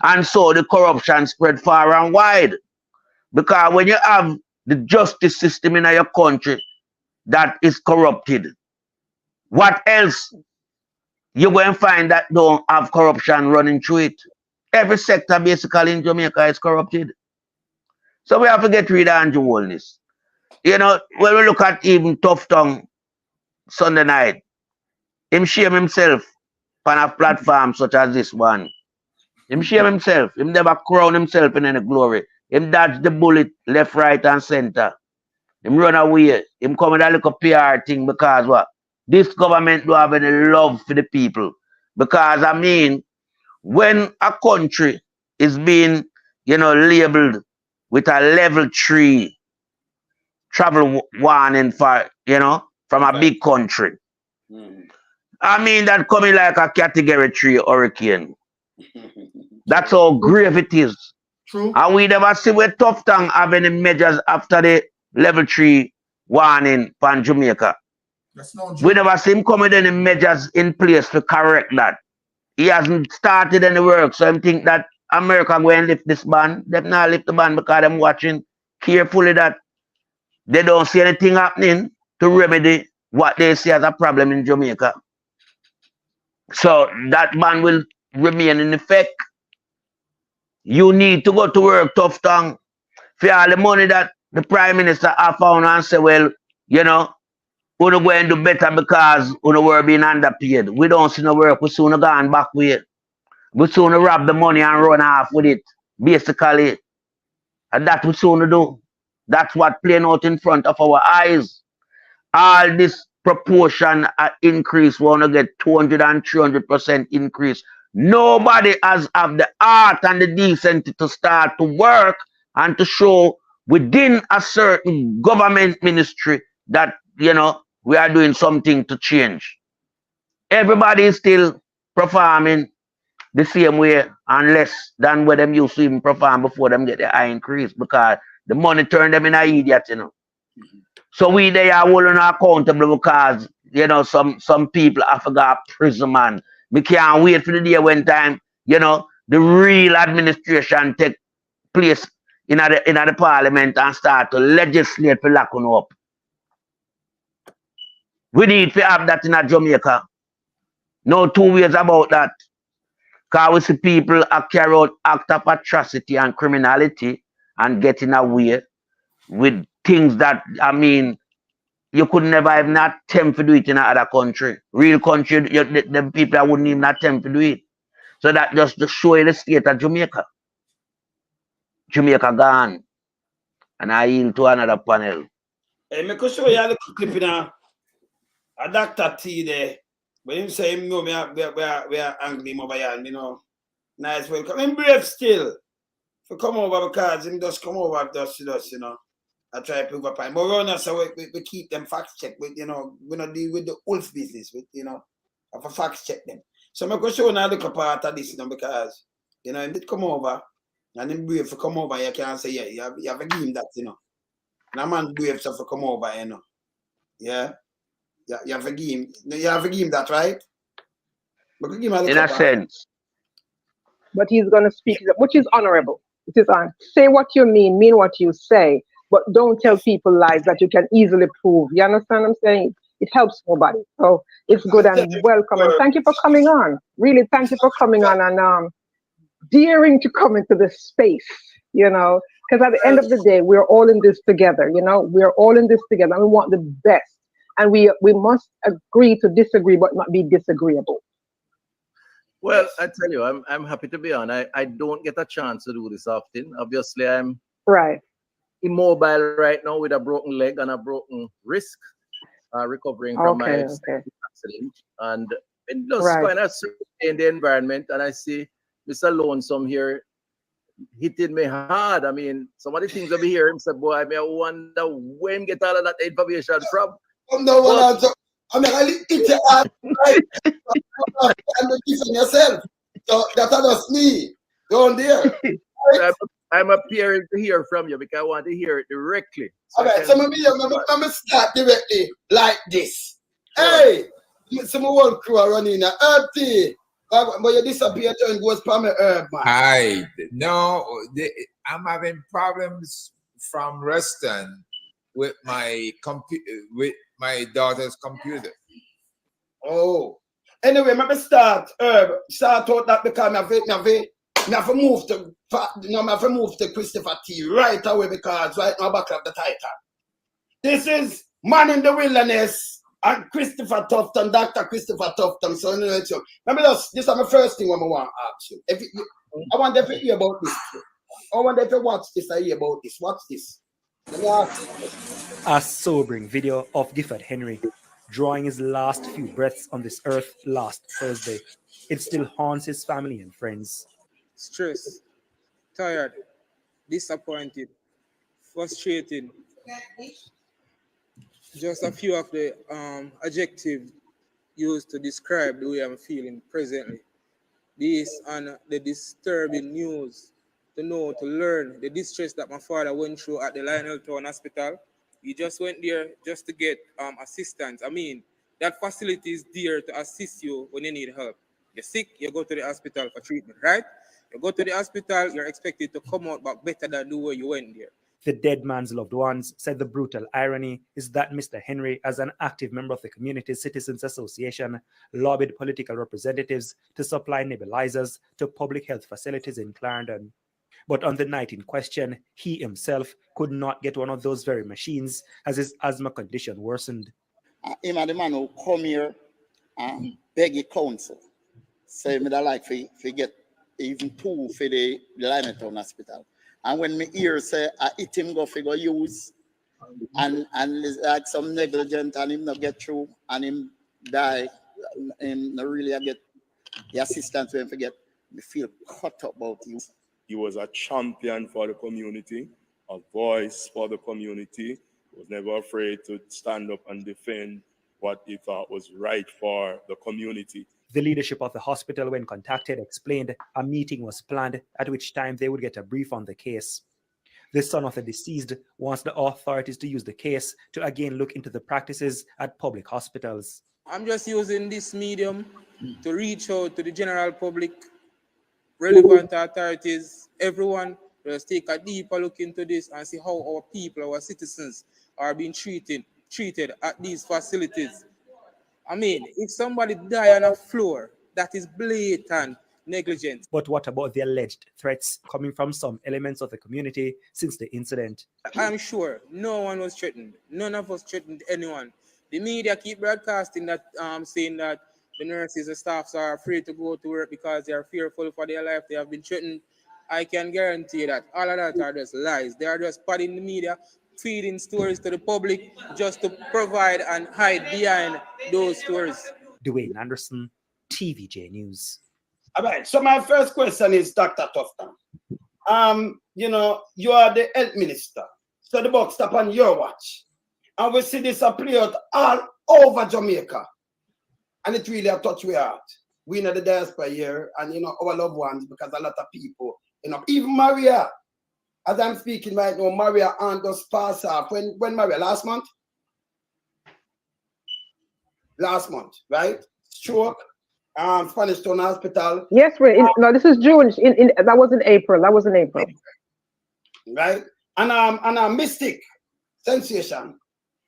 Speaker 3: And so the corruption spread far and wide. Because when you have the justice system in your country that is corrupted, what else you're going to find that don't have corruption running through it? Every sector basically in Jamaica is corrupted. So we have to get rid of Andrew Holness. You know, when we look at even Tufton Sunday night, him shame himself on a platform such as this one. Him shame himself. Him never crown himself in any glory. Him dodge the bullet left, right, and center. Him run away. Him come with a little PR thing because what? This government don't have any love for the people. Because, I mean, when a country is being, you know, labeled with a level 3 travel warning for, you know, from a big country. I mean, that coming like a category 3 hurricane. That's how grave it is.
Speaker 2: True.
Speaker 3: And we never see where Tufton have any measures after the level 3 warning from Jamaica. We never see him come with any measures in place to correct that. He hasn't started any work, so I think that America go and lift this ban. They not lift the ban because they're watching carefully that they don't see anything happening to remedy what they see as a problem in Jamaica. So that ban will remain in effect. You need to go to work, Tufton, for all the money that the Prime Minister have found and say, well, you know, we're going to do better because we're being underpaid. We don't see no work, we soon gone back with it. We soon rob the money and run off with it, basically. And that we soon do. That's what playing out in front of our eyes. All this proportion increase, we want to get 200 and 300% increase. Nobody has have the art and the decency to start to work and to show within a certain government ministry that, you know, we are doing something to change. Everybody is still performing the same way and less than what them used to even perform before them get the high increase because the money turned them in a idiot, you know. So we they are holding accountable because, you know, some people have got prison, man. We can't wait for the day when time, you know, the real administration take place in the parliament and start to legislate for locking up. We need to have that in Jamaica. No two ways about that. Because we see people carry out act of atrocity and criminality and getting away with things that, I mean, you could never even attempt to do it in another country. Real country, the people that wouldn't even attempt to do it. So that just to show you the state of Jamaica. Jamaica gone. And I yield to another panel.
Speaker 1: Hey, I could show you a little clip in a Dr. T there. When him say him know we are angry him over here, you know. Nice welcome. Him brave still. To come over because him just come over just you know. I try to prove a point. But around us, so we keep them fact check. You know, we not deal with the wolf business. You know, have to fact check them. So I'm going to show you a little part of this, you know, because, you know, him did come over and him brave to come over. You can't say, yeah, you have to give him that, you know. And a man brave to come over, you know. Yeah. You have to give him. You have to give him that, right? But give him a
Speaker 3: in a sense.
Speaker 5: But he's going to speak, which is honorable. It is on. Say what you mean what you say, but don't tell people lies that you can easily prove. You understand what I'm saying? It helps nobody. So it's good and welcome. And thank you for coming on. Really, thank you for coming on and daring to come into this space, you know, because at the end of the day, we're all in this together, you know, we're all in this together and we want the best. And we must agree to disagree, but not be disagreeable.
Speaker 6: Well, I tell you, I'm happy to be on. I don't get a chance to do this often. Obviously, I'm immobile right now with a broken leg and a broken wrist, recovering from my accident. And just kind of in the environment, and I see Mr. Lonesome here hitting me hard. I mean, some of the things I be hearing, said, boy, I wonder when get all of that information from.
Speaker 1: I'm not really hit your heart, right? I'm not kissing yourself. So that's not me. Don't dare. Right?
Speaker 6: I'm appearing to hear from you because I want to hear it directly.
Speaker 1: So all right, so let me start directly like this. Hey, some one crew are running a herb tea. But you disappear and goes from a herb, man.
Speaker 23: Hi. No, I'm having problems from Reston with my daughter's computer.
Speaker 1: Oh. Anyway, let me start out that because I have to move to Christopher T right away because right now back up the title. This is Man in the Wilderness and Christopher Tufton, Dr. Christopher Tufton. So let me this is my first thing I want to ask you. I want to hear about this. I want to watch this. I hear about this. Watch this. Let me ask you.
Speaker 24: A sobering video of Gifford Henry drawing his last few breaths on this earth last Thursday. It still haunts his family and friends.
Speaker 25: Stressed, tired, disappointed, frustrated. Just a few of the adjectives used to describe the way I'm feeling presently. This and the disturbing news to learn the distress that my father went through at the Lionel Town Hospital. He just went there just to get assistance. I mean, that facility is there to assist you when you need help. You're sick, you go to the hospital for treatment, right? You go to the hospital, you're expected to come out back better than the way you went there.
Speaker 24: The dead man's loved ones said the brutal irony is that Mr. Henry, as an active member of the Community Citizens Association, lobbied political representatives to supply nebulizers to public health facilities in Clarendon. But on the night in question, he himself could not get one of those very machines as his asthma condition worsened.
Speaker 4: Him and the man who come here and beg the council, say me that like for get even two for the Limetown Hospital. And when me hear say I hit him go figure use and it's like some negligent and him not get through and him die, him not really get the assistance when forget, me feel cut up about you.
Speaker 7: He was a champion for the community, a voice for the community. He was never afraid to stand up and defend what he thought was right for the community.
Speaker 24: The leadership of the hospital, when contacted, explained a meeting was planned at which time they would get a brief on the case. The son of the deceased wants the authorities to use the case to again look into the practices at public hospitals.
Speaker 25: I'm just using this medium to reach out to the general public, relevant authorities, everyone. Just take a deeper look into this and see how our people, our citizens are being treated at these facilities. I mean, if somebody die on a floor, that is blatant negligence.
Speaker 24: But what about the alleged threats coming from some elements of the community since the incident?
Speaker 25: I'm sure no one was threatened. None of us threatened anyone. The media keep broadcasting that, saying that the nurses and staffs are afraid to go to work because they are fearful for their life. They have been threatened. I can guarantee that all of that are just lies. They are just padding the media, feeding stories to the public just to provide and hide behind those stories.
Speaker 24: Dwayne Anderson, TVJ News.
Speaker 1: All right, so my first question is Dr. Tufton. You know, you are the health minister, so the buck stop on your watch. And we see this play out all over Jamaica. And it really a touch we heart. We know the diaspora here and, you know, our loved ones, because a lot of people, you know, even Maria, as I'm speaking right now, Maria aunt just passed off. When Maria, last month? Last month, right? Stroke, Spanish Town Hospital.
Speaker 5: Yes, no, this is June. That was in April. That was in April.
Speaker 1: Right? And Mystic sensation.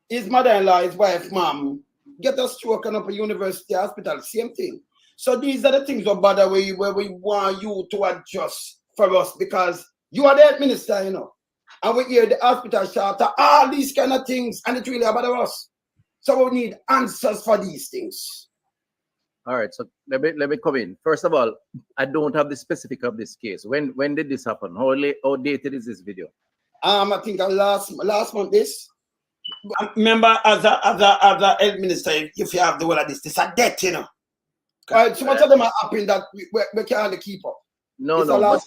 Speaker 1: His mother-in-law, his wife, mom, get a stroke and up a university hospital, same thing. So these are the things that bother where we want you to adjust for us, because you are the health minister, you know. And we hear the hospital charter, all these kind of things, and it really bother us. So we need answers for these things.
Speaker 6: All right, so let me come in. First of all, I don't have the specific of this case. When did this happen? How dated is this video?
Speaker 1: I think last month this. Remember, as a health minister, if you have the whole of this a debt, you know. So much of them are happening that we can't keep up.
Speaker 6: No,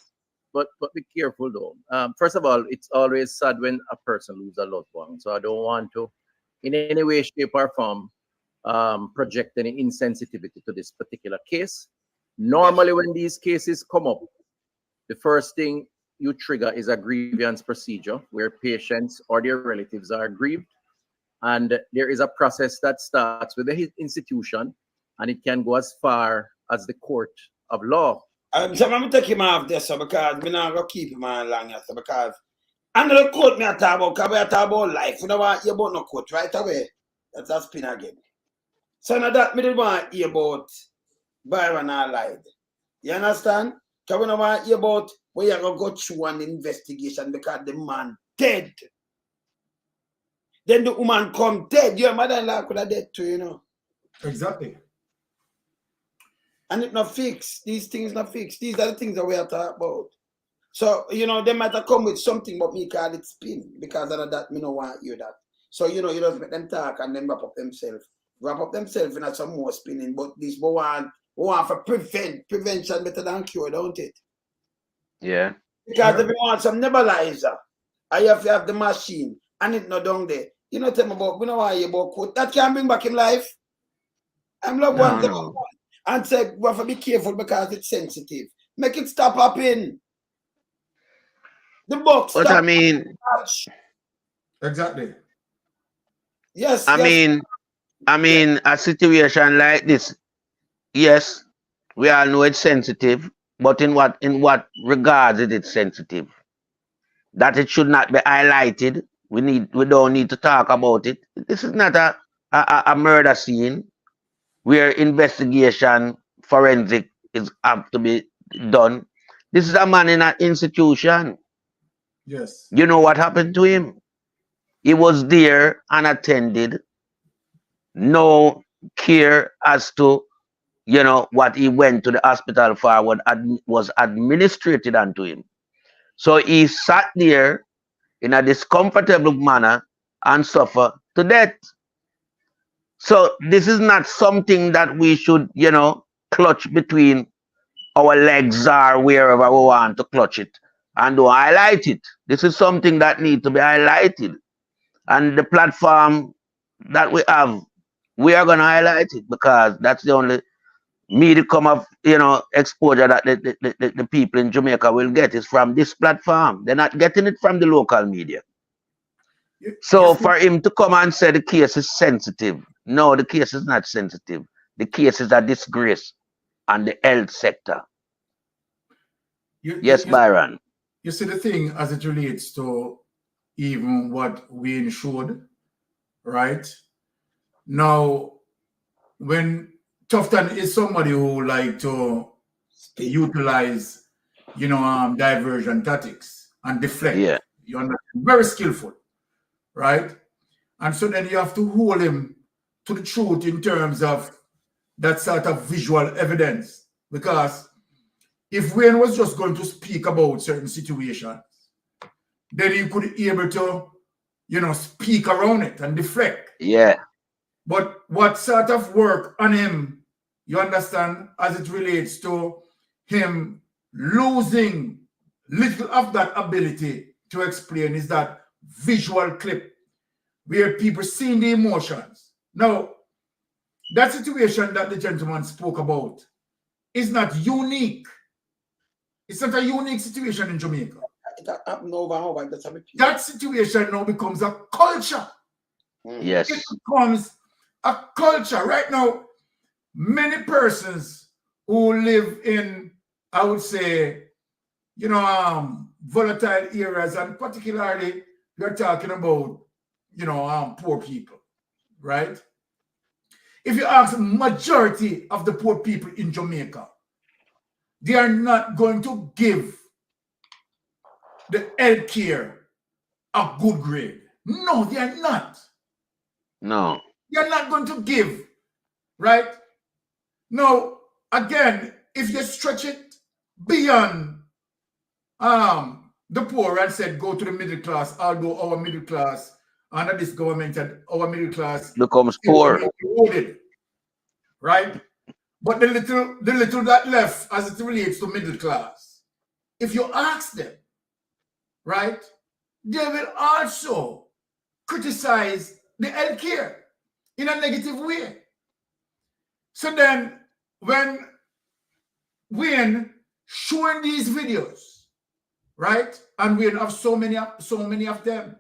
Speaker 6: but be careful though. First of all, it's always sad when a person loses a loved one. So I don't want to, in any way, shape, or form, project any insensitivity to this particular case. Normally, when these cases come up, the first thing you trigger is a grievance procedure where patients or their relatives are grieved. And there is a process that starts with the institution, and it can go as far as the court of law.
Speaker 1: So I'm going to take him off there, so because I'm not going to keep him on long, so because under the court, me talk about, because we talk about life. You know what? You about no court right away. That's a spin again. So now that me didn't want to hear about Byron or lied. You understand? Because we don't want to hear about where you're going to go through an investigation because the man dead. Then the woman come dead. Your mother-in-law could have dead too, you know.
Speaker 2: Exactly.
Speaker 1: And it not fixed. These things not fixed. These are the things that we are talking about. So, you know, they might have come with something, but me call it spin. Because of that, me don't want to hear that. So, you know, you just let them talk and then wrap up themselves. Wrap up themselves and have some more spinning. But this we want for prevention better than cure, don't it?
Speaker 3: Yeah.
Speaker 1: Because if you want some nebulizer, I have to have the machine and it not down there. You know, tell me about, we don't want to hear about quote. That can bring back him life. I'm loved ones. No. And say, we have to be careful because it's sensitive. Make it stop happening. The box.
Speaker 3: But I mean,
Speaker 2: exactly.
Speaker 1: Yes.
Speaker 3: I mean, a situation like this, yes, we all know it's sensitive, but in what regards is it sensitive? that it should not be highlighted. We don't need to talk about it. This is not a murder scene where investigation forensic is have to be done. This is a man in an institution.
Speaker 2: Yes.
Speaker 3: You know what happened to him? He was there unattended, no care as to what he went to the hospital for was administered unto him. So he sat there in a discomfortable manner and suffer to death. So this is not something that we should, clutch between our legs or wherever we want to clutch it and don't highlight it. This is something that needs to be highlighted. And the platform that we have, we are going to highlight it because that's the only medium of exposure that the people in Jamaica will get is from this platform. They're not getting it from the local media. So for him to come and say the case is sensitive, no, the case is not sensitive. The case is a disgrace on the health sector. Yes, Byron.
Speaker 2: You see the thing as it relates to even what we ensured, right? Now, when Tufton is somebody who like to utilize, diversion tactics and deflect.
Speaker 3: Yeah.
Speaker 2: You understand? Very skillful, right? And so then you have to hold him to the truth in terms of that sort of visual evidence. Because if Wayne was just going to speak about certain situations, then you could be able to, speak around it and deflect.
Speaker 3: Yeah.
Speaker 2: But what sort of work on him, you understand, as it relates to him losing little of that ability to explain is that visual clip where people seeing the emotions. Now, that situation that the gentleman spoke about is not unique. It's not a unique situation in Jamaica. That situation now becomes a culture.
Speaker 3: Yes.
Speaker 2: It becomes a culture. Right now, many persons who live in, I would say, volatile areas, and particularly you're talking about, poor people, right? If you ask the majority of the poor people in Jamaica, they are not going to give the health care a good grade. No, they are not.
Speaker 3: No.
Speaker 2: You're not going to give, right? Now, again, if you stretch it beyond the poor and said go to the middle class, although our middle class under this government and our middle class
Speaker 3: becomes poor,
Speaker 2: eroded, right? But the little that left as it relates to middle class, if you ask them, right, they will also criticize the health care in a negative way. So then when Wayne showing these videos, right, and we have so many of them,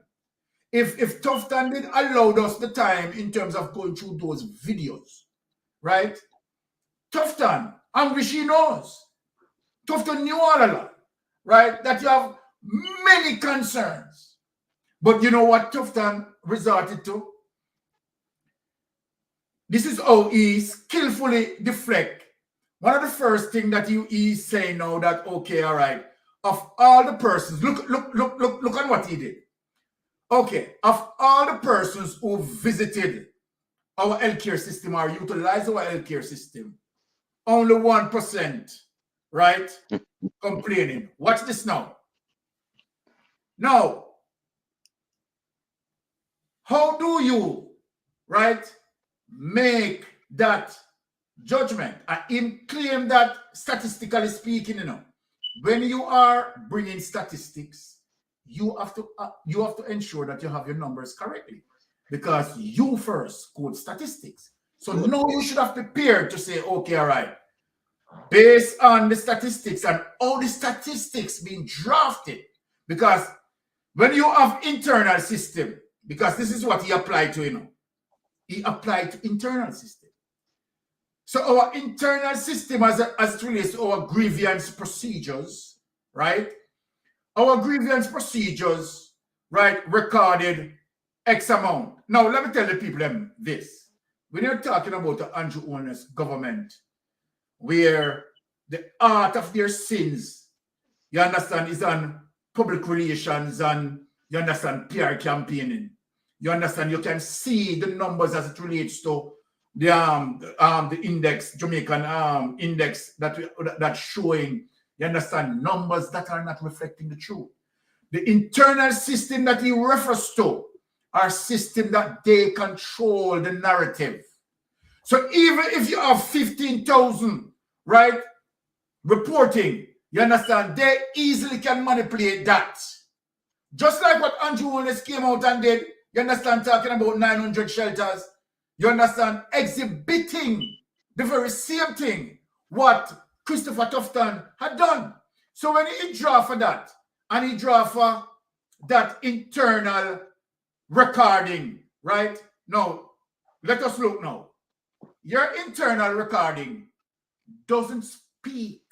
Speaker 2: if Tufton did allowed us the time in terms of going through those videos, right? Tufton, and which he knows, Tufton knew all along, right, that you have many concerns. But you know what Tufton resorted to? This is how he skillfully deflect. One of the first things that he is saying now that, okay, all right, of all the persons, look at what he did. Okay, of all the persons who visited our healthcare system or utilized our healthcare system, only 1%, right, complaining. Watch this now. Now, how do you, right, make that judgment? And claim that statistically speaking, when you are bringing statistics, you have to ensure that you have your numbers correctly, because you first quote statistics. So now you should have prepared to say, okay, all right, based on the statistics and all the statistics being drafted, because when you have internal system, because this is what he applied to, he applied to internal system. So our internal system as it relates to our grievance procedures, right? our grievance procedures, right, recorded X amount. Now, let me tell the people them this. When you're talking about the Andrew Holness government, where the art of their sins, you understand, is on public relations and, you understand, PR campaigning. You understand, you can see the numbers as it relates to the index, Jamaican index that's showing, you understand, numbers that are not reflecting the truth. The internal system that he refers to are systems that they control the narrative. So even if you have 15,000, right, reporting, you understand, they easily can manipulate that. Just like what Andrew Holness came out and did, you understand, talking about 900 shelters, you understand, exhibiting the very same thing what Christopher Tufton had done. So when he draw for that, and he draw for that internal recording, right? Now, let us look now. Your internal recording doesn't speak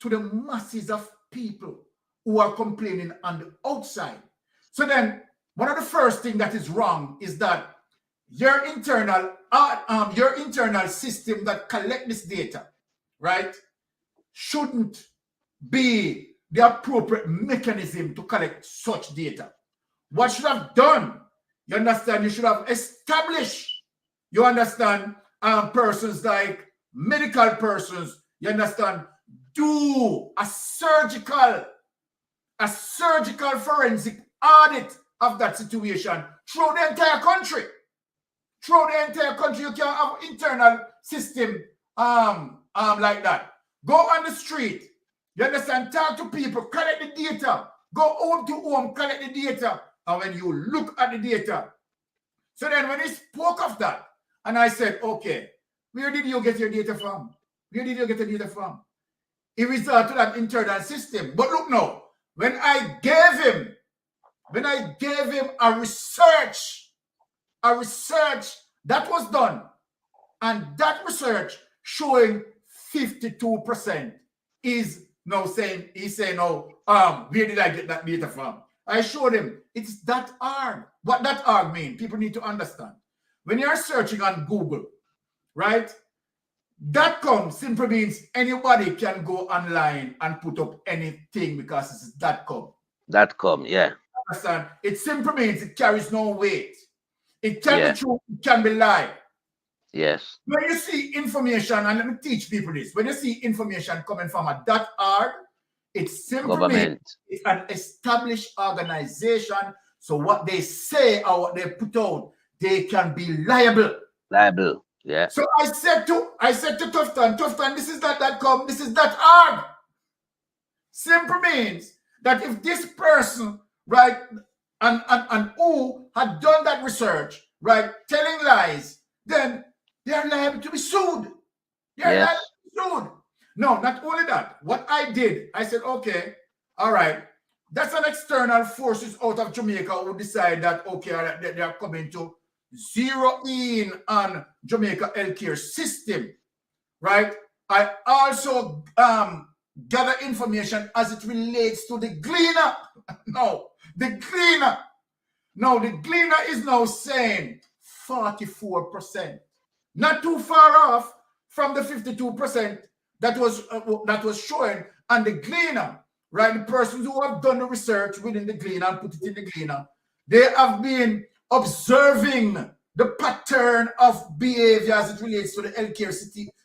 Speaker 2: to the masses of people who are complaining on the outside. So then, one of the first things that is wrong is that your internal system that collect this data, right, shouldn't be the appropriate mechanism to collect such data. What should have done, you understand, you should have established, you understand, persons like medical persons, you understand, do a surgical forensic audit of that situation throughout the entire country. Throughout the entire country, you can have internal system like that. Go on the street, you understand, talk to people, collect the data, go home to home, collect the data, and when you look at the data. So then when he spoke of that, and I said, okay, where did you get your data from? Where did you get the data from? He resorted to that internal system. But look now, when I gave him a research that was done, and that research showing 52% is now saying, he's saying, oh, where did I get that data from? I showed him it's that hard. What that hard means, people need to understand. When you're searching on Google, right? .com simply means anybody can go online and put up anything because it's .com.
Speaker 3: .com, yeah.
Speaker 2: Understand? It simply means it carries no weight. It can be true, it can be lie.
Speaker 3: Yes.
Speaker 2: When you see information, and let me teach people this, when you see information coming from a .org, it simply means it's an established organization. So what they say or what they put out, they can be liable.
Speaker 3: Liable, yeah.
Speaker 2: So I said to Tufton, this is not .com, this is .org. Simple means that if this person, right, and who had done that research, right, telling lies, then they are liable to be sued. They are liable to be sued. No, not only that. What I did, I said, okay, all right, that's an external forces out of Jamaica who decide that, okay, all right, they are coming to zero in on Jamaica healthcare system, right? I also gather information as it relates to the gleaner. The gleaner is now saying 44%. Not too far off from the 52% that was showing on the gleaner, right? The persons who have done the research within the gleaner and put it in the gleaner, they have been observing the pattern of behavior as it relates to the healthcare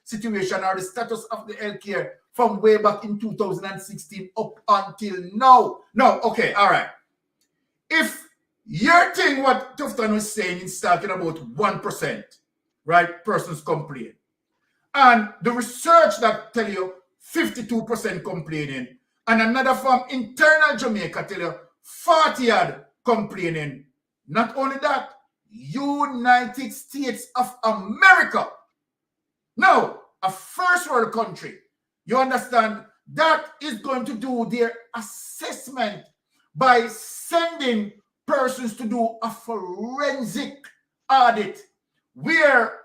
Speaker 2: situation or the status of the healthcare from way back in 2016 up until now. No, okay, all right. If your thing, what Tufton was saying, is talking about 1%, right, persons complain, and the research that tell you 52% complaining, and another from internal Jamaica tell you 40% complaining. Not only that, United States of America, no, a first world country, you understand, that is going to do their assessment by sending persons to do a forensic audit where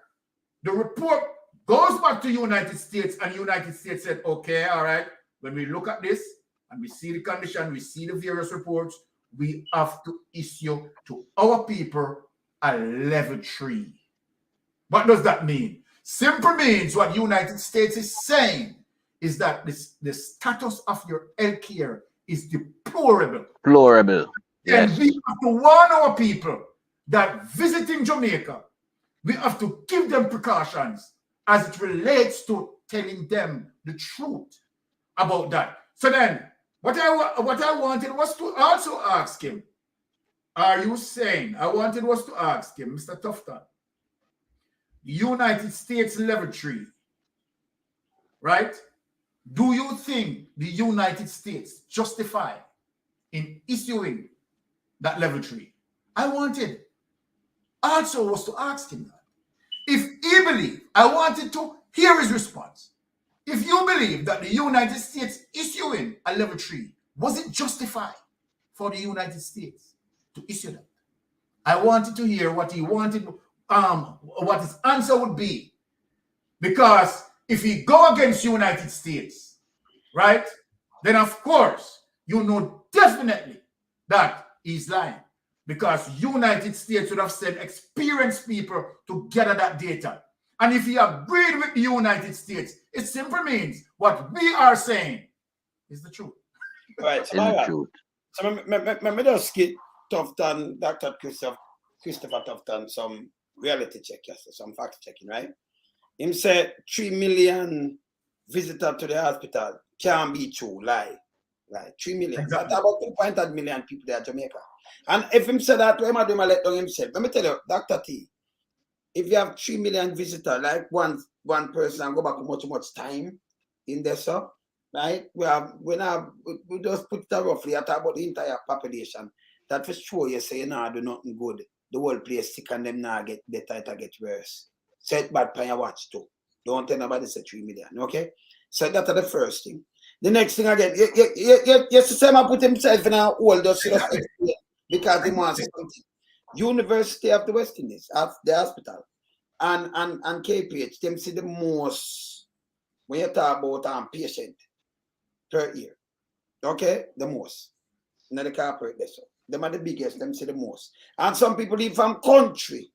Speaker 2: the report goes back to United States, and United States said, okay, all right, when we look at this, and we see the condition, we see the various reports, we have to issue to our people a level 3. What does that mean? Simple means what United States is saying is that the status of your health care is deplorable.
Speaker 3: Deplorable. Yes.
Speaker 2: And we have to warn our people that visiting Jamaica, we have to give them precautions as it relates to telling them the truth about that. So then, what I wanted was to also ask him, are you saying, I wanted was to ask him, Mr. Tufton, the United States level 3, right? Do you think the United States justify in issuing that level 3? I wanted also was to ask him that. If he believed, I wanted to hear his response. If you believe that the United States issuing a level 3, was it justified for the United States to issue that? I wanted to hear what he wanted, what his answer would be. Because if he go against United States, right, then of course, you know definitely that he's lying. Because United States would have sent experienced people to gather that data. And if he agreed with the United States, it simply means what we are saying is the truth.
Speaker 1: Right. So me just get Tufton, Dr. Christopher Tufton, some reality check, yes, some fact checking, right? Him said 3 million visitors to the hospital can't be true, lie. Right, 3 million. Exactly. That's about 2.8 million people there in Jamaica. And if him said that, him do let down himself. Let me tell you, Dr. T, if you have 3 million visitors, like one person and go back much time in there, so right? We just put it roughly at about the entire population. That for sure you say do nothing good. The whole place sick and them now get better, it get worse. Set bad pan your watch too. Don't tell nobody say 3 million, okay? So that's the first thing. The next thing again, yes, the same put himself in a hole just because he wants something. University of the West Indies, at the hospital, and KPH, them see the most when you talk about patient per year. Okay, the most. Not the corporate there, so them are the biggest, them see the most. And some people leave from country,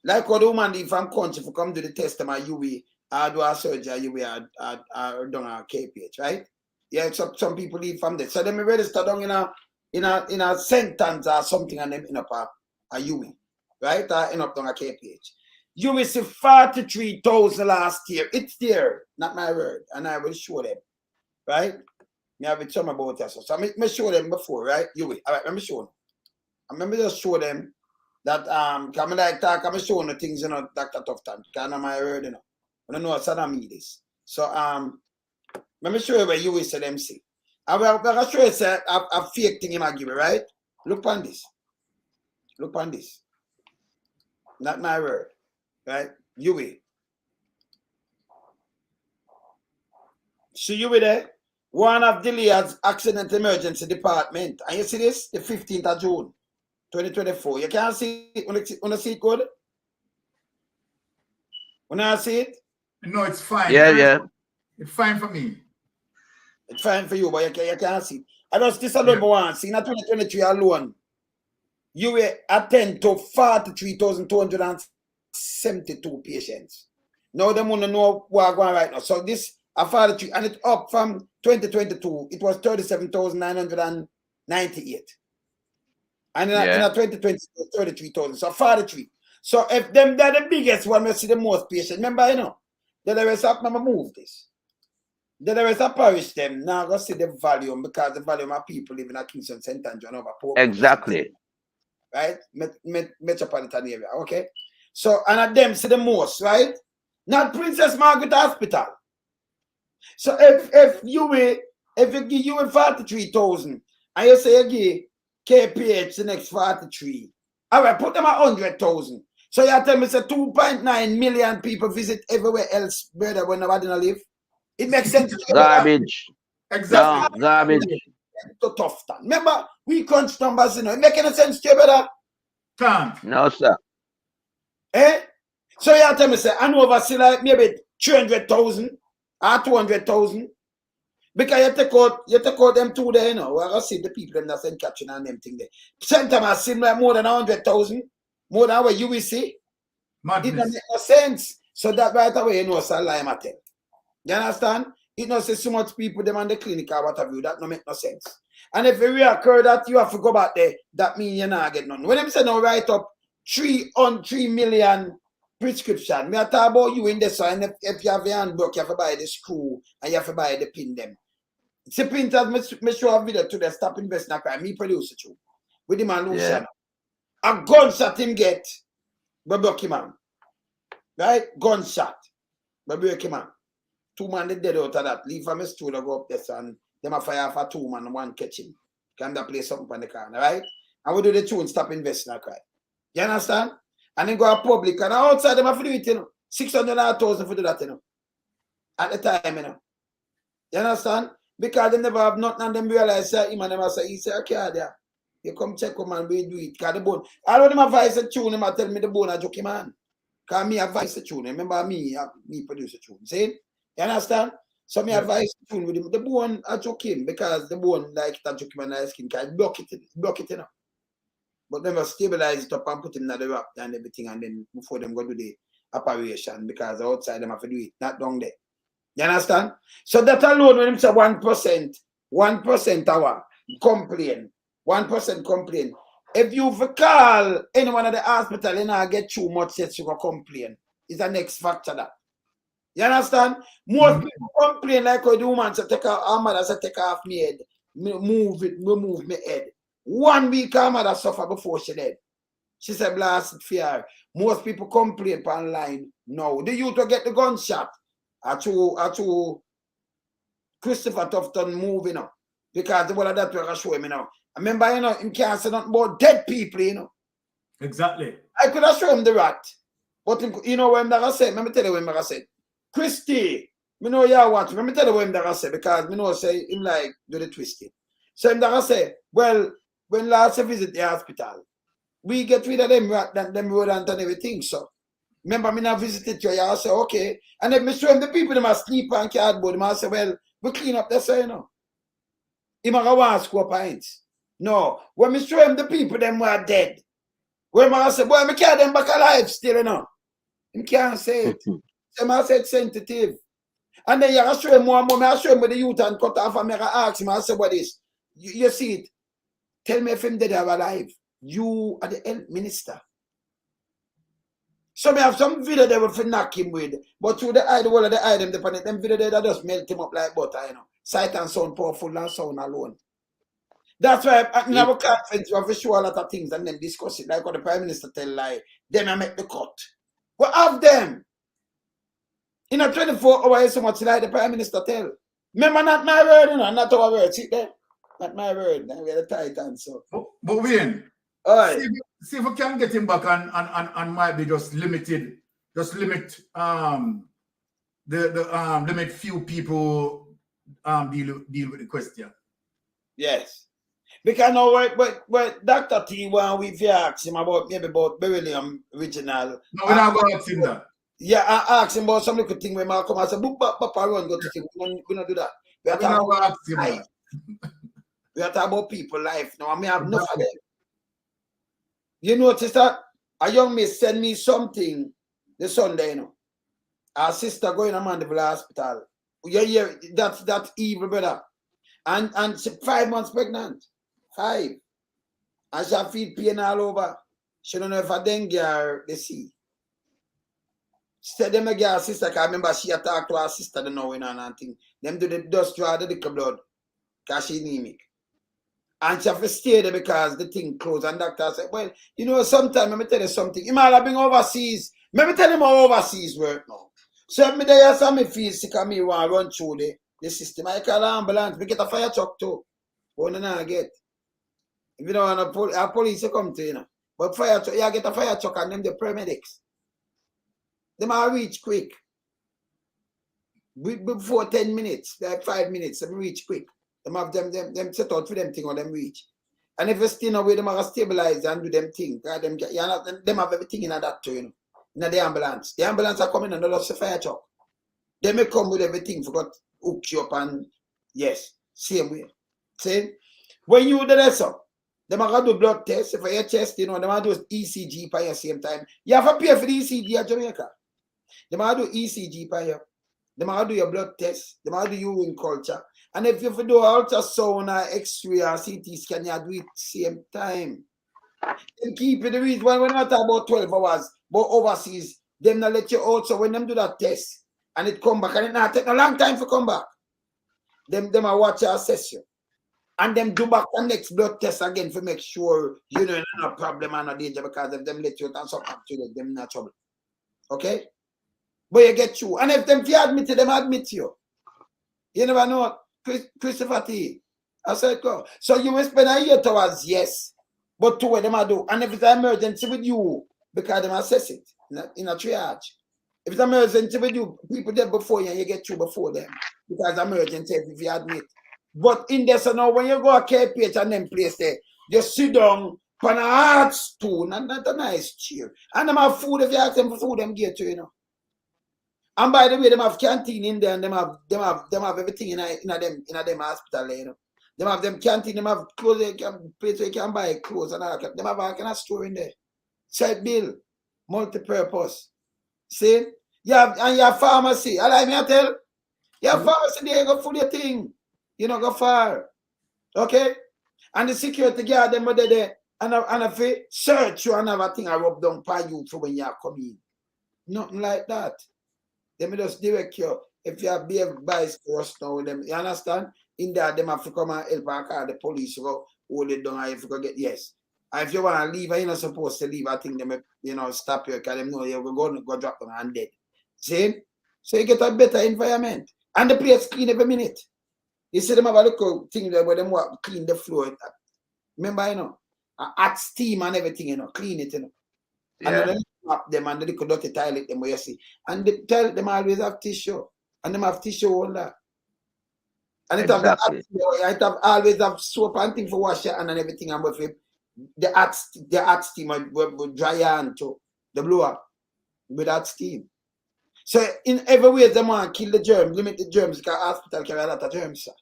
Speaker 1: like how the woman leave from country for come to the test of UE, or do a surgery, UE, or done a KPH, right? Yeah, some people leave from there. So they may register down in a sentence or something and then end up a UE, right? Or end up down a KPH. You will see 43,000 last year. It's there, not my word. And I will show them, right? Me have it some about that. So I may show them before, right? You will. All right, let me show them. And let me just show them that come like talk, I'm showing the things, Dr. Tufton. Kind of my word, I don't know what I mean this. So let me show you where you will say them see. I'm going to show you a fake thing I give you, right? Look on this. Look on this. Not my word. Right? You will. So you will there. One of Delia's accident emergency department. And you see this? The 15th of June, 2024. You can't see it. Want to see it good? Want to see it?
Speaker 2: No, it's fine.
Speaker 3: Yeah.
Speaker 2: It's fine for me.
Speaker 1: It's fine for you, but you can't see it. I just this alone, one. See, in 2023 alone, you will attend to 43,272 patients. Now they want to know what going right now. So this a 43, and it's up from 2022. It was 37,998, and in 2020 it was 33,000. So 43. So if them they're the biggest one, we see the most patients. Remember, the rest of them move this. The rest of parish them now go see the volume because the volume of people living at Kingston, St. Andrew, and over Port.
Speaker 3: Exactly.
Speaker 1: Right? Metropolitan area. Okay. So and at them see the most, right? Not Princess Margaret Hospital. So if you give you 43,000 and you say you give KPH the next 43, all right, put them at 100,000. So you tell me say 2.9 million people visit everywhere else, brother, when nobody live. It makes sense.
Speaker 3: Garbage.
Speaker 1: Exactly.
Speaker 3: No, garbage.
Speaker 1: To Tufton. Remember, we crunch numbers, It make any sense to you, brother?
Speaker 2: Can't.
Speaker 3: No, sir.
Speaker 1: Eh? So you tell me say, I know over see like maybe 300,000 or 200,000. Because you take out them two there, you know. We're gonna see the people them that send catching and them thing there. Same time I seem like more than 100,000, more than what you will see.
Speaker 2: Madness.
Speaker 1: It doesn't make no sense. So that right away, you know, it's a lie matter. You understand? It not say so much people them on the clinic or whatever. That no make no sense. And if it reoccur that you have to go back there, that means you're not getting none. When them say no write up 3 million prescription, me I talk about you in this and if you have your handbook, you have to buy the screw and you have to buy the pin them. See printers, me show a video to the stop investing crime. Me produce it too. With the man Luciano. A gunshot him get, but break him man. Right? Gunshot. But break him man. 2 man they dead out of that. Leave from his stool go up there and them a fire for 2 man, 1 catch him. Can that play something on the corner, right? And we do the 2 and stop investing crime. You understand? And then go to public and outside them have to do it, you know. 600,000 for do that, you know. At the time, you know. You understand? Because they never have nothing and them realize that him and them say, he say, okay, there. You come check him and we do it. Because the bone. All of them advise the tune, them tell me the bone a joke man. Because me advise the tune. Remember me produce the tune. See? You understand? So me advise the tune with him. The bone a joke him because the bone like that joke him and the skin can block it, you know. But never stabilize it up and put him in the wrap and everything and then before them go do the operation because outside them have to do it, not down there. You understand? So that alone when him say 1% hour complain, 1% complain. If you call anyone at the hospital and I get too much yet you go complain. It's the next factor that. You understand? Most people complain like the woman say take off, our mother say take off me head, remove me head. 1 week her mother suffer before she dead. She said blast fear. Most people complain online. No, the youth will get the gunshot. To Christopher Tufton moving up because the one of that will show him, you know. I remember, you know, him can't say nothing about dead people, you know.
Speaker 2: Exactly.
Speaker 1: I could have shown him the rat. But you know what I said? Let me tell you what I said. Christy, me know you watch. Let me tell you what I said because me know say him like do the twisting. So I say, well, when last I visit the hospital, we get rid of them rat, them rodent and everything. So remember me now visited you, I say, okay. And then me show him the people them asleep on cardboard. I say, well, we clean up this, you know. Him a want score points. No. When me show him the people them were dead. When I say, boy, me carry them back alive still, you know. Him can't say it. So I said sensitive. And then you show him more and more. I show him with the youth and cut off and I ask him, I say, what is? You see it. Tell me if him dead or alive. You are the health minister. So me have some video they will knock him with, but through the eye, the whole of the eye, them video they just melt him up like butter, you know. Sight and sound powerful and sound alone. That's why in our conference we have to show a lot of things and then discuss it, like what the Prime Minister tell like, then I make the cut. We have them. In a 24 hours so much like the Prime Minister tell. Remember not my word, you know, not our word. See there? Not my word. Then we are the titan, so.
Speaker 2: But Wayne,
Speaker 1: all right.
Speaker 2: See if we can get him back and might be just limited, just limit limit few people deal with the question.
Speaker 1: Yes. Because now what Dr. T when we ask him about maybe about Beryl original.
Speaker 2: No, we're not gonna ask him that.
Speaker 1: Yeah, I asked him about some little thing when I come and say, Papa run go to him. We don't do that. We are talking about life. We are talking about people life. Now I may have enough of them. You notice that a young miss send me something the Sunday, you know. Our sister going to Mandeville Hospital. Yeah, that's evil, brother. And she 5 months pregnant. 5. And she feel pain all over. She don't know if a dengue or the sea. She said them again, her sister, because I remember she talked to her sister, the know and thing. Them do the dust draw the liquor blood. Because she anemic. And she have to stay there because the thing closed. And doctor said, well, you know, sometimes, let me tell you something. You might have been overseas. Let me tell him how overseas work now. So if me there, so me feel sick and me want to run through the system. I call an ambulance. We get a fire truck too. What do I get? If you don't want a police to come to you know. But fire truck, you get a fire truck and them the paramedics. They might reach quick. Before 10 minutes, like 5 minutes, they reach quick. Them have them set out for them thing or them reach. And if you still away, them are stabilize and do them thing. Them have everything in that too, you know. In the ambulance. The ambulance are coming and they lost the fire truck. They may come with everything, forgot hook you up and Yes, same way. See, when you do that, so they are going to do blood tests for your chest, you know, they are going to do ECG by the same time. You have to pay for the ECG at Jamaica. They are going to do ECG by you. They are going to do your blood test. They are going to do urine culture. And if you do ultrasound or X-ray or CT scan, you do it same time. They keep it the reason when we're not talking about 12 hours, but overseas, them not let you out. So when them do that test and it come back, and it not take a long time to come back, them I watch you assess you. And them do back the next blood test again to make sure you know no problem and no danger, because if them let you out and something to them, them not trouble. Okay? But you get you. And if them fear admit you, them admit you. You never know. Christopher T. I said go. So you will spend a year towards yes. But two of them I do. And if it's an emergency with you, because them assess it in a triage. If it's an emergency with you, people there before you and you get you before them. Because emergency if you admit. But in there, so now when you go to KPH and them place there, you sit down on a hard stool and not a nice chair. And them have food. If you ask them for food, them get to you know. And by the way, them have canteen in there and them have everything in them hospital, you know. Them have them canteen, them have clothes, place where you can buy clothes and all that. Them have all kind of store in there. Side bill, multi-purpose. See? You have and your pharmacy. I like me I tell. Your pharmacy there, you go full your thing. You know, go far. Okay? And the security guard, them are there. And if they search you and have a thing I rub down by you for when you are coming. Nothing like that. They may just direct you. If you have behave bias for us now with them, you understand? In there, them have to come and help and call the police go hold it down. If you go get yes. And if you want to leave, you're not supposed to leave. I think they may, you know, stop you because they know you're going to go drop them and dead. See? So you get a better environment. And the place clean every minute. You see them have a little thing there where them work, clean the floor. Remember, you know, hot steam and everything, you know, clean it, you know. Yeah. And then up them and the little dirty toilet them where you see. And the toilet them always have tissue. And them have tissue all that. And it exactly. It have always have soap and thing for wash your hand and everything, and with it, the hot steam will dry your hand too. The blower with that steam. So in every way they want to kill the germs, limit the germs, because hospital carry a lot of germs, sir.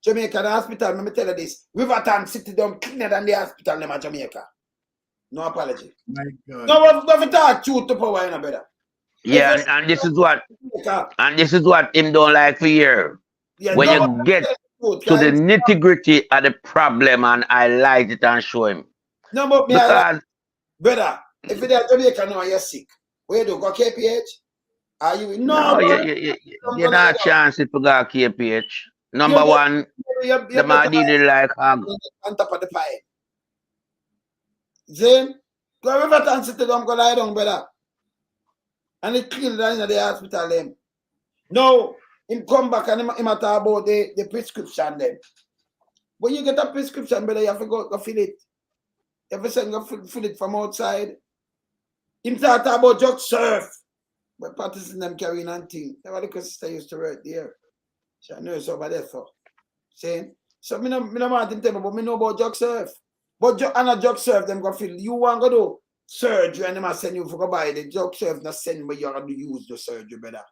Speaker 1: Jamaica, the hospital, let me tell you this, Riverton City down cleaner than the hospital in Jamaica. No apology. My God. No, what talk truth to power, you know, brother.
Speaker 3: Yeah, and this is what him don't like for hear. Yeah, when you get to the nitty-gritty of the problem and highlight it and show him.
Speaker 1: No, but me because, brother, if you're in Jamaica now you're sick, where you do go KPH? Are you
Speaker 3: no you're not a chance if you go KPH. Number one, the man needed like
Speaker 1: on top of the pile. Then go over and sit down, go lie down, brother. And it killed in the hospital them. No, him come back and him talk about the prescription them. When you get a prescription, brother, you have to go fill it. You have to send go fill it from outside. Him talk about drug surf. But partisan them carrying on thing. That's what the sister used to write there. So I know it's over there for. Saying, so me no want him tell me, but me know about drug surf. But and a drug surf them go feel you want to do surgery and them a send you for go buy the drug surf not send me you have to use the surgery, brother.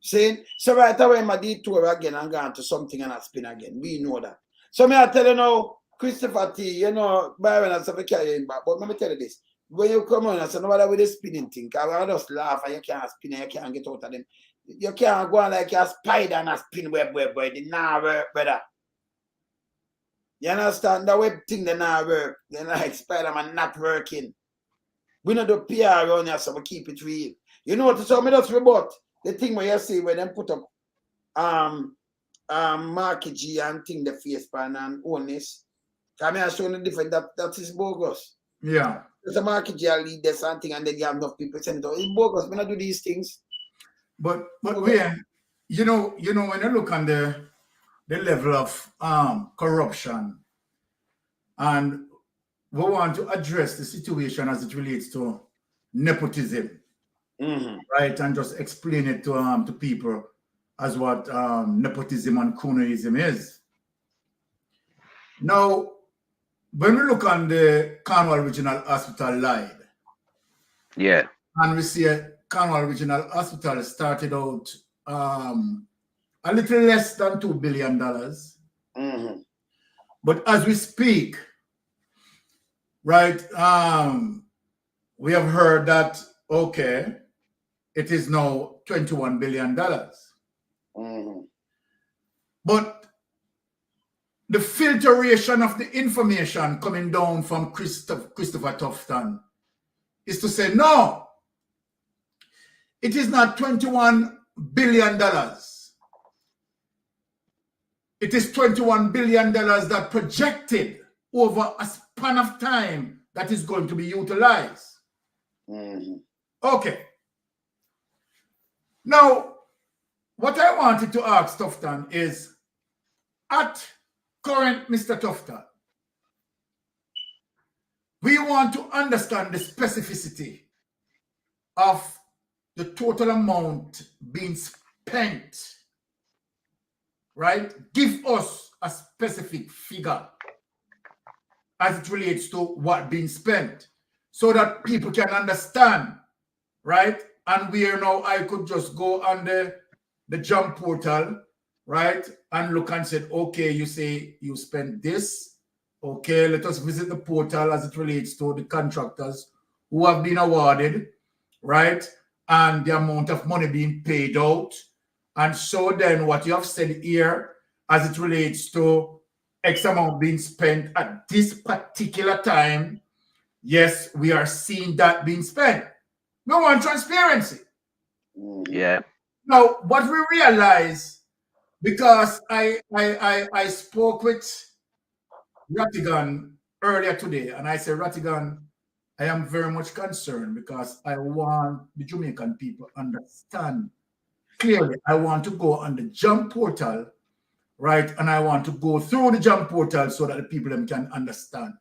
Speaker 1: Saying, so right away my detour again and gone to something and I spin again. We know that. So me I tell you now, Christopher T, you know, Byron and stuff carrying back. But let me tell you this. When you come on, I say, no matter with the spinning thing, because I just laugh and you can't spin and you can't get out of them. You can't go on like a spider and a spin web, but it not work, brother. You understand? The web thing, they not work. They're like Spider-Man not working. We not do PR around here, so we keep it real. You know what? So me just rebut the thing where you see when them put up Marky G and thing the face pan and Holness. Because I show the different that is bogus.
Speaker 2: Yeah.
Speaker 1: There's a market you lead this something and then you have enough people send it out. It's bogus. We not do these things.
Speaker 2: But you know when you look on the level of corruption, and we want to address the situation as it relates to nepotism, right? And just explain it to people as what nepotism and cronyism is. Now, when we look on the Cornwall Regional Hospital line, and we see Cornwall Regional Hospital started out a little less than $2 billion. But as we speak, right, we have heard that, okay, it is now $21 billion. But the filtration of the information coming down from Christopher Tufton is to say, no, it is not $21 billion. It is $21 billion that projected over a span of time that is going to be utilized. Okay. Now, what I wanted to ask Tufton is, at current Mr. Tufton, we want to understand the specificity of the total amount being spent, right? Give us a specific figure as it relates to what being spent so that people can understand, right? And where now I could just go on the jump portal, right? And look and say, okay, you say you spent this. Okay, let us visit the portal as it relates to the contractors who have been awarded, right? And the amount of money being paid out. And so then what you have said here as it relates to X amount being spent at this particular time, yes, we are seeing that being spent. We want transparency.
Speaker 3: Yeah.
Speaker 2: Now, what we realize, because I spoke with Rattigan earlier today, and I said, Rattigan, I am very much concerned because I want the Jamaican people understand clearly. I want to go on the jump portal, right? And I want to go through the jump portal so that the people can understand,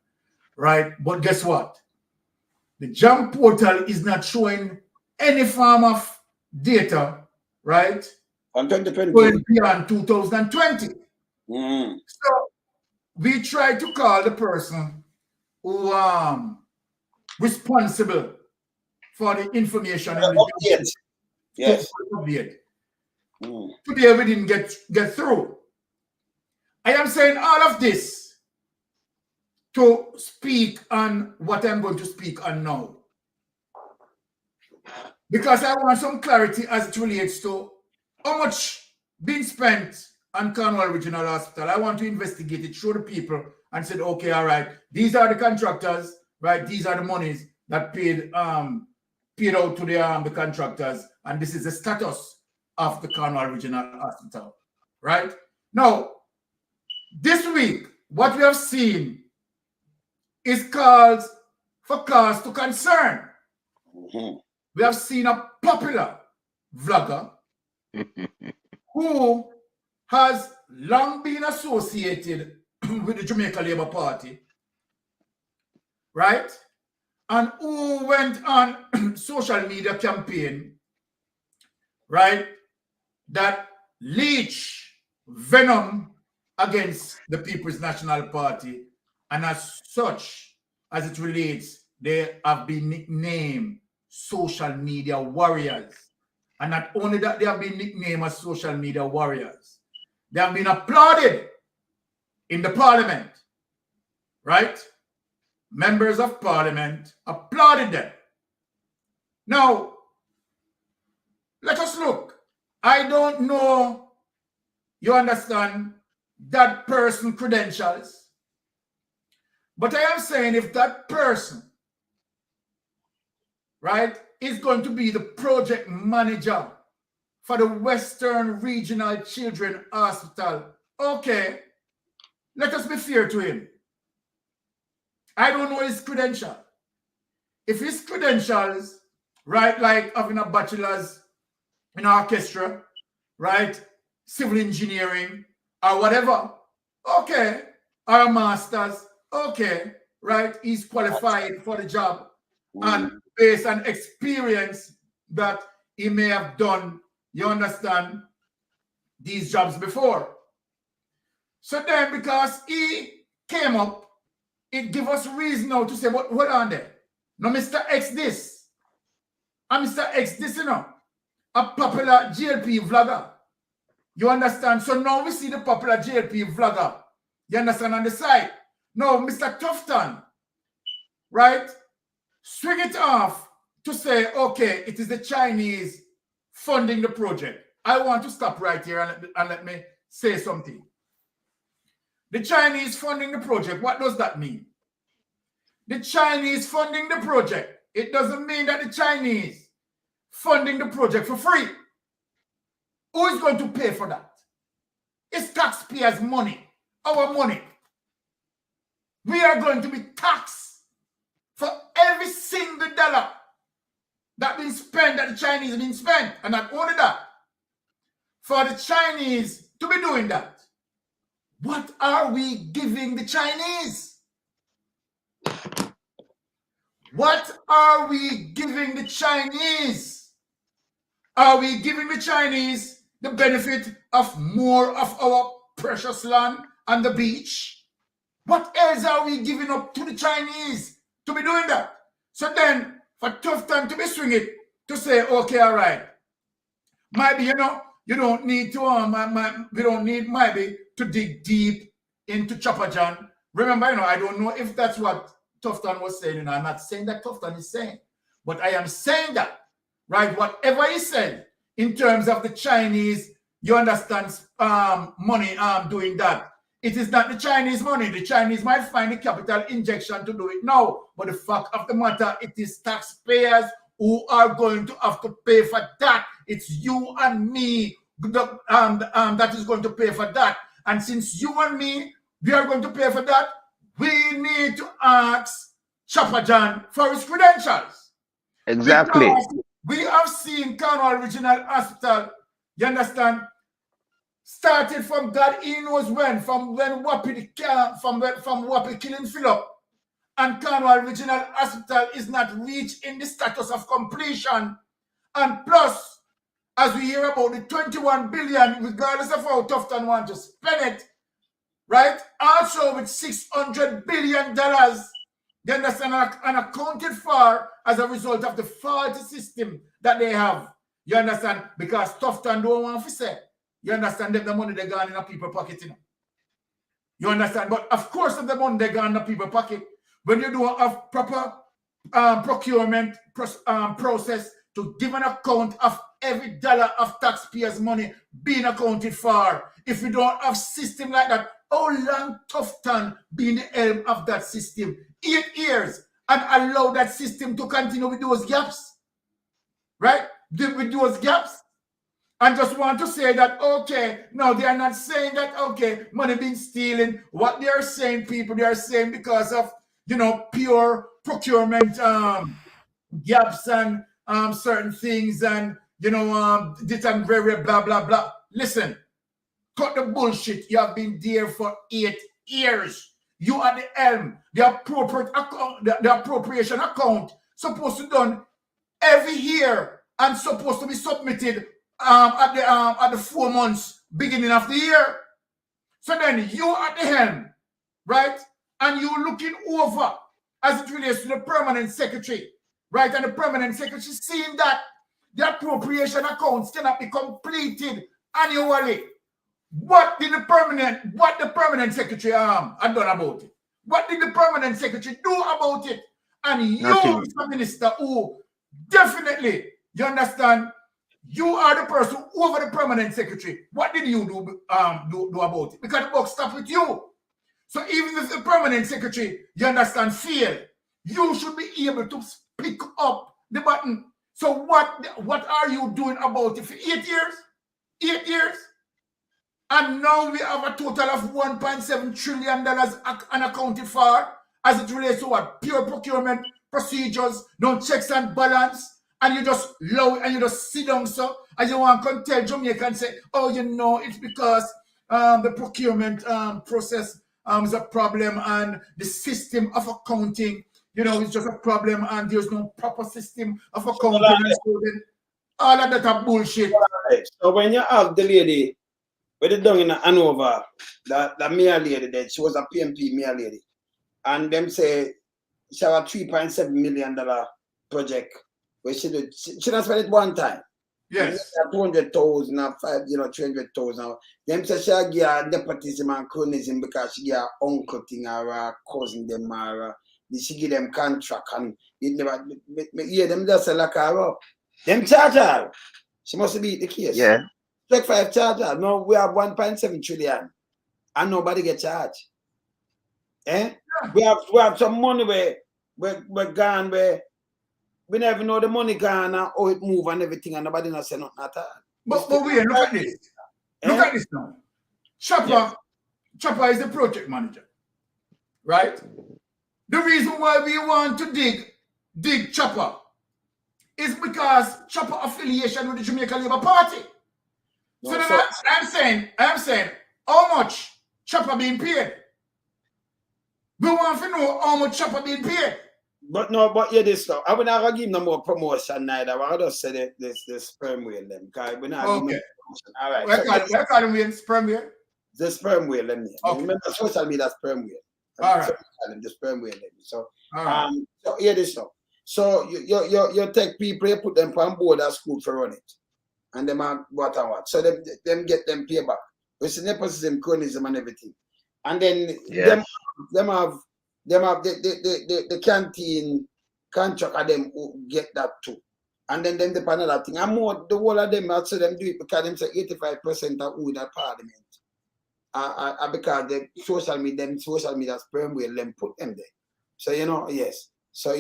Speaker 2: right? But guess what? The jump portal is not showing any form of data, right?
Speaker 1: On 2020.
Speaker 2: Beyond 2020. So we tried to call the person who responsible for the information.
Speaker 1: Update. Yes.
Speaker 2: Update. Today we didn't get through. I am saying all of this to speak on what I'm going to speak on now. Because I want some clarity as it relates to how much being spent on Cornwall Regional Hospital. I want to investigate it, show the people, and said, okay, all right, these are the contractors, right? These are the monies that paid out to the contractors, and this is the status of the Cornwall Regional Hospital, right? Now, this week, what we have seen is cause for cause to concern. We have seen a popular vlogger who has long been associated with the Jamaica Labour Party, right? And who went on social media campaign, right, that leech venom against the People's National Party, and as such, as it relates, they have been nicknamed social media warriors. And not only that, they have been nicknamed as social media warriors, they have been applauded in the parliament, right? Members of parliament applauded them. Now, let us look. I don't know, you understand, that person credentials, but I am saying if that person, right, is going to be the project manager for the Western Regional Children Hospital, okay, let us be fair to him. I don't know his credential. If his credentials, right, like having a bachelor's in orchestra, right, civil engineering, or whatever, okay, or a master's, okay, right, he's qualified for the job, and based on experience that he may have done, you understand, these jobs before. So then, because he came up, it gives us reason now to say, what hold on there. No, Mr. X this. And Mr. X this, you know, a popular GLP vlogger. You understand? So now we see the popular JLP vlogger. You understand, on the side. Now, Mr. Tufton, right, swing it off to say, okay, it is the Chinese funding the project. I want to stop right here and let me say something. The Chinese funding the project, what does that mean? The Chinese funding the project, it doesn't mean that the Chinese funding the project for free. Who is going to pay for that? It's taxpayers' money, our money. We are going to be taxed for every single dollar that been spent, that the Chinese have been spent. And not only that, for the Chinese to be doing that, what are we giving the Chinese? What are we giving the Chinese? Are we giving the Chinese the benefit of more of our precious land and the beach? What else are we giving up to the Chinese to be doing that? So then, for Tufton to be swinging to say, okay, all right, maybe, you know, you don't need to, we don't need maybe to dig deep into Chopper John. Remember, you know, I don't know if that's what Tufton was saying, and I'm not saying that Tufton is saying, but I am saying that, right, whatever he said in terms of the Chinese, you understand, money doing that. It is not the Chinese money. The Chinese might find the capital injection to do it now, but the fact of the matter, it is taxpayers who are going to have to pay for that. It's you and me that is going to pay for that. And since you and me, we are going to pay for that, we need to ask Chopper John for his credentials.
Speaker 3: Exactly.
Speaker 2: Because we have seen Cornwall Regional Hospital, you understand, started from God he knows when, from Whoppi killing Philip, and Cornwall Regional Hospital is not reached in the status of completion. And plus, as we hear about the 21 billion, regardless of how Tufton wants to spend it, right? Also with $600 billion, you understand, unaccounted for as a result of the faulty system that they have. You understand? Because Tufton don't want to say. You understand that the money they got in a people pocket, you know? You understand? But of course, if the money they got in a people pocket, when you do a proper procurement process to give an account of every dollar of taxpayers' money being accounted for, if you don't have system like that, how long Tufton being the helm of that system? 8 years, and allow that system to continue with those gaps, right? With those gaps. And just want to say that, okay, no, they are not saying that, okay, money being stealing. What they are saying, people, they are saying because of, you know, pure procurement gaps and certain things and, you know, this and very blah, blah, blah. Listen, cut the bullshit. You have been there for 8 years. You are the helm. The appropriate account, the appropriation account supposed to be done every year and supposed to be submitted at the 4 months beginning of the year. So then you are the helm, right? And you looking over as it relates to the permanent secretary, right? And the permanent secretary seeing that the appropriation accounts cannot be completed annually. What the permanent secretary had done about it? What did the permanent secretary do about it? And you, Mr. Minister, who definitely, you understand, you are the person over the permanent secretary. What did you do about it? Because the buck stopped with you. So even if the permanent secretary, you understand, failed, you should be able to pick up the button. So what are you doing about it for 8 years? 8 years? And now we have a total of $1.7 trillion unaccounted for as it relates to what? Pure procurement procedures, no checks and balance. And you just low and you just sit down so and you want to tell Jamaica and say, oh, you know, it's because the procurement process is a problem and the system of accounting, you know, it's just a problem and there's no proper system of accounting. All of that are bullshit.
Speaker 1: So when you have the lady, when they done in Hanover, that mayor lady there, she was a PMP mayor lady, and them say she have a $3.7 million project where she not spend it one time.
Speaker 2: Yes.
Speaker 1: 200,000 or 300,000. Them say she get nepotism and cronyism because she get uncle thing or a cousin them or she give them contract and it never yeah, them just lock her up. Them charge her. She must be the case.
Speaker 3: Yeah.
Speaker 1: Strike 5 charge her. No, we have 1.7 trillion and nobody get charged. Eh? We have some money where we're gone where we never know the money gone and how it move and everything, and nobody not say nothing at all.
Speaker 2: But we look at this. Look at this now. Chopper is the project manager, right? The reason why we want to dig Chopper is because Chopper affiliation with the Jamaican Labour Party.
Speaker 1: No,
Speaker 2: so then I'm saying, how much Chopper being paid? We want to know how much Chopper being paid.
Speaker 1: But yeah, this stuff. I will not give no more promotion neither. I just say the sperm whale them. Because we not give no promotion. All right.
Speaker 2: Where call them sperm whale?
Speaker 1: The sperm whale them. Okay. Remember social media sperm whale.
Speaker 2: All right.
Speaker 1: The sperm whale them. So
Speaker 2: right.
Speaker 1: So yeah, this stuff. So you take people, you put them on board at school for run it. And them are what and what. So them get them pay back. It's nepotism, cronyism and everything. And then them have the canteen contract of them who get that too. And then depend on that thing. And more the whole of them also them do it because them say 85% of who that parliament. Because the social media sperm whale them put them there. So yes. So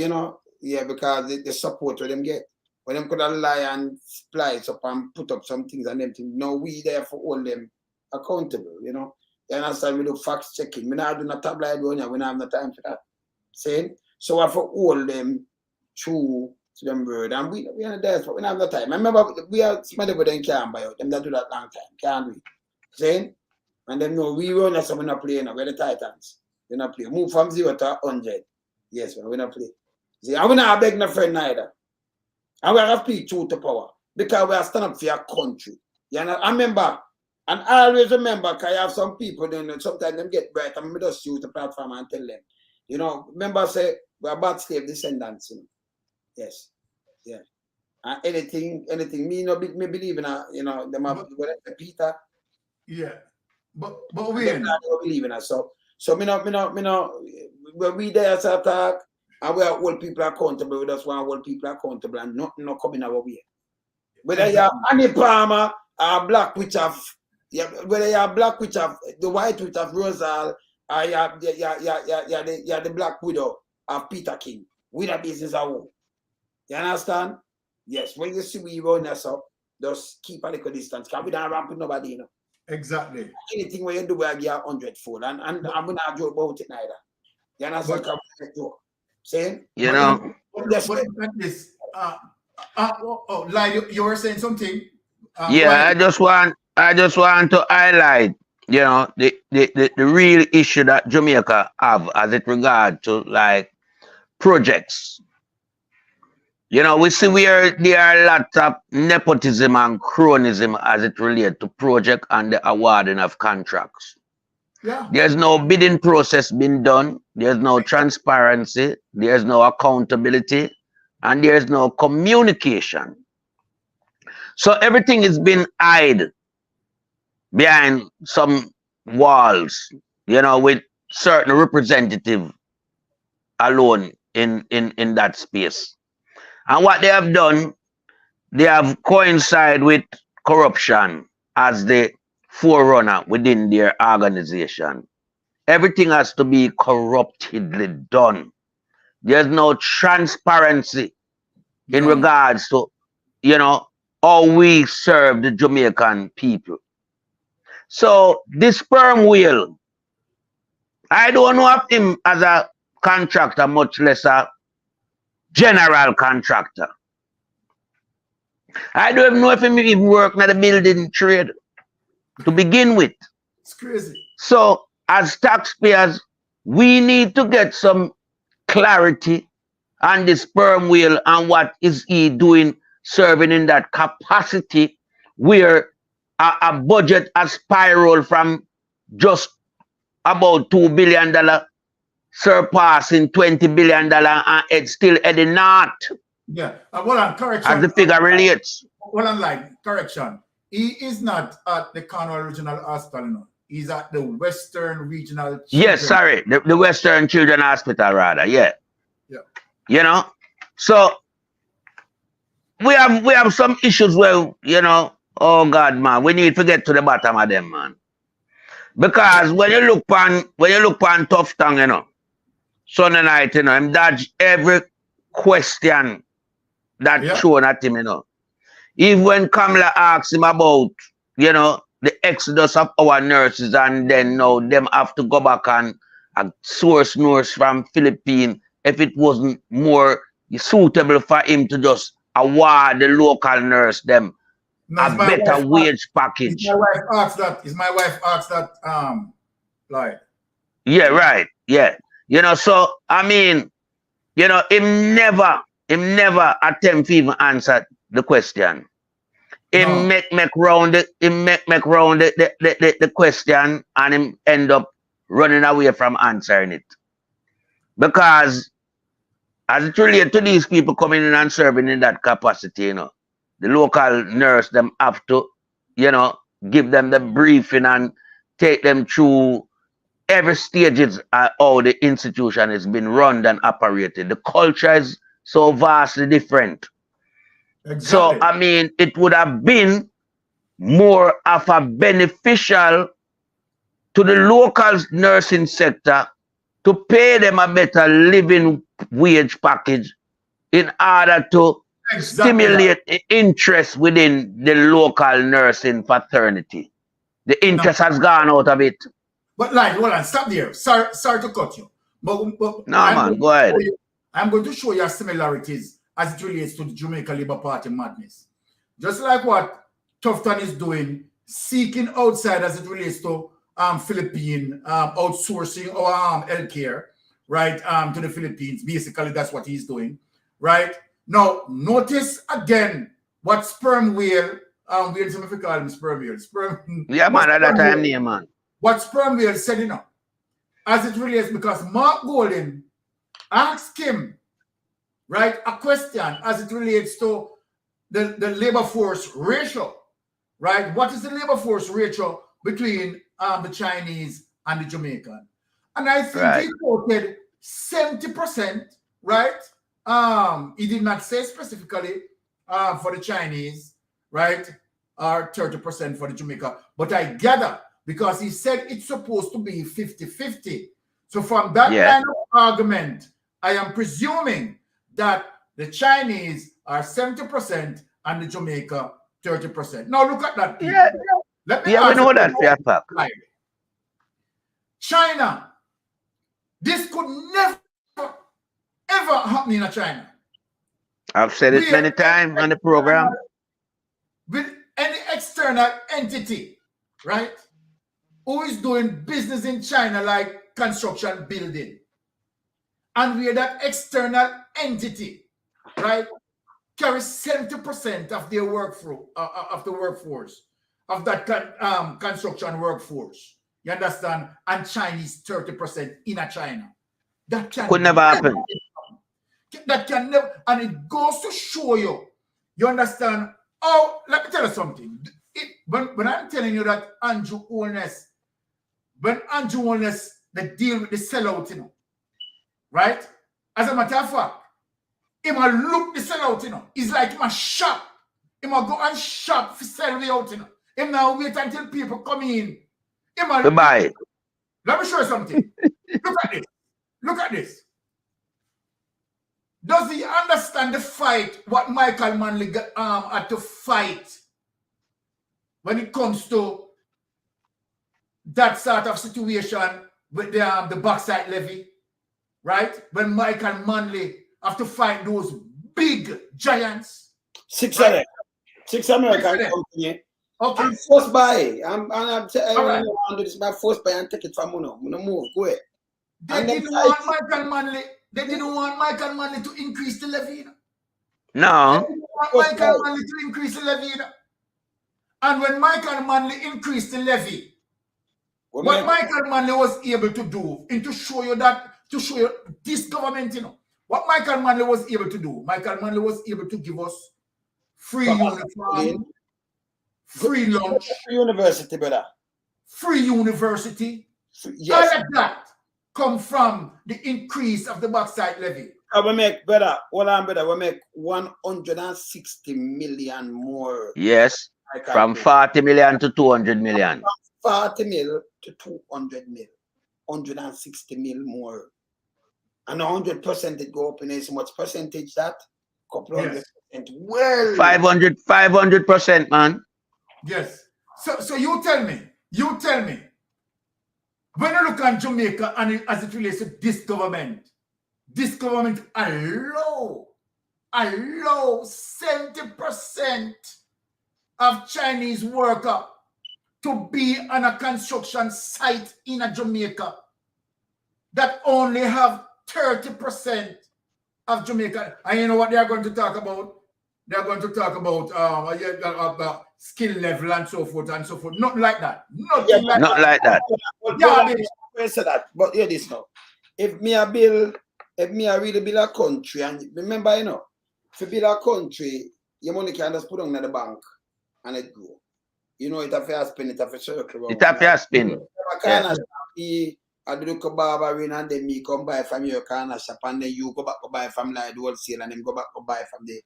Speaker 1: because the support where them get. When them could lie and splice up and put up some things and them things. No, we there for all them accountable, You understand? We do fact checking. We not do no tabloid one. We don't have no time for that. Saying so I for all them true to them word. And we are there, but we don't have no time. I remember we are smart with them can't buy out. Them that do that long time, can't we? Saying? And then no, we run as we're not playing now. We're the Titans. We're not playing. Move from 0 to 100. Yes, we're not playing. See, and we not beg no friend neither. And we have to speak truth to power. Because we are stand up for your country. I remember. And I always remember, because I have some people, sometimes them get bright, and I just use the platform and tell them, remember, say, we're bad slave descendants, Yes. Yeah. And anything, me believe in, them have, Peter.
Speaker 2: Yeah. But we
Speaker 1: don't believe in us. So, me when we there to attack, and we are hold people accountable, we just want to hold people accountable, and nothing not coming our way. Whether you're Annie Palmer, or Black Witch of, whether you're Black Witch of, the White Witch of Rosal, or you're the Black Widow of Peter King, we the business are home. You understand? Yes, when you see we run us up, just keep a little distance, because we don't ramp with nobody,
Speaker 2: Exactly.
Speaker 1: Anything where you do, I get 100-fold, and I'm not joke about it neither. You understand? Saying?
Speaker 2: Like you were saying something.
Speaker 3: I just want to highlight, the real issue that Jamaica have as it regard to like projects. We see where there are lots of nepotism and cronyism as it relates to project and the awarding of contracts.
Speaker 2: Yeah.
Speaker 3: There's no bidding process being done. There's no transparency. There's no accountability. And there's no communication. So everything is being hid behind some walls, with certain representative alone in that space. And what they have done, they have coincided with corruption as the forerunner within their organization. Everything has to be corruptedly done. There's no transparency in regards to, how we serve the Jamaican people. So this sperm whale, I don't know of him as a contractor, much less a general contractor. I don't even know if he even work in the building trade to begin with.
Speaker 2: It's crazy.
Speaker 3: So as taxpayers, we need to get some clarity on the sperm whale and what is he doing serving in that capacity where a budget has spiraled from just about $2 billion surpassing $20 billion and it's still heading north.
Speaker 2: Yeah. Hold on, correction.
Speaker 3: As the figure relates.
Speaker 2: Hold on, line, correction. He is not at the Cornwall Regional Hospital, no. He's at the Western Regional
Speaker 3: Yes, sorry. The Western Children's Hospital, rather. Yeah.
Speaker 2: Yeah.
Speaker 3: You know? So we have some issues where, you know, oh God, man, we need to get to the bottom of them, man. Because when you look on Tufton, you know, Sunday night, you know, him dodge every question that thrown at him, you know. Even when Kamala asks him about, you know, the exodus of our nurses, and then now them have to go back and source nurse from Philippines, if it wasn't more suitable for him to just award the local nurse them a better wage package.
Speaker 2: Is my wife asked that, like.
Speaker 3: Yeah, right. Yeah. You know, so I mean, you know, him never attempt to even answer the question. Him make round the question, and him end up running away from answering it. Because as it relates to these people coming in and serving in that capacity, you know, the local nurse them have to, you know, give them the briefing and take them through every stages how the institution has been run and operated. The culture is so vastly different.
Speaker 2: Exactly.
Speaker 3: So I mean, it would have been more of a beneficial to the local nursing sector to pay them a better living wage package in order to stimulate the interest within the local nursing fraternity. The interest has gone out of it.
Speaker 2: But like, hold on, stop there. Sorry to cut you. But
Speaker 3: no, man, go ahead.
Speaker 2: I'm going to show you similarities as it relates to the Jamaica Labour Party madness. Just like what Tufton is doing, seeking outside as it relates to Philippine outsourcing or healthcare, right, to the Philippines. Basically, that's what he's doing, right? Now, notice again what sperm whale, we'll see if we call him sperm whale.
Speaker 3: Yeah, man, at that time, yeah, man.
Speaker 2: What sperm whale said, you know, as it relates, because Mark Golden asked him, right, a question as it relates to the labor force ratio, right? What is the labor force ratio between the Chinese and the Jamaican? And I think he quoted 70%, right? He did not say specifically for the Chinese, right? Or 30% for the Jamaica. But I gather, because he said it's supposed to be 50-50. So from that kind of argument, I am presuming that the Chinese are 70% and the Jamaica 30%. Now look at that.
Speaker 3: Yeah,
Speaker 2: Let me
Speaker 3: we know that fair fact.
Speaker 2: China. This could never, ever happen in China.
Speaker 3: I've said it many times on the program.
Speaker 2: With any external entity, right? Who is doing business in China like construction building. And where that external entity, right, carries 70% of their workforce, of the workforce, of that construction workforce. You understand? And Chinese 30% in China. That
Speaker 3: could never happen.
Speaker 2: That can never, and it goes to show you, you understand? Oh, let me tell you something. When I'm telling you that Andrew Holness, when Andrew Holness, they deal with the sellout, you know, right? As a matter of fact, he might look the sellout, you know. It's like he must shop. He must go and shop for sell the out, you know. He now wait until people come in.
Speaker 3: Goodbye.
Speaker 2: Let me show you something. Look at this. Look at this. Does he understand the fight, what Michael Manley had to fight when it comes to that sort of situation with the bauxite levy, right? When Michael Manley have to fight those big giants.
Speaker 1: Six American company.
Speaker 2: Okay.
Speaker 1: I'm forced by. I'm telling you, I'm this my first buy and take it from Muno. I'm gonna move. Go ahead.
Speaker 2: They didn't want Michael Manley. They didn't want Michael Manley to increase the levy. You know?
Speaker 3: No.
Speaker 2: They didn't want Michael Manley to increase the levy. You know? And when Michael Manley increased the levy, what Michael Manley was able to do, and to show you that, to show you this government, you know, What Michael Manley was able to do, Michael Manley was able to give us free uniform, free lunch,
Speaker 1: university, brother.
Speaker 2: Free university.
Speaker 1: Yes.
Speaker 2: All of that come from the increase of the bauxite levy.
Speaker 1: We make, brother, we make 160 million more.
Speaker 3: Yes, from 40 million to 200 million.
Speaker 1: From 40 mil to 200 mil. 160 mil more. And 100% it go up in as much percentage that? Couple of %. Well,
Speaker 3: 500%, man.
Speaker 2: Yes. So you tell me, when you look at Jamaica and as it relates to this government allow 70% of Chinese worker to be on a construction site in a Jamaica that only have 30% of Jamaica. And you know what they are going to talk about? They are going to talk about skill level and so forth and so forth. Nothing like that.
Speaker 3: Not like that.
Speaker 1: I say that, but hear this now. If me really build a country, and remember, if you build a country, your money can just put on the bank and it grow. It have to spin, it have to circle.
Speaker 3: It have to spin.
Speaker 1: I do go barbering and then me come buy from your corner shop and then you go back to buy from like the wholesale and then go back to buy from the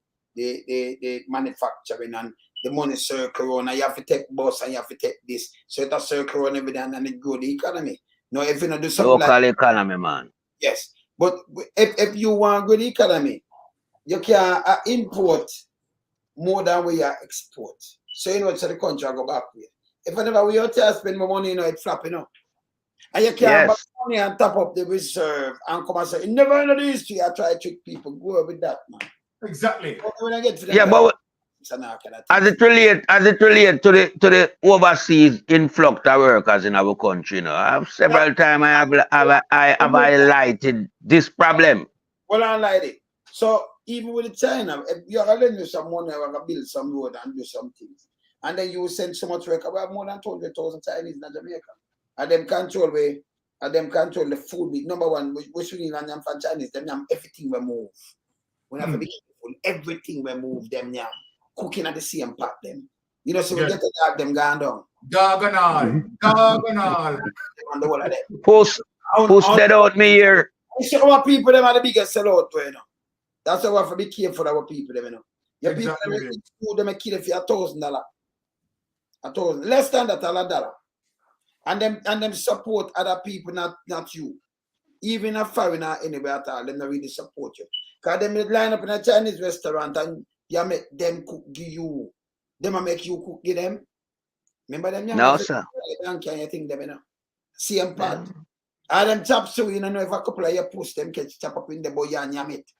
Speaker 1: manufacturing and the money circle around and you have to take bus and you have to take this. So it a circle around everything and it grow the economy. No, if you not do something
Speaker 3: local economy, man.
Speaker 1: Yes. But if you want good economy, you can import more than we export. So so the country will go back with. If whenever we out there spend more money, it's flopping up. And you can't have money and top up the reserve and come and say, you never know the history. I try to trick people. Go with that, man.
Speaker 2: Exactly.
Speaker 1: When I get to
Speaker 3: but as it relates to the overseas influx of workers in our country, I have several times I have highlighted this problem.
Speaker 1: Well, I like it. So even with China, if you're lending me some money, I'm gonna build some road and do some things, and then you send so much work. We have more than 200,000 Chinese in Jamaica, and them control the food. Number one, we should need them from Chinese. Them everything we move. We have to be careful. Everything we move them cooking at the same pot them. So we get the dog them going down.
Speaker 2: Dog and all.
Speaker 3: Push that out me here.
Speaker 1: Our people them are the biggest sellout, That's why we have to be careful our people them, Your people them kill if you $1,000. $1,000. Less than that, $1. And them support other people, not you. Even a foreigner anywhere at all, them not really support you. Because them line up in a Chinese restaurant and you make them cook give you. Them make you cook give them. Remember them?
Speaker 3: No, sir.
Speaker 1: Can you think them, Same part. And them chop so if a couple of you push them catch chop up in the boy and yam it.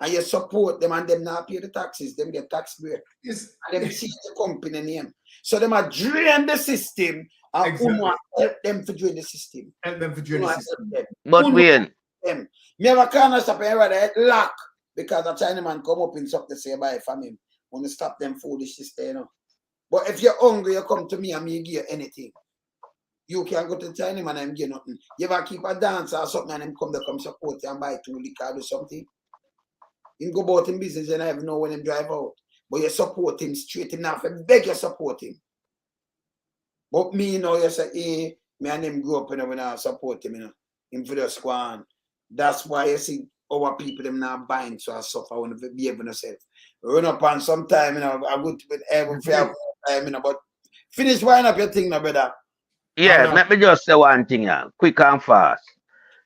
Speaker 1: And you support them and them not pay the taxes, them get tax break.
Speaker 2: Yes.
Speaker 1: And them see the company name. So them are drain the system and help them to drain the system.
Speaker 2: Help them to drain the system.
Speaker 3: But when
Speaker 1: me have a corner shop and rather lock because a Chinaman come up in something to say buy from him. Want to stop them foolishness there, But if you're hungry, you come to me and me give you anything. You can go to Chinaman and give nothing. You ever keep a dance or something and him come support you and buy 2 liquor or something. You go about in business and I have know when him drive out. But you support him straight enough and beg you support him. But me, you say, hey, me and him grew up when I support him, him for the squad. That's why you see our people them not buying so I suffer when they behave themselves. Run up on some time, I go with every time, but finish winding up your thing, brother.
Speaker 3: Yeah, let me just say one thing, quick and fast.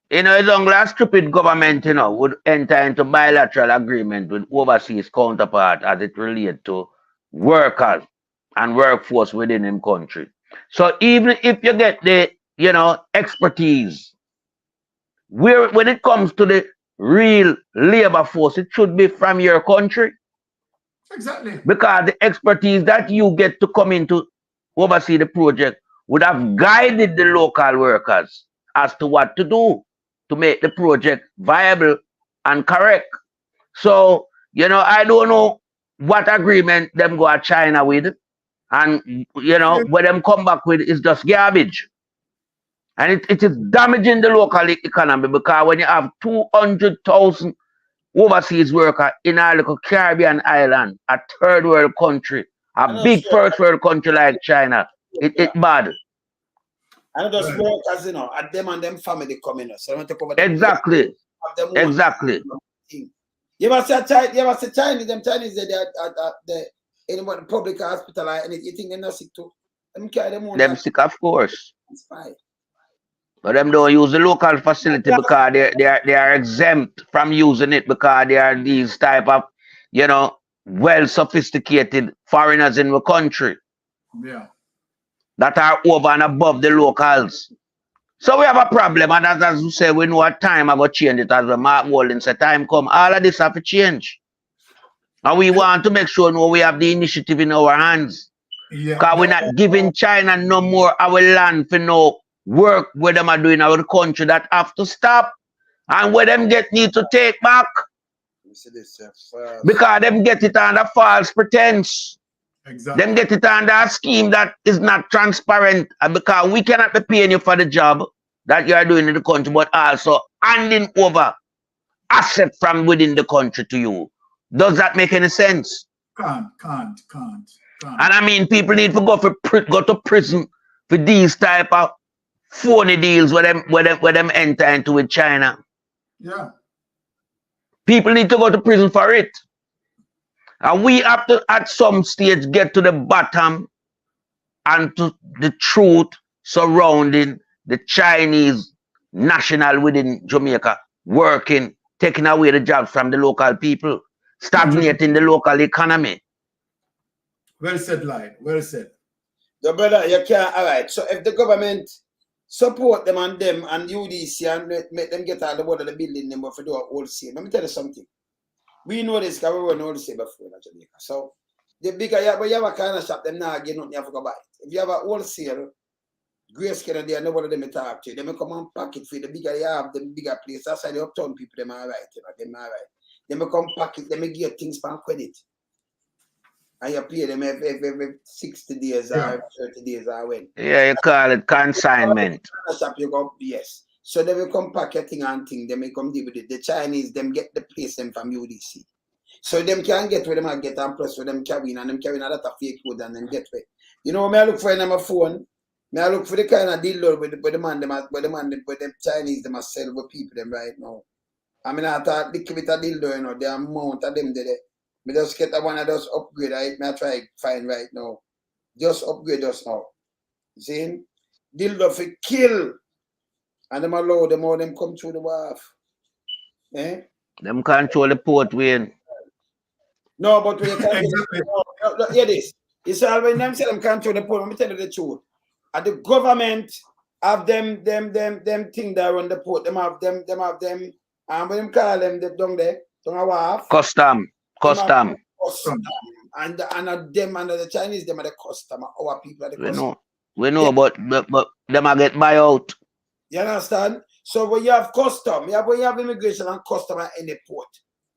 Speaker 3: As long as stupid government, would enter into bilateral agreement with overseas counterpart as it relates to workers and workforce within him country. So even if you get the, expertise, when it comes to the real labor force, it should be from your country.
Speaker 2: Exactly.
Speaker 3: Because the expertise that you get to come into oversee the project would have guided the local workers as to what to do to make the project viable and correct. So, I don't know what agreement them go to China with. And, what them come back with is just garbage. And it is damaging the local economy because when you have 200,000 overseas worker in a little Caribbean island, a third world country, a big first world country like China. It bad.
Speaker 1: And those workers, you know, at them and them family coming. So I want to cover
Speaker 3: Exactly. Exactly.
Speaker 1: You ever see Chinese? Them Chinese, they are in the public hospital, and you think they're not sick too? Them carry them on.
Speaker 3: Them sick, of course. But them don't use the local facility because they are exempt from using it because they are these type of, you know, well sophisticated foreigners in the country.
Speaker 2: Yeah.
Speaker 3: That are over and above the locals. So we have a problem, and as you say, we know what time I go change it. As the Mark Walden said, time come. All of this have to change. And we want to make sure we have the initiative in our hands. Because we're not giving China no more our land for no work where them are doing our country that have to stop. And where them need to take back. Because them get it under false pretense.
Speaker 2: Exactly.
Speaker 3: Them get it under a scheme that is not transparent, because we cannot be paying you for the job that you are doing in the country, but also handing over asset from within the country to you. Does that make any sense?
Speaker 2: Can't.
Speaker 3: And I mean, people need to go to prison for these type of phony deals where them enter into with China.
Speaker 2: Yeah.
Speaker 3: People need to go to prison for it. And we have to, at some stage, get to the bottom and to the truth surrounding the Chinese national within Jamaica working, taking away the jobs from the local people, stagnating the local economy.
Speaker 2: Well said, Lloyd. Well said.
Speaker 1: The brother, you can't. All right. So if the government support them and UDC and make them get out of the water, the building them for do a wholesale. Let me tell you something. We know this because we run wholesale before in Jamaica. So the bigger you have a kind of shop, them now get nothing, you have to buy it. If you have a wholesale, Grace Kennedy and nobody them talk to you, they may come and pack it for you. The bigger you have, the bigger place. That's why the uptown people, them are right. Them are right. They may come pack it, they may get things for credit. And you pay them every 60 days or 30 days or when.
Speaker 3: Yeah, you call it consignment.
Speaker 1: Shop you go, yes. So they will come pack your thing and thing, they may come deal with it. The Chinese, them get the place them from UDC. So them can get where them and get and plus where them carrying and them carrying a lot of fake food and them get where. You know, I look for in my phone, I look for the kind of deal with the Chinese them are sell with people them right now. I mean, I thought little bit of dildo, you know, the amount of them there. Me just get one of those upgrade, I try to find right now. Just upgrade us now. See? Dildo for kill. And them allow them all them come through the wharf. Eh?
Speaker 3: Them control the port Wayne.
Speaker 1: No, but we can't hear this. It's all when them say them control the port. Let me tell you the truth. And the government have them thing that run the port. Them have them and when them call them down there, down a wharf.
Speaker 3: Custom.
Speaker 1: And them and the Chinese, them are the custom. Our people are the custom.
Speaker 3: We know, but them are get buy out.
Speaker 1: You understand? So when you have custom, when you have immigration and custom at any port,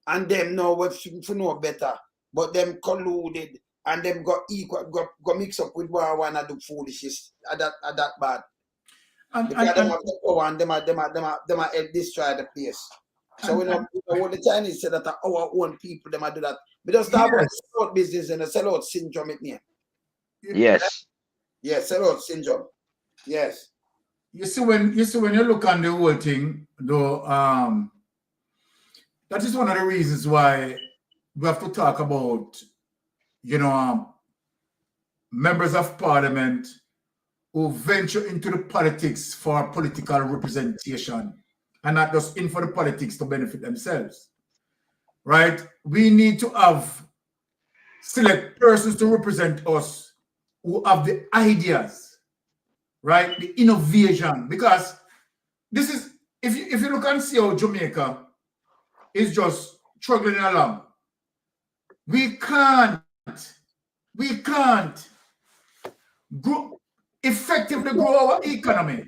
Speaker 1: and them know what to know better, but them colluded and them got equal, got mixed up with one and do foolishness at that bad. Because them have the power and them are destroy the place. So we know what the Chinese say that our own people them do that. We just have a sell out business and a sell out syndrome it near.
Speaker 3: Yes.
Speaker 1: Yes, sell out syndrome. Yes.
Speaker 2: You see when you look on the whole thing, though, that is one of the reasons why we have to talk about, you know, members of parliament who venture into the politics for political representation and not just in for the politics to benefit themselves, right? We need to have select persons to represent us who have the ideas, right? The innovation, because this is, if you look and see how Jamaica is just struggling along, we can't effectively grow our economy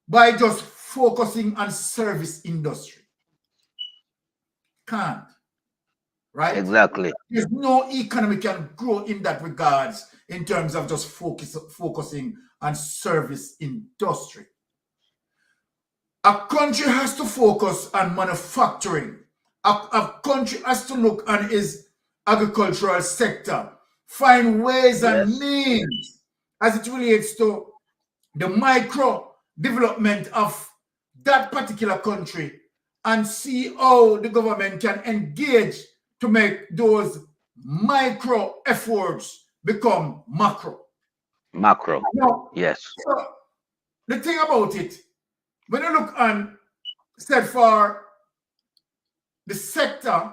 Speaker 2: by just focusing on service industry. Can't, right?
Speaker 3: Exactly.
Speaker 2: There's no economy can grow in that regards in terms of just focusing on service industry. A country has to focus on manufacturing a country has to look on its agricultural sector, find ways and means as it relates to the micro development of that particular country and see how the government can engage to make those micro efforts become macro.
Speaker 3: Macro.
Speaker 2: Now,
Speaker 3: yes.
Speaker 2: So the thing about it, when you look on, said for the sector,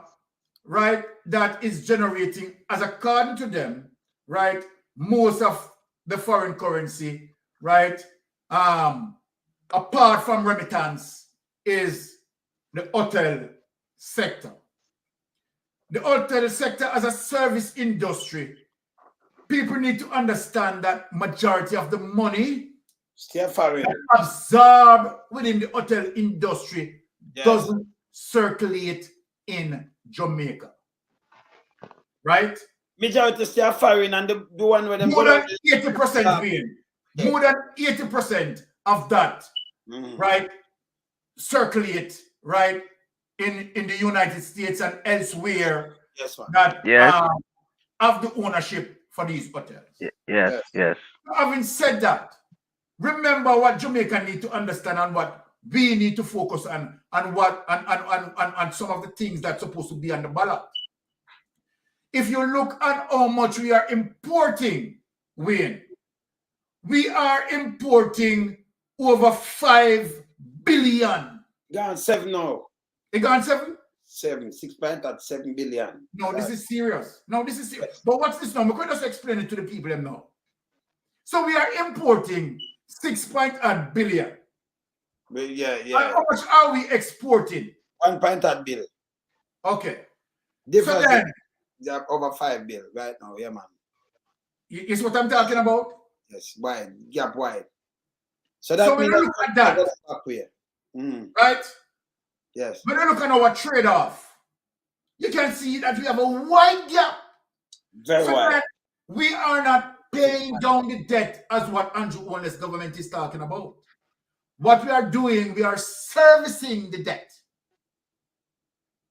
Speaker 2: right, that is generating, as according to them, right, most of the foreign currency, right, apart from remittance, is the hotel sector. The hotel sector as a service industry, people need to understand that majority of the money absorbed within the hotel industry doesn't circulate in Jamaica. Right?
Speaker 1: Majority still foreign, and the one where them
Speaker 2: more than 80% being. More than 80% of that, right, circulate, right, in the United States and elsewhere that have the ownership for these hotels.
Speaker 3: Yes.
Speaker 2: Having said that, remember what Jamaica need to understand and what we need to focus on, and what and some of the things that's supposed to be on the ballot. If you look at how much we are importing, Wayne, we are importing over 5 billion.
Speaker 1: Gone 7 now.
Speaker 2: It gone 7?
Speaker 1: 6.7 billion.
Speaker 2: No, this is serious. No, this is serious. But what's this now? We're going to just explain it to the people now. So we are importing 6.8 billion.
Speaker 1: Yeah.
Speaker 2: And how much are we exporting?
Speaker 1: 1.8 billion.
Speaker 2: Okay.
Speaker 1: Different.
Speaker 2: So then,
Speaker 1: they have over 5 billion right now, yeah, man.
Speaker 2: Is what I'm talking about?
Speaker 1: Yes, wide, gap wide. So that
Speaker 2: when
Speaker 1: means
Speaker 2: you look at that, right?
Speaker 1: Yes.
Speaker 2: When you look at our trade-off, you can see that we have a wide gap.
Speaker 1: Very wide.
Speaker 2: We are not paying down the debt as what Andrew Holness government is talking about. What we are doing, we are servicing the debt.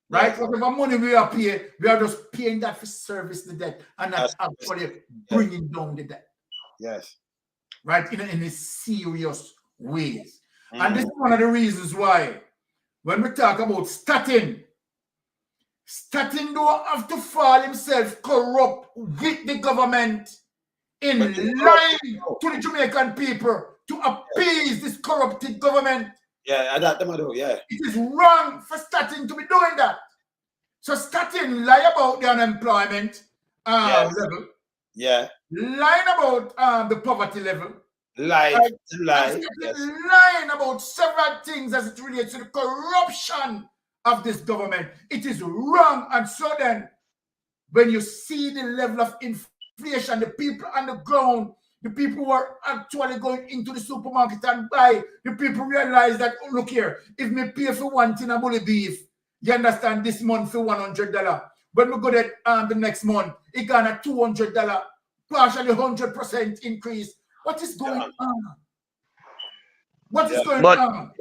Speaker 2: Right? Whatever money we are paying, we are just paying that for service the debt and not actually bringing down the debt.
Speaker 1: Yes.
Speaker 2: Right? In a serious ways. And this is one of the reasons why when we talk about Tufton don't have to fall himself corrupt with the government in line to the Jamaican people to appease this corrupted government.
Speaker 1: Yeah, I got them do, yeah.
Speaker 2: It is wrong for Tufton to be doing that. So Tufton lie about the unemployment level.
Speaker 1: Yeah.
Speaker 2: Lying about the poverty level.
Speaker 1: Lying
Speaker 2: about several things as it relates to the corruption of this government. It is wrong. And so then, when you see the level of inflation, the people on the ground, the people who are actually going into the supermarket and buy, the people realize that, oh, look here, if me pay for one tin of bully beef, you understand, this month for $100. When we go there the next month, it got a $200, partially 100% increase. What is going on? What is going on?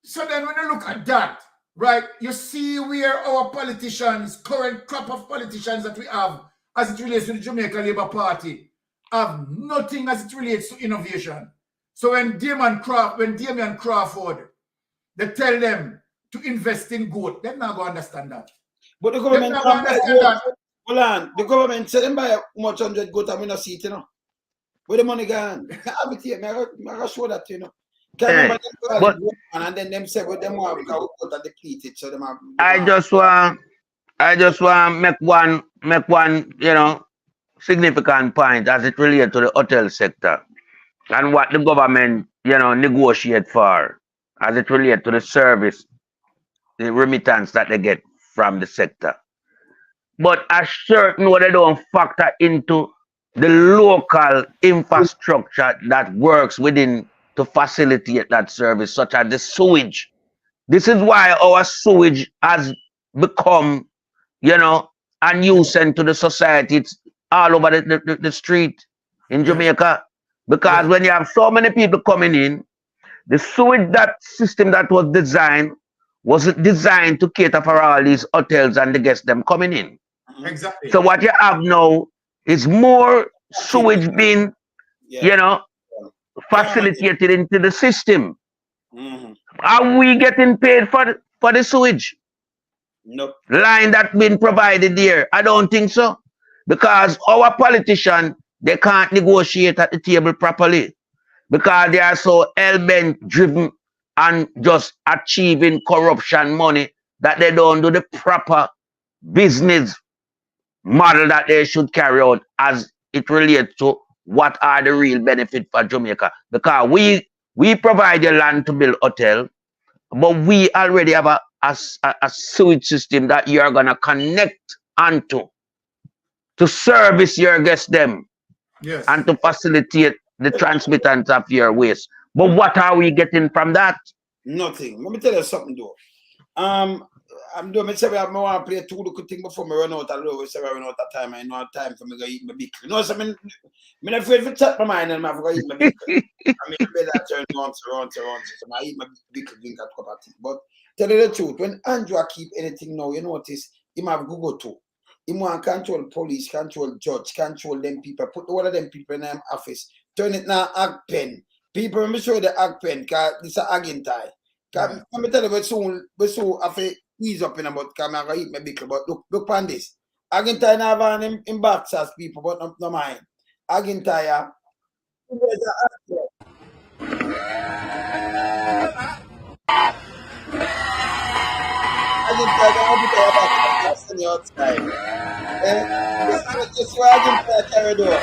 Speaker 2: So then when you look at that, right, you see where our politicians, current crop of politicians that we have as it relates to the Jamaica Labour Party, have nothing as it relates to innovation. So when Damian Crawford, they tell them to invest in goat, they're not going to understand that.
Speaker 1: But the government hold on, the government said them buy much 100 goat and we not see it, you know. Where the money gone? I have it here, I show that, you know. And then them say what them want because we got depleted, so them have.
Speaker 3: I just want make one you know significant point as it relates to the hotel sector and what the government you know negotiate for as it relates to the service, the remittance that they get from the sector. But a certain what they don't factor into the local infrastructure that works within to facilitate that service, such as the sewage. This is why our sewage has become, you know, a nuisance to the society. It's all over the street in Jamaica. Because when you have so many people coming in, the sewage that system that was designed wasn't designed to cater for all these hotels and the guests them coming in.
Speaker 2: Exactly.
Speaker 3: So what you have now is more sewage being, you know, facilitated into the system. Are we getting paid for the sewage?
Speaker 1: Nope.
Speaker 3: Line that been provided there? I don't think so. Because our politicians, they can't negotiate at the table properly. Because they are so hell-bent driven and just achieving corruption money that they don't do the proper business model that they should carry out as it relates to what are the real benefits for Jamaica. Because we provide the land to build hotel, but we already have a sewage system that you are going to connect onto to service your guests them and to facilitate the transmittance of your waste. But what are we getting from that?
Speaker 1: Nothing. Let me tell you something though. I'm doing myself. I want to play two good things before me run out of love. I run out of time. I know time for me to eat my big. No, so I'm afraid to chat my mind and I'm going to eat my big. I mean, I better turn once. So I eat my big drink at cup of tea. But tell you the truth, when Andrew keep anything now, you notice him have Google too. Him want control police, control judge, control them people, put all of them people in them office, turn it now ag pen. People, let me show you the ag pen, because this is a ag in tie. Let me tell you, we soon have to ease up in about, because I'm going to eat my big, but look on this. Ag in tie now have in boxers, people, but no mind. Ag in tie, there's a ag pen. Ag in tie, I'll be there about that's on the outside. This is why I didn't carry the door.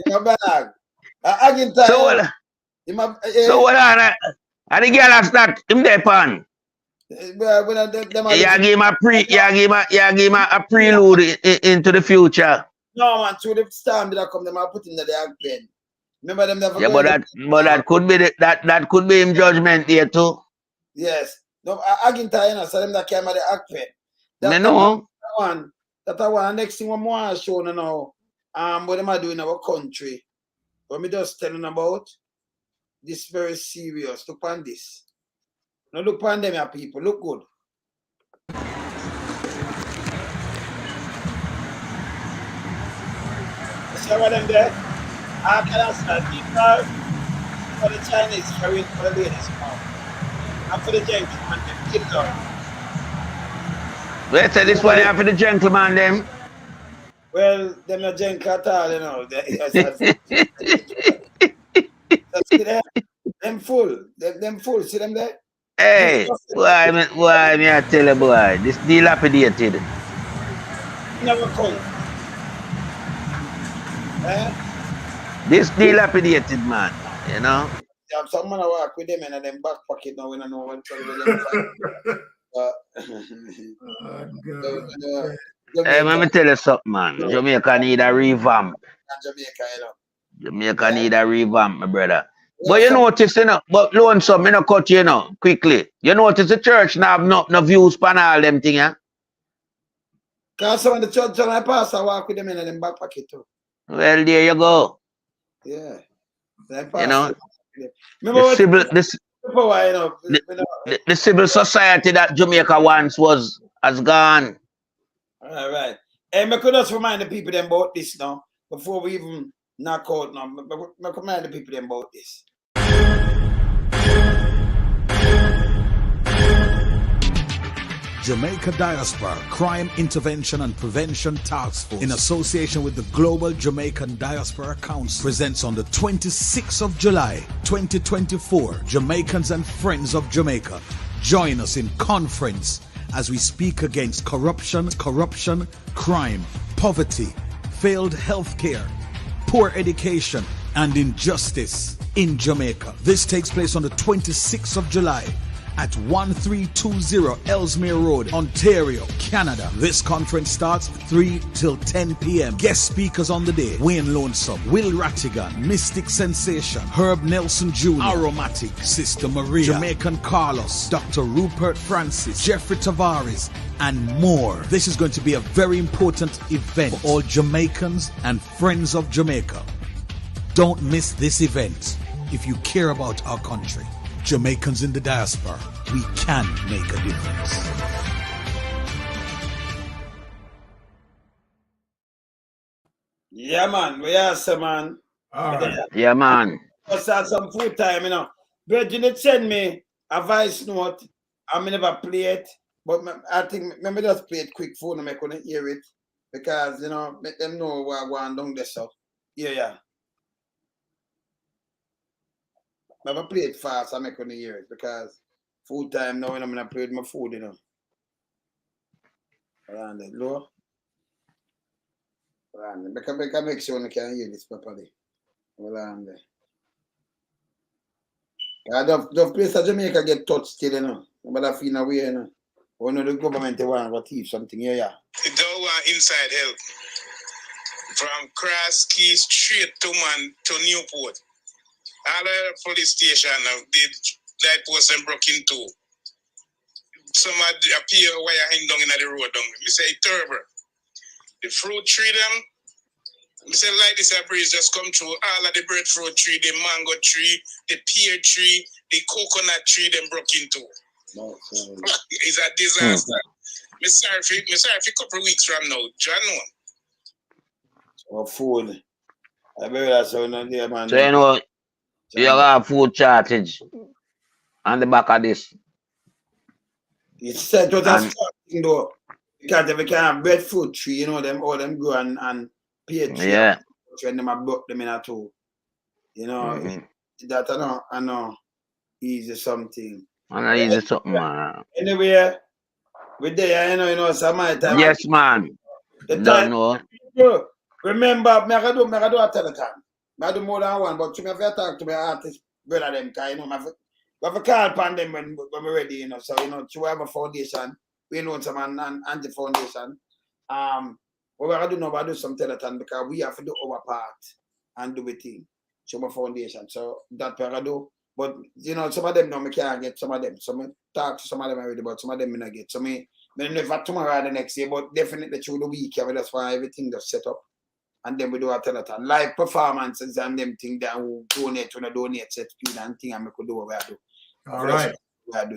Speaker 1: In a bag. I can tell you.
Speaker 3: So what are the girl start him there pan? You give him a prelude into the future.
Speaker 1: No man, through the storm that come, them I put in the ag pen. Remember them never.
Speaker 3: Yeah, but that could be that could be him judgment there too.
Speaker 1: Yes. No, I can tell you, so them that came at the ag pen. That one. Next thing one more show now. What am I doing in our country? What me just telling about? This very serious. Look on this. Now look on them, people. Look good. See what them there? I can start people for the Chinese carrying for the ladies now. And for the gentlemen, them keep down.
Speaker 3: Let's say this one for the gentleman them.
Speaker 1: Well, them not gentle at all, you know. Them full. Them full. See them there?
Speaker 3: Hey, why me I tell you, boy, this dilapidated.
Speaker 1: Never come.
Speaker 3: This dilapidated man, you know.
Speaker 1: Yeah, some man I walk with them in them back pocket now when I know what to
Speaker 3: Hey, let me tell you something, man. Jamaica need a revamp. Jamaica need a revamp, my brother. But you notice, you know, but lonesome, you know, cut you know, quickly. You notice the church now have no views pan all them thing, yeah?
Speaker 1: Because some of the church and I pass, I walk with them in them back pocket too.
Speaker 3: Well, there you go.
Speaker 1: Yeah.
Speaker 3: You know, the civil society that Jamaica once has gone.
Speaker 1: All right. And I could just remind the people them about this now, before we even knock out now. I could remind the people them about this.
Speaker 9: Jamaica Diaspora Crime Intervention and Prevention Task Force, in association with the Global Jamaican Diaspora Council, presents on the 26th of July 2024 Jamaicans and Friends of Jamaica. Join us in conference as we speak against corruption, crime, poverty, failed healthcare, poor education, and injustice in Jamaica. This takes place on the 26th of July at 1320 Ellesmere Road, Ontario, Canada. This conference starts 3 till 10 p.m. Guest speakers on the day: Wayne Lonesome, Will Rattigan, Mystic Sensation, Herb Nelson Jr., Aromatic, Sister Maria, Jamaican Carlos, Dr. Rupert Francis, Jeffrey Tavares, and more. This is going to be a very important event for all Jamaicans and friends of Jamaica. Don't miss this event. If you care about our country, Jamaicans in the diaspora, we can make a difference.
Speaker 1: Yeah, man. We are some man.
Speaker 2: All right.
Speaker 3: Yeah, man.
Speaker 1: Just had some full time, you know. Virgin send me a voice note. I never play it, but I think maybe just play it quick phone and I couldn't hear it because you know make them know what I'm going down there. So yeah. Never play it fast. I couldn't hear it because full time now when I'm gonna play with my food, you know. Around the low. Around the make sure I can hear this properly. Around there. The place of Jamaica get touched still, you know. But I feel no way, you know. Or no, the government want to thief something, yeah.
Speaker 10: It don't want inside help. From Cross Keys straight to Newport. All the police station now did light post and broke into. Some appear wire hang down in the road down. Me say terrible. The fruit tree them. Me say like this a breeze just come through all of the breadfruit tree, the mango tree, the pear tree, the coconut tree them broke into. It's a disaster. Me sorry for a couple of weeks from now. Do you know?
Speaker 1: Oh, food. I bet that's how there, man.
Speaker 3: So you know, you have food shortage on the back of this.
Speaker 1: It's said to us though. Because if we can have breadfruit tree, you know, them all them grow and pear tree.
Speaker 3: Yeah.
Speaker 1: When them have broke them in a two. You know, that I know easy something.
Speaker 3: I know easy something, man.
Speaker 1: Anyway, we're there, you know, some my time.
Speaker 3: Yes, man. Don't know.
Speaker 1: Remember, I do a telegram. I do more than one, but you have to talk to my artist brother them, because you know, I have a call upon them when we're ready, you know. So, you know, to have a foundation, we know some anti-foundation. What I do now, I do some telegram because we have to do our part and do the thing. So my foundation. So that's what I do. But you know, some of them now I can't get some of them. So I talk to some of them already, but some of them I not get. So I never tomorrow or the next day, but definitely through the week, that's why everything just set up. And then we do a telethon. Live performances and them things that we donate, set speed and thing and we could do what we do.
Speaker 2: All right.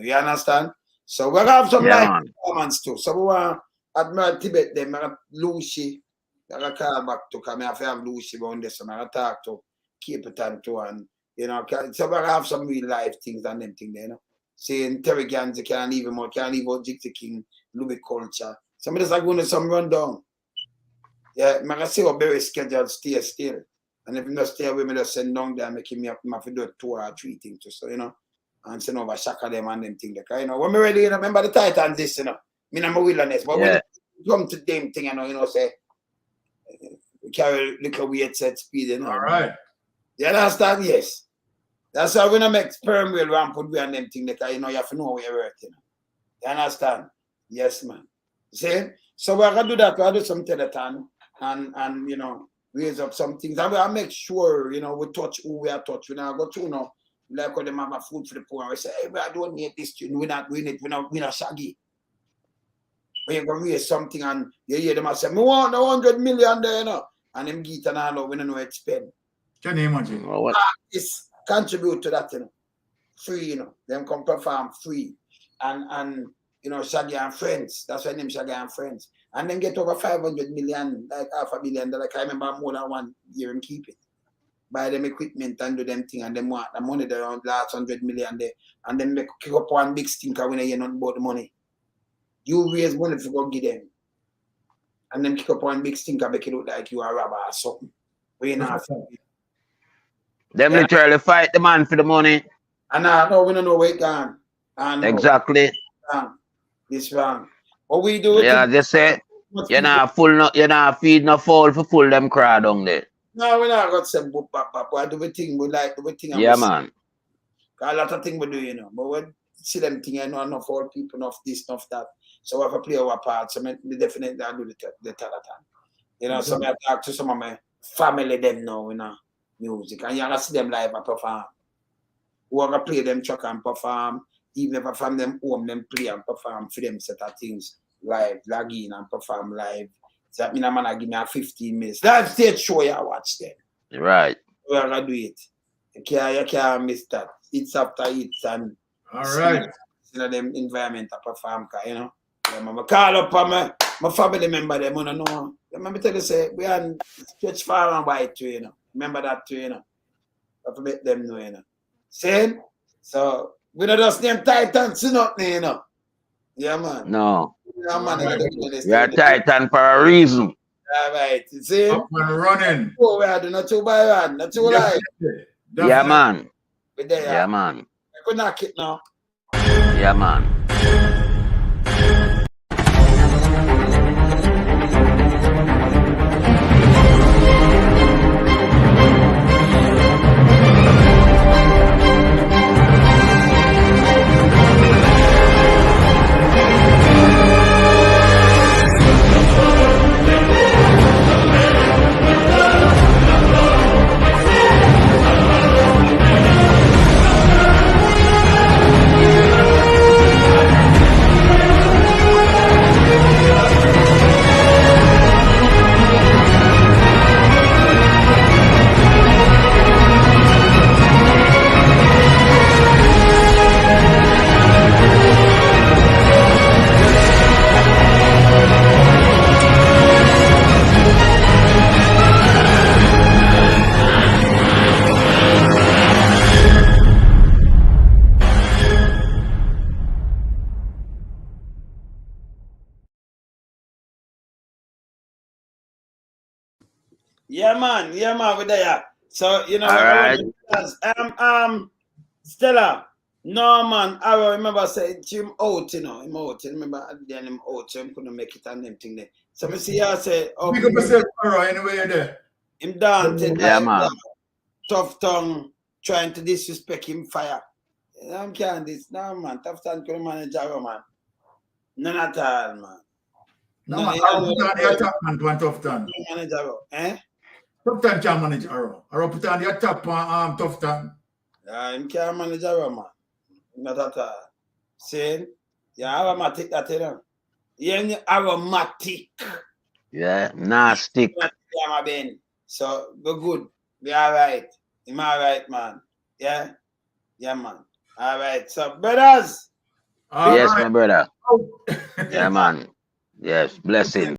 Speaker 1: You understand? So we have some live performance too. So we want Admiral Tibet, them, Lucy, I call back to come. I have Lucy on this and I talk to keep it on too. And you know, so we have some real life things and them things there, you know. Saying Terry Gans can't even more, can't leave out Jixie King, Louis Culture. Somebody's like going to some rundown. Yeah, I can see what very scheduled stay still. And if you don't stay away, I just send down there, make me up, I have to do 2 or 3 things too. So, you know, and send over Shaka them and them things. You know, when we ready, you know, remember the Titans this, you know. Me and my wilderness. But when you come to them thing, you know, say, we carry little weight set speed, you know.
Speaker 2: All right.
Speaker 1: You understand? Yes. That's why we don't make sperm wheel and put and them things, because you know, you have to know where you're at, you know. You understand? Yes, man. See? So we're going to do that. We'll do some telethon and you know, raise up some things. And we'll make sure, you know, we touch who we are touch. We now go to, you know, like when they have a food for the poor. We say, hey, we don't need this. We're not doing it. We're not shaggy. When you're going to raise something and you hear them say, we want 100 million there, you know. And them get and all, we don't know where to spend.
Speaker 2: Can you imagine?
Speaker 1: It's contribute to that, you know. Free, you know. Them come perform free. And you know, Shaggy and Friends. That's why name Shaggy and Friends. And then get over 500 million, like $500 million. I remember more than 1 year and keep it. Buy them equipment and do them thing and them want the money around last 100 million there. And then they kick up one big stinker when they hear nothing about the money. You raise money to go give them. And then kick up one big stinker make it look like you are a robber or something. We not.
Speaker 3: Them literally fight the man for the money.
Speaker 1: And no, we don't know where it gone.
Speaker 3: Exactly.
Speaker 1: This wrong. What we do?
Speaker 3: Yeah, they say you're not feed no fowl for full them crowd down there.
Speaker 1: No, we're not got some book back. I do the thing we like, do the thing.
Speaker 3: Yeah, man.
Speaker 1: A lot of things we do, you know. But when see them thing, I know enough all people, enough this, enough that. So we have to play our part. So we definitely do the telethon. You know, so I talk to some of my family them now, you know, music. And you can see them live and perform. We want to play them truck and perform. Even if I find them home, them play and perform for them set of things live, log in and perform live. So that means I'm gonna give me a 15 minutes. Live stage show you watch them.
Speaker 3: Right.
Speaker 1: We're gonna do it. You can't miss that. It's after it's and
Speaker 2: all right.
Speaker 1: You know them environment to perform, you know. I call up on my family member, them, you know. Let me tell you, say, we are stretch far and wide too, you know. Remember that too, you know. Have to make them know, you know. Same? So, we don't just name Titans, you know. Yeah, man.
Speaker 3: No.
Speaker 1: Yeah, man.
Speaker 3: We are Titan for a reason.
Speaker 1: All right. You see?
Speaker 2: Up and running.
Speaker 1: Oh, we are doing not 2 by 1, not 2 live.
Speaker 3: Yeah, man.
Speaker 1: We there.
Speaker 3: Yeah, man.
Speaker 1: I could knock it now.
Speaker 3: Yeah, man.
Speaker 1: Yeah, man, we're there. So, you know,
Speaker 3: all right.
Speaker 1: Stella, no, man, I remember saying him out, you know, him out. Remember, then him out, so him couldn't make it and them thing there. So, I see, I say, oh,
Speaker 2: pick up yourself, anyway, you're there.
Speaker 1: Him daunted,
Speaker 3: yeah,
Speaker 1: like,
Speaker 3: man.
Speaker 1: Tough tongue, trying to disrespect him, fire. I can't this, no, man, Tufton couldn't manage our man. None at all, man.
Speaker 2: No, man, I'll put on the attack, man, to Tufton.
Speaker 1: Manage our, eh?
Speaker 2: Tufton can't manage Arrow. Arrow put on the attack on Tufton.
Speaker 1: Him can't manage our man. Not at all. Saying, yeah, aromatic that, you know. Yeah, aromatic.
Speaker 3: Yeah, nasty.
Speaker 1: So, we're good. We're all right. I'm all right, man. Yeah? Yeah, man. All right. So, brothers.
Speaker 3: Yes, my brother. Yeah, man. Yes, blessing.